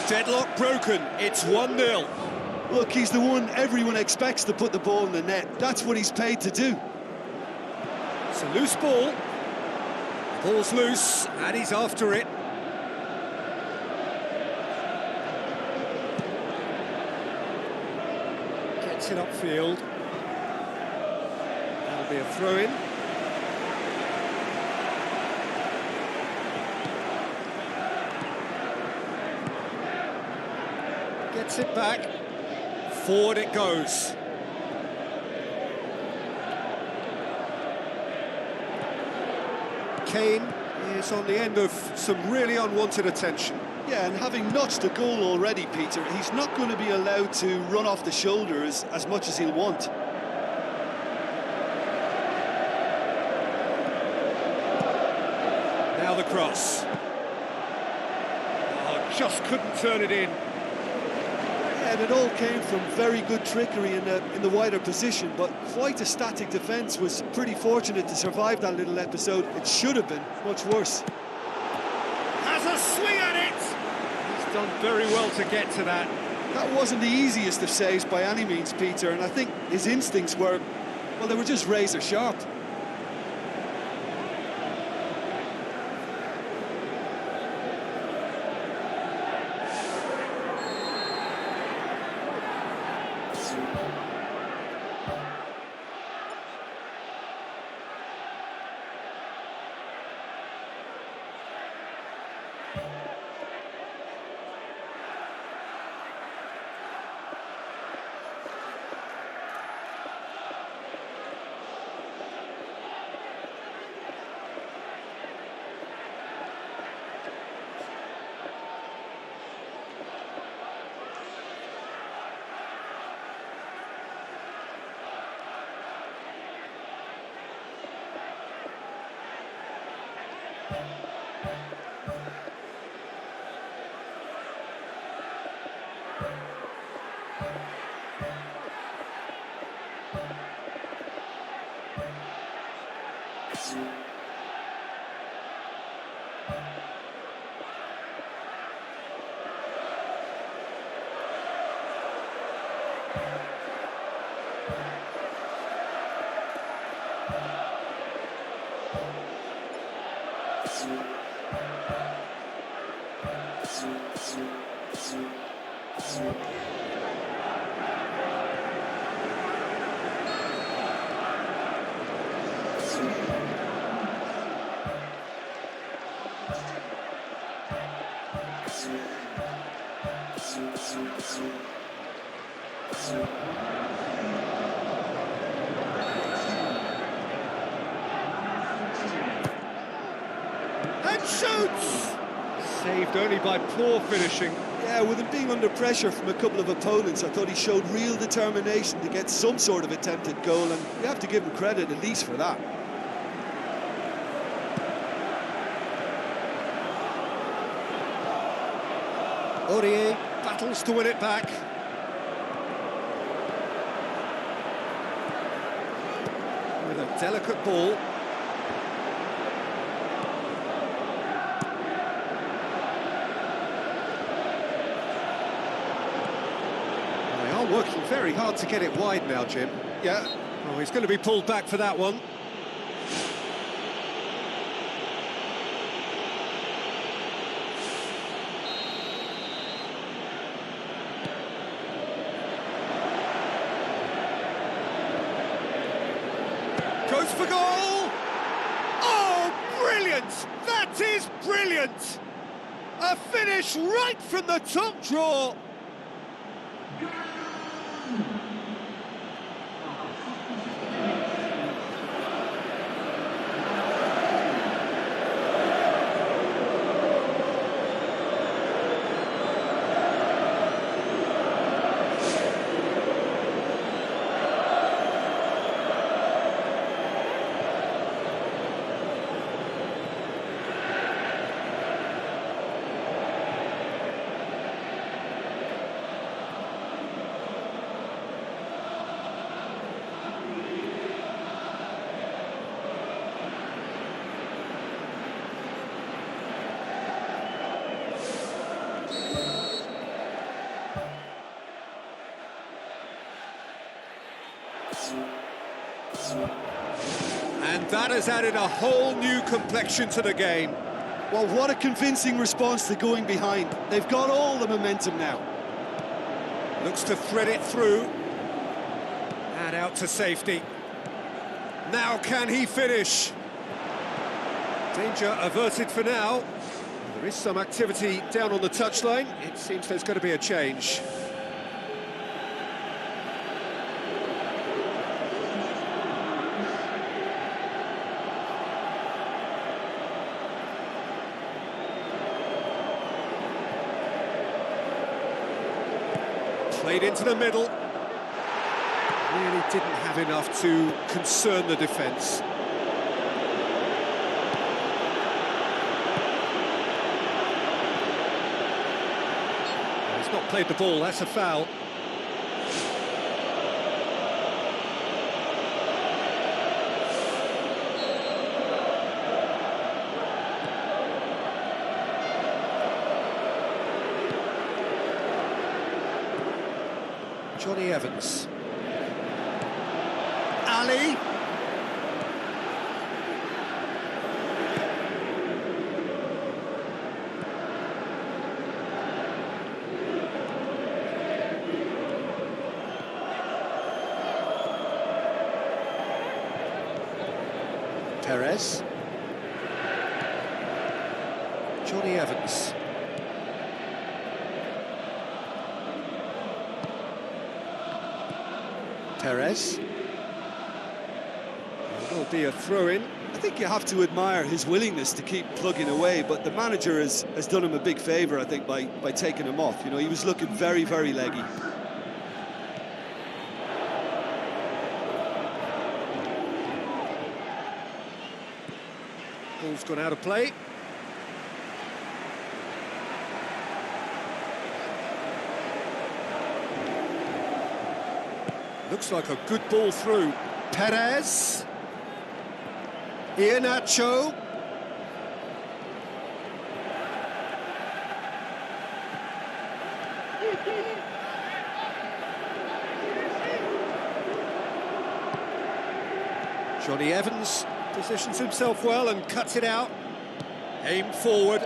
Deadlock broken, it's 1-0. Look, he's the one everyone expects to put the ball in the net. That's what he's paid to do. It's a loose ball. Ball's loose, and he's after it. Gets it upfield. That'll be a throw-in. Gets it back, forward it goes. Kane is on the end of some really unwanted attention. Yeah, and having notched a goal already, Peter, he's not going to be allowed to run off the shoulders as much as he'll want. Now the cross. Oh, just couldn't turn it in. And it all came from very good trickery in the wider position, but quite a static defence. Was pretty fortunate to survive that little episode. It should have been much worse. Has a swing at it! He's done very well to get to that. That wasn't the easiest of saves by any means, Peter, and I think his instincts were, well, they were just razor sharp. And shoots! Saved only by poor finishing. Yeah, with him being under pressure from a couple of opponents, I thought he showed real determination to get some sort of attempted goal, and we have to give him credit at least for that. Aurier battles to win it back. With a delicate ball. They are working very hard to get it wide now, Jim. Yeah. Oh, he's going to be pulled back for that one. Goes for goal! Oh, brilliant! That is brilliant! A finish right from the top draw! And that has added a whole new complexion to the game. Well, what a convincing response to going behind. They've got all the momentum now. Looks to thread it through. And out to safety. Now can he finish? Danger averted for now. There is some activity down on the touchline. It seems there's going to be a change. Played into the middle. Really didn't have enough to concern the defence. He's not played the ball, that's a foul. Johnny Evans. Ali. Perez. Johnny Evans. Perez. There will be a throw-in. I think you have to admire his willingness to keep plugging away, but the manager has done him a big favour, I think, by taking him off. You know, he was looking very, very leggy. Ball's gone out of play. Looks like a good ball through. Perez. Iheanacho. Johnny Evans positions himself well and cuts it out. Aim forward.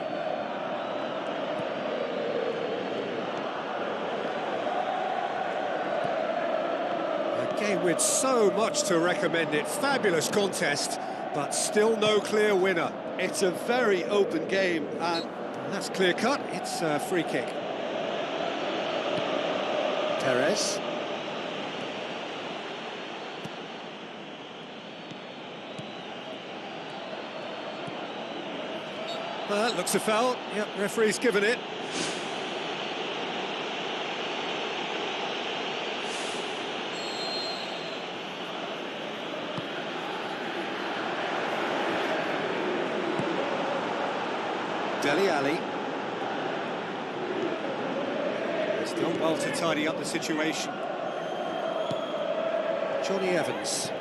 A game with so much to recommend it. Fabulous contest, but still no clear winner. It's a very open game, and That's clear cut. It's a free kick. Perez. That looks a foul. Yep, referee's given it. Dele Alli. He's done well to tidy up the situation. Johnny Evans.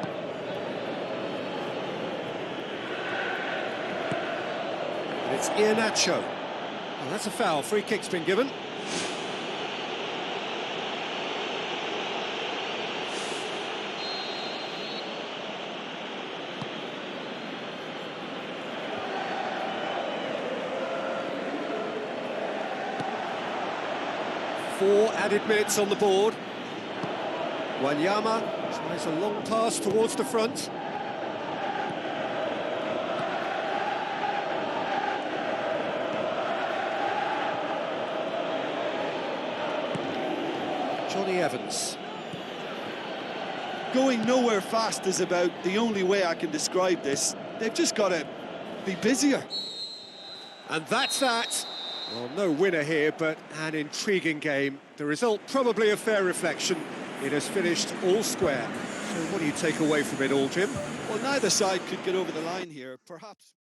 And it's Iheanacho. And that's a foul. Free kick's been given. Four added minutes on the board. Wanyama tries a long pass towards the front. Johnny Evans. Going nowhere fast is about the only way I can describe this. They've just got to be busier. And that's that. Well, no winner here, but an intriguing game. The result probably a fair reflection. It has finished all square. So what do you take away from it all, Jim? Well, neither side could get over the line here, perhaps.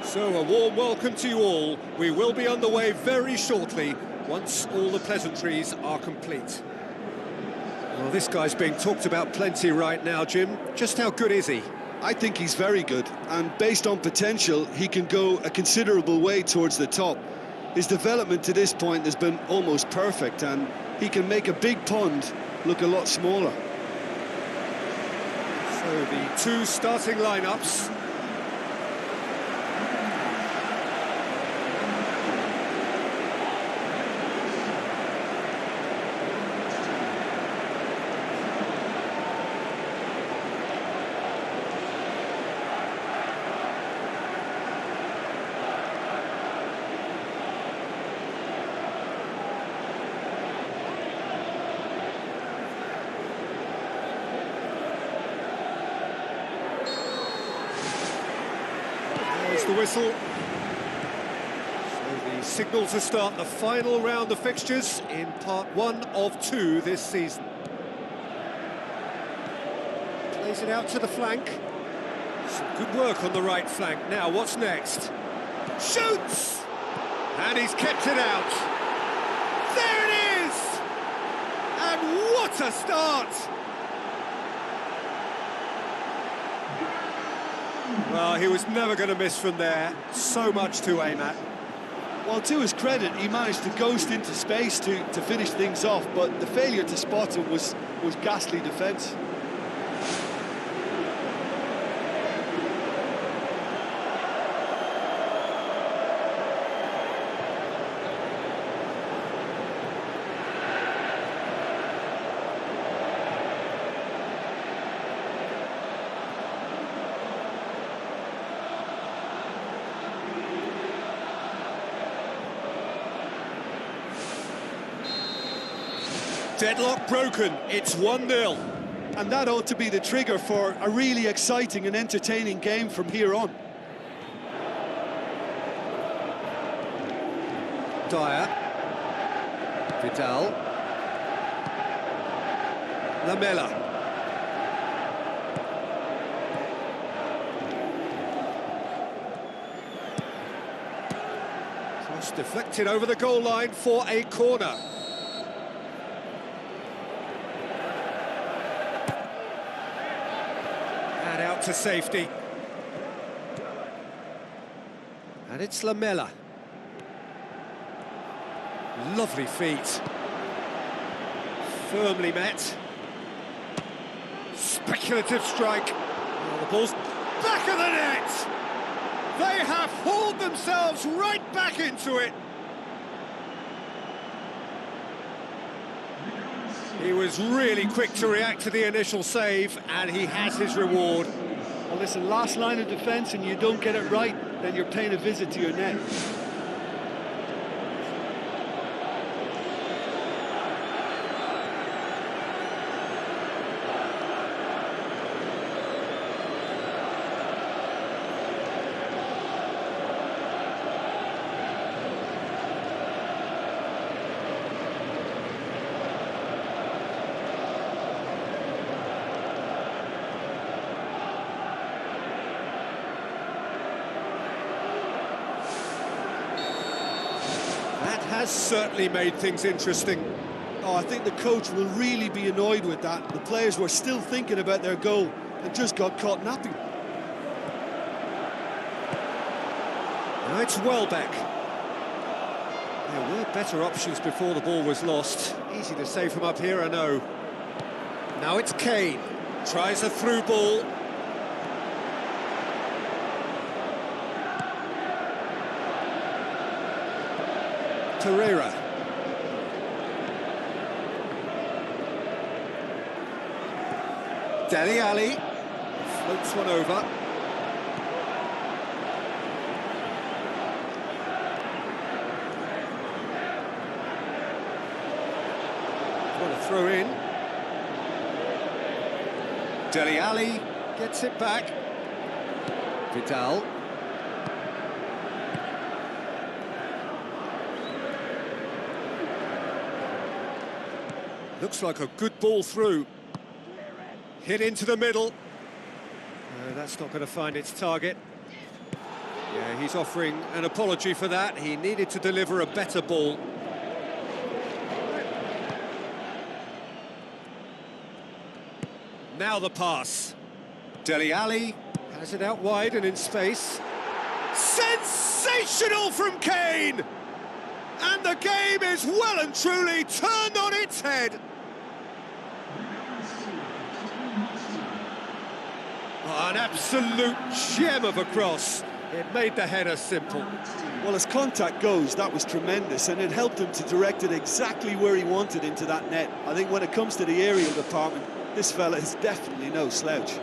So a warm welcome to you all. We will be on the way very shortly, once all the pleasantries are complete. Well, this guy's being talked about plenty right now, Jim. Just how good is he? I think he's very good, and based on potential, he can go a considerable way towards the top. His development to this point has been almost perfect, and he can make a big pond look a lot smaller. So the two starting lineups. There's the whistle. So the signal to start the final round of fixtures in part 1 of 2 this season. Plays it out to the flank. Some good work on the right flank. Now, what's next? Shoots! And he's kept it out. There it is! And what a start! Well, he was never going to miss from there. So much to aim at. Well, to his credit, he managed to ghost into space to finish things off, but the failure to spot him was ghastly defence. Deadlock broken, it's 1-0. And that ought to be the trigger for a really exciting and entertaining game from here on. Dyer. Vidal. Lamela. Cross deflected over the goal line for a corner. Out to safety. And it's Lamela. Lovely feet. Firmly met. Speculative strike. Oh, the ball's back of the net! They have hauled themselves right back into it. He was really quick to react to the initial save, and he has his reward. Well, listen, last line of defence and you don't get it right, then you're paying a visit to your net. That has certainly made things interesting. Oh, I think the coach will really be annoyed with that. The players were still thinking about their goal and just got caught napping. Now it's Welbeck. There were better options before the ball was lost. Easy to say from up here, I know. Now it's Kane. Tries a through ball. Torreira. Dele Alli floats one over. What a throw in. Dele Alli gets it back. Vidal. Looks like a good ball through. Hit into the middle. That's not going to find its target. Yeah, he's offering an apology for that. He needed to deliver a better ball. Now the pass. Dele Alli has it out wide and in space. Sensational from Kane! And the game is well and truly turned on its head. Oh, an absolute gem of a cross. It made the header simple. Well, as contact goes, that was tremendous, and it helped him to direct it exactly where he wanted into that net. I think when it comes to the aerial department, this fella is definitely no slouch.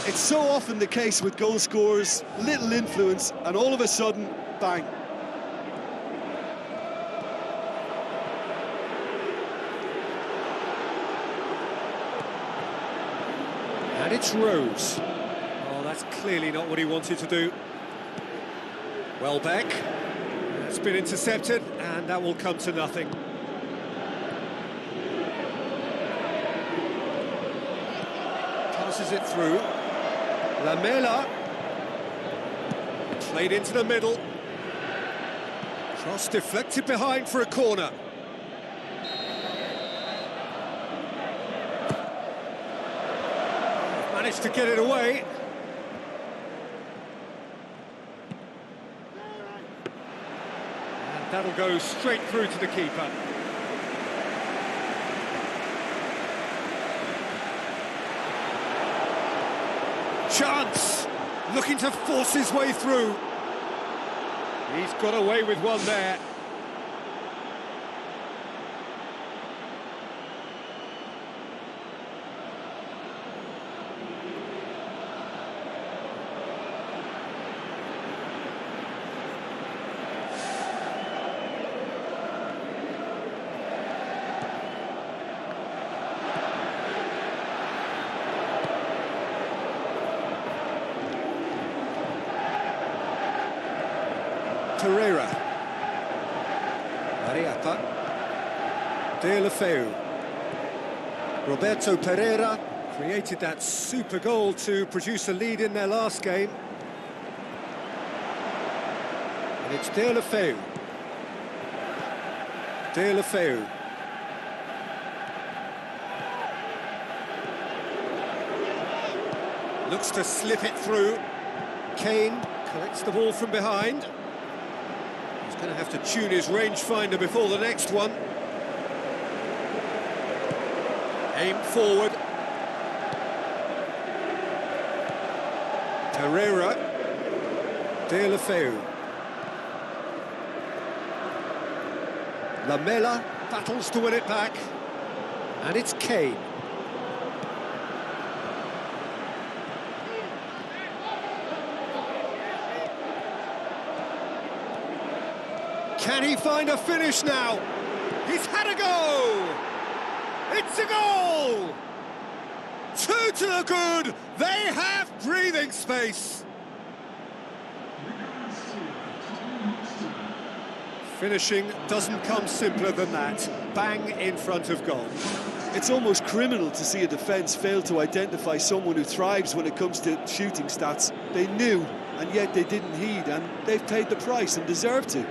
It's so often the case with goal scorers, little influence, and all of a sudden, bang. And it's Rose. Oh, that's clearly not what he wanted to do. Welbeck. It's been intercepted, and that will come to nothing. Passes it through. Lamela. Played into the middle. Cross deflected behind for a corner. Managed to get it away. And that'll go straight through to the keeper. Chance, looking to force his way through. He's got away with one there. Torreira. Ariapa. De La Feu. Roberto Pereira Created that super goal to produce a lead in their last game. And it's Deulofeu. Deulofeu. Looks to slip it through. Kane collects the ball from behind. He's going to have to tune his rangefinder before the next one. Aim forward. Herrera. Deulofeu. Lamela battles to win it back. And it's Kane. Can he find a finish now? He's had a go! It's a goal! 2 to the good! They have breathing space! Finishing doesn't come simpler than that. Bang in front of goal. It's almost criminal to see a defence fail to identify someone who thrives when it comes to shooting stats. They knew, and yet they didn't heed, and they've paid the price and deserve to.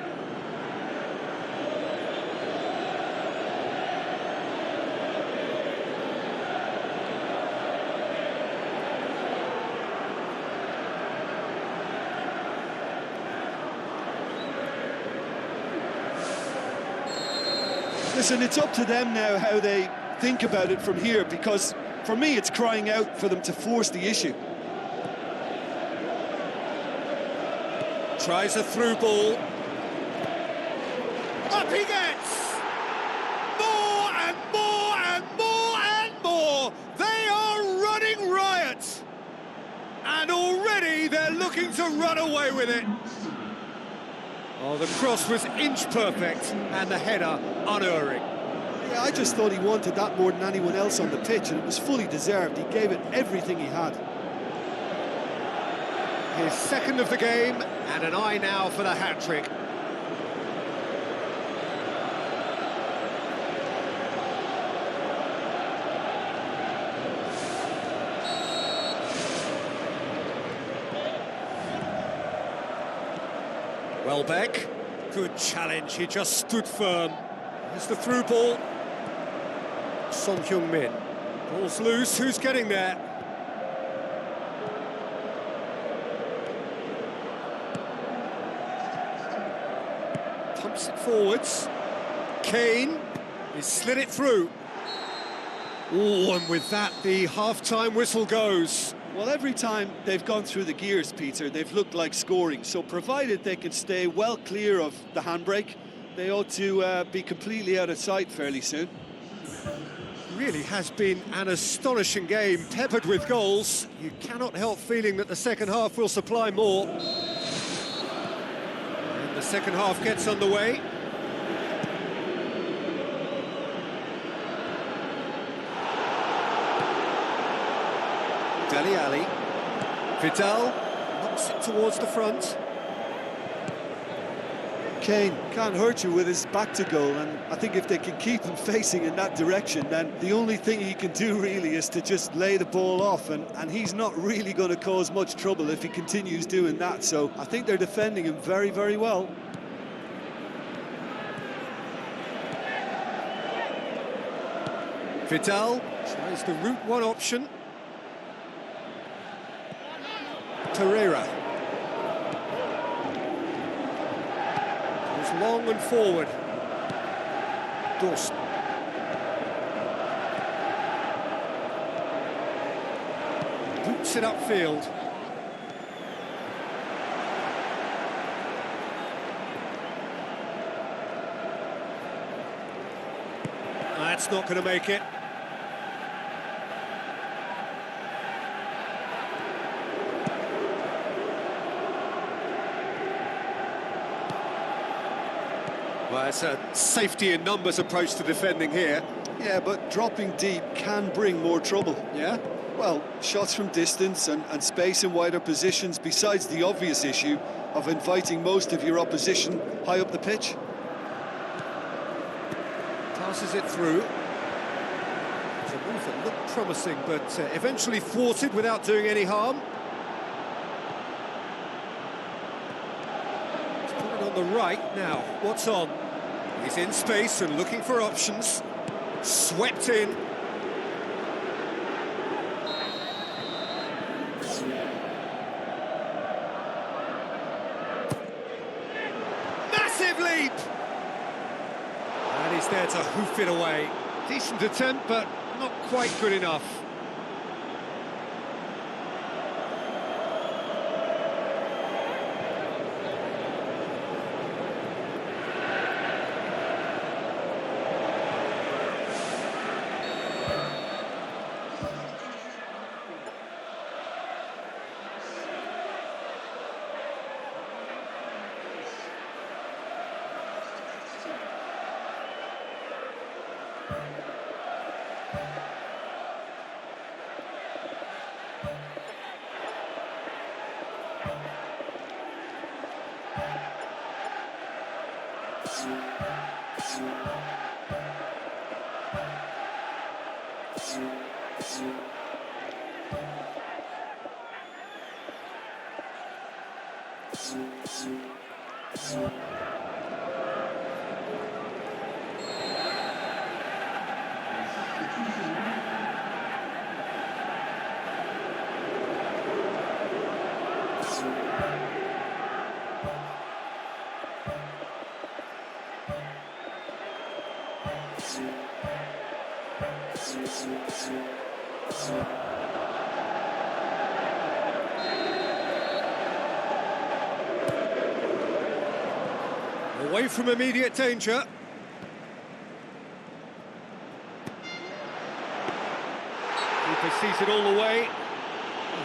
Listen, it's up to them now how they think about it from here, because for me it's crying out for them to force the issue. Tries a through ball. Up he gets! More and more and more and more! They are running riot! And already they're looking to run away with it. Oh, the cross was inch perfect and the header unerring. Yeah, I just thought he wanted that more than anyone else on the pitch, and it was fully deserved. He gave it everything he had. His second of the game, and an eye now for the hat-trick. Welbeck, good challenge, he just stood firm. Here's the through ball. Son Heung-min, ball's loose, who's getting there? Pumps it forwards. Kane, he's slid it through. Oh, and with that, the half-time whistle goes. Well, every time they've gone through the gears, Peter, they've looked like scoring. So provided they can stay well clear of the handbrake, they ought to be completely out of sight fairly soon. Really has been an astonishing game, peppered with goals. You cannot help feeling that the second half will supply more. And the second half gets underway. Dele Alli. Vidal knocks it towards the front. Kane can't hurt you with his back to goal, and I think if they can keep him facing in that direction, then the only thing he can do really is to just lay the ball off, and he's not really going to cause much trouble if he continues doing that. So I think they're defending him very, very well. Vidal tries the route one option. Herrera. Goes long and forward. Dawson. Boots it upfield. That's not going to make it. Well, it's a safety in numbers approach to defending here. Yeah, but dropping deep can bring more trouble. Yeah? Well, shots from distance and space in wider positions, besides the obvious issue of inviting most of your opposition high up the pitch. Passes it through. a move that looked promising, but eventually thwarted without doing any harm. He's put it on the right now. What's on? He's in space and looking for options. Swept in. Massive leap! And he's there to hoof it away. Decent attempt, but not quite good enough. Away from immediate danger. Keeper sees it all the way.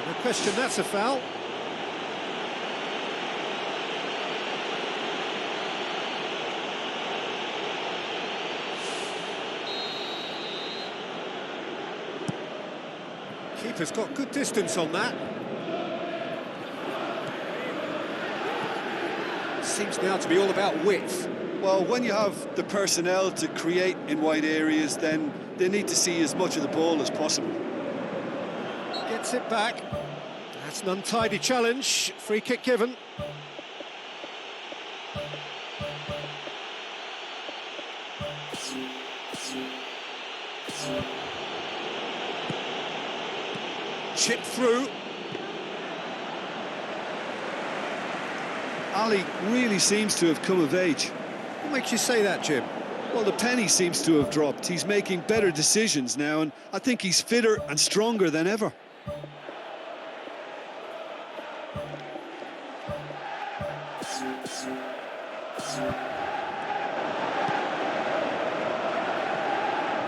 No question, that's a foul. Keeper's got good distance on that. Seems now to be all about width. Well, when you have the personnel to create in wide areas, then they need to see as much of the ball as possible. Gets it back. That's an untidy challenge. Free kick given. Chip through. Ali really seems to have come of age. What makes you say that, Jim? Well, the penny seems to have dropped. He's making better decisions now, and I think he's fitter and stronger than ever.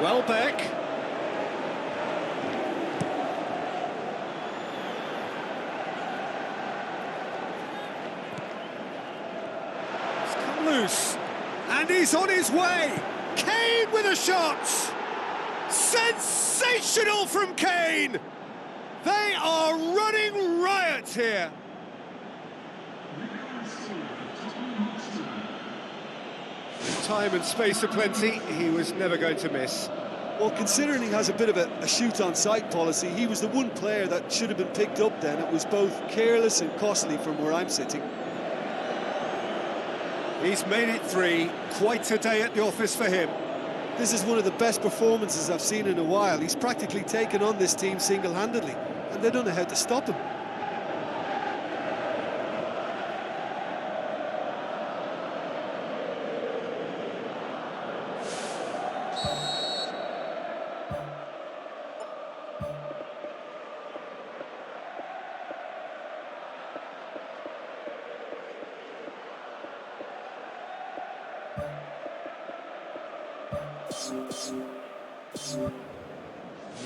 Welbeck. Loose, and he's on his way. Kane with a shot. Sensational from Kane. They are running riot here. Time and space aplenty, he was never going to miss. Well, considering he has a bit of a shoot-on-sight policy, he was the one player that should have been picked up then. It was both careless and costly from where I'm sitting. He's made it 3, quite a day at the office for him. This is one of the best performances I've seen in a while. He's practically taken on this team single-handedly, and they don't know how to stop him.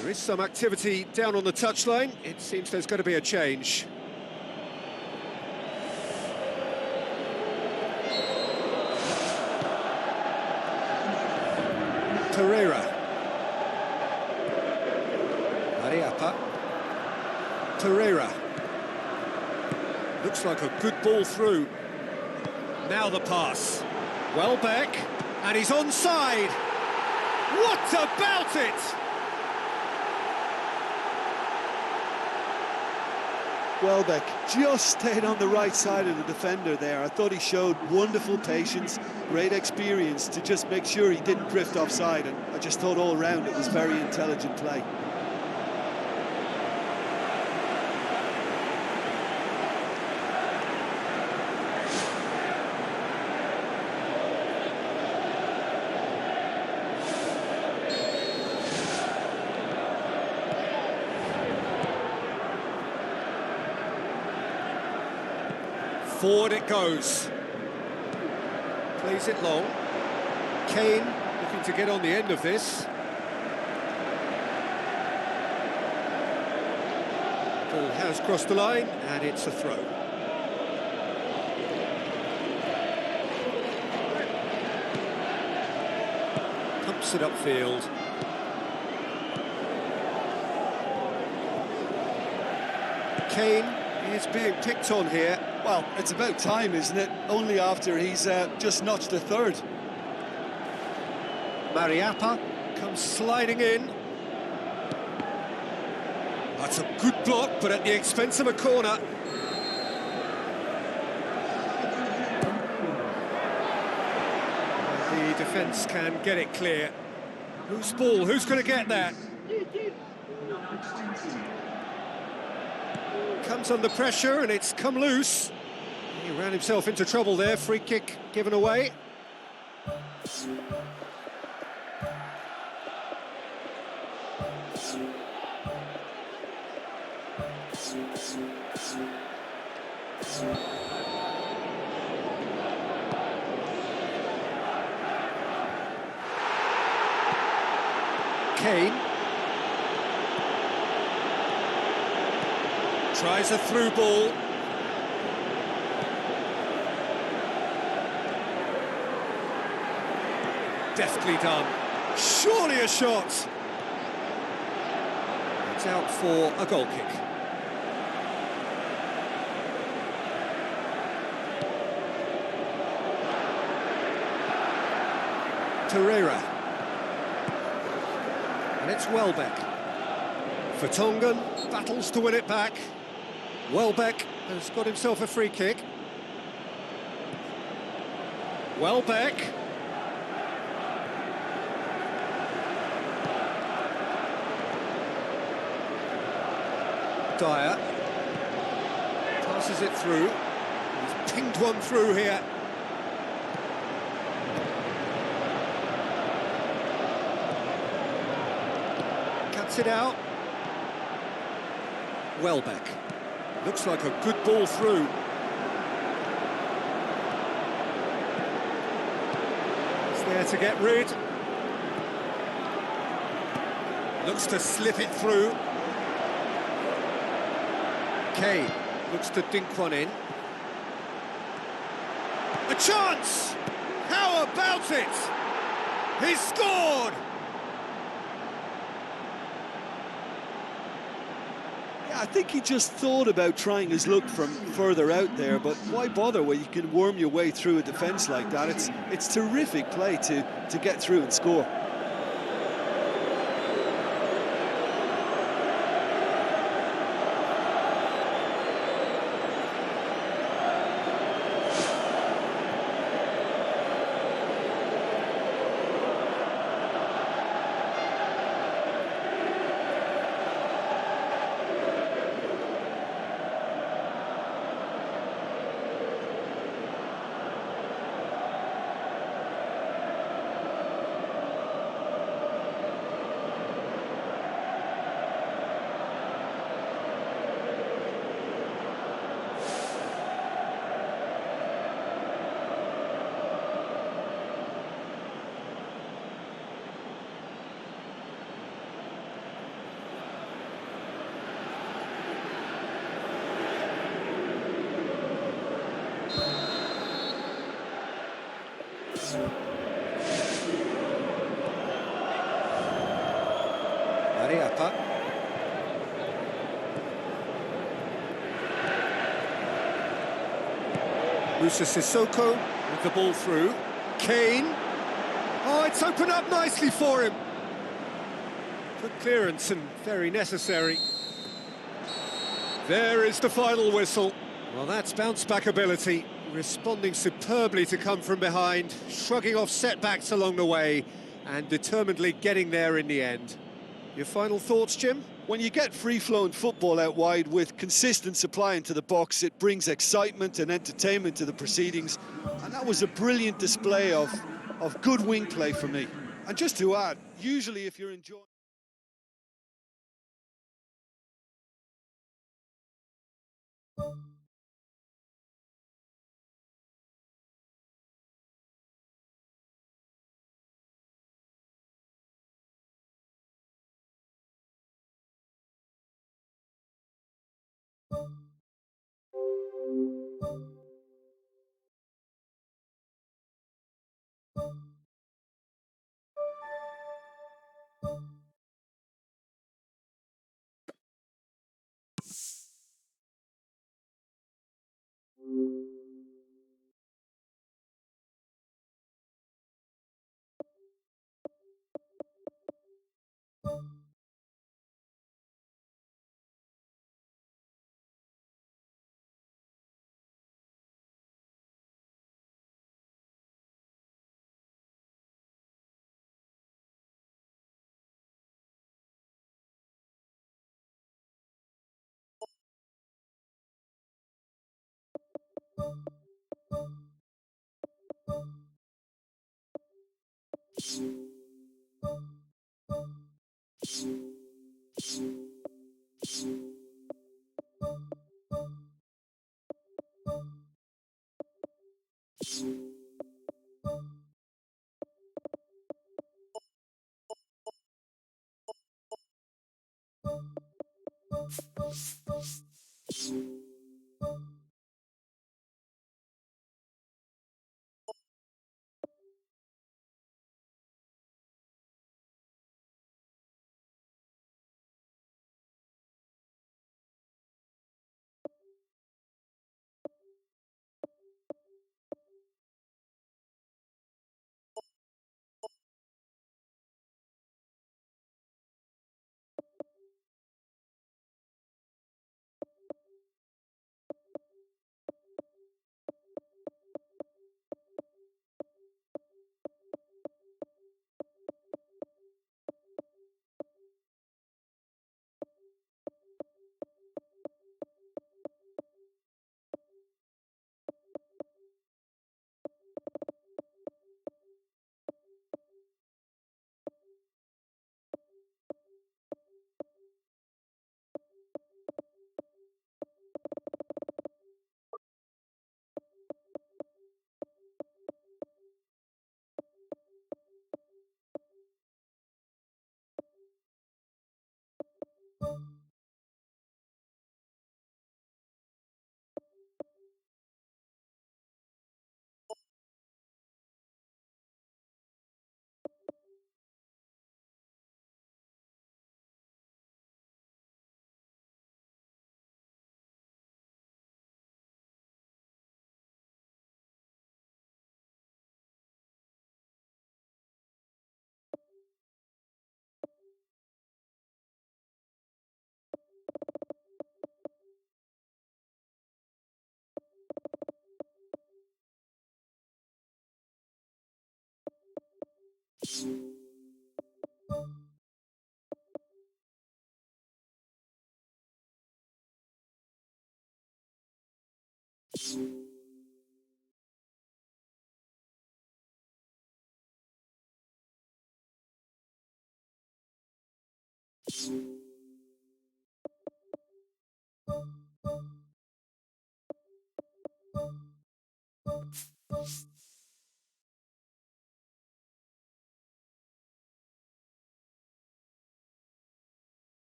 There is some activity down on the touchline. It seems there's going to be a change. Pereira. Mariappa. Pereira. Looks like a good ball through. Now the pass. Welbeck, and he's onside. What about it? Welbeck just stayed on the right side of the defender there. I thought he showed wonderful patience, great experience to just make sure he didn't drift offside, and I just thought all round it was very intelligent play. Forward it goes. Plays it long. Kane looking to get on the end of this. Ball has crossed the line, and it's a throw. Pumps it upfield. Kane is being picked on here. Well, it's about time, isn't it? Only after he's just notched a third. Mariappa comes sliding in. That's a good block, but at the expense of a corner. The defence can get it clear. Loose ball, who's going to get that? Comes under pressure and it's come loose. He ran himself into trouble there, free kick given away. Kane tries a through ball. Deftly done. Surely a shot. It's out for a goal kick. Torreira. And it's Welbeck. Vertonghen battles to win it back. Welbeck has got himself a free kick. Welbeck. Dyer passes it through. He's pinged one through here. Cuts it out. Welbeck. Looks like a good ball through. It's there to get rid. Looks to slip it through. Kane looks to dink one in. A chance! How about it? He's scored! I think he just thought about trying his luck from further out there, but why bother when you can worm your way through a defence like that? It's terrific play to get through and score. Mariappa. Musa Sissoko with the ball through. Kane. Oh, it's opened up nicely for him. Good clearance and very necessary. There is the final whistle. Well, that's bounce-back ability, responding superbly to come from behind, shrugging off setbacks along the way, and determinedly getting there in the end. Your final thoughts, Jim? When you get free-flowing football out wide with consistent supply into the box, it brings excitement and entertainment to the proceedings. And that was a brilliant display of good wing play for me. And just to add, usually if you're enjoying...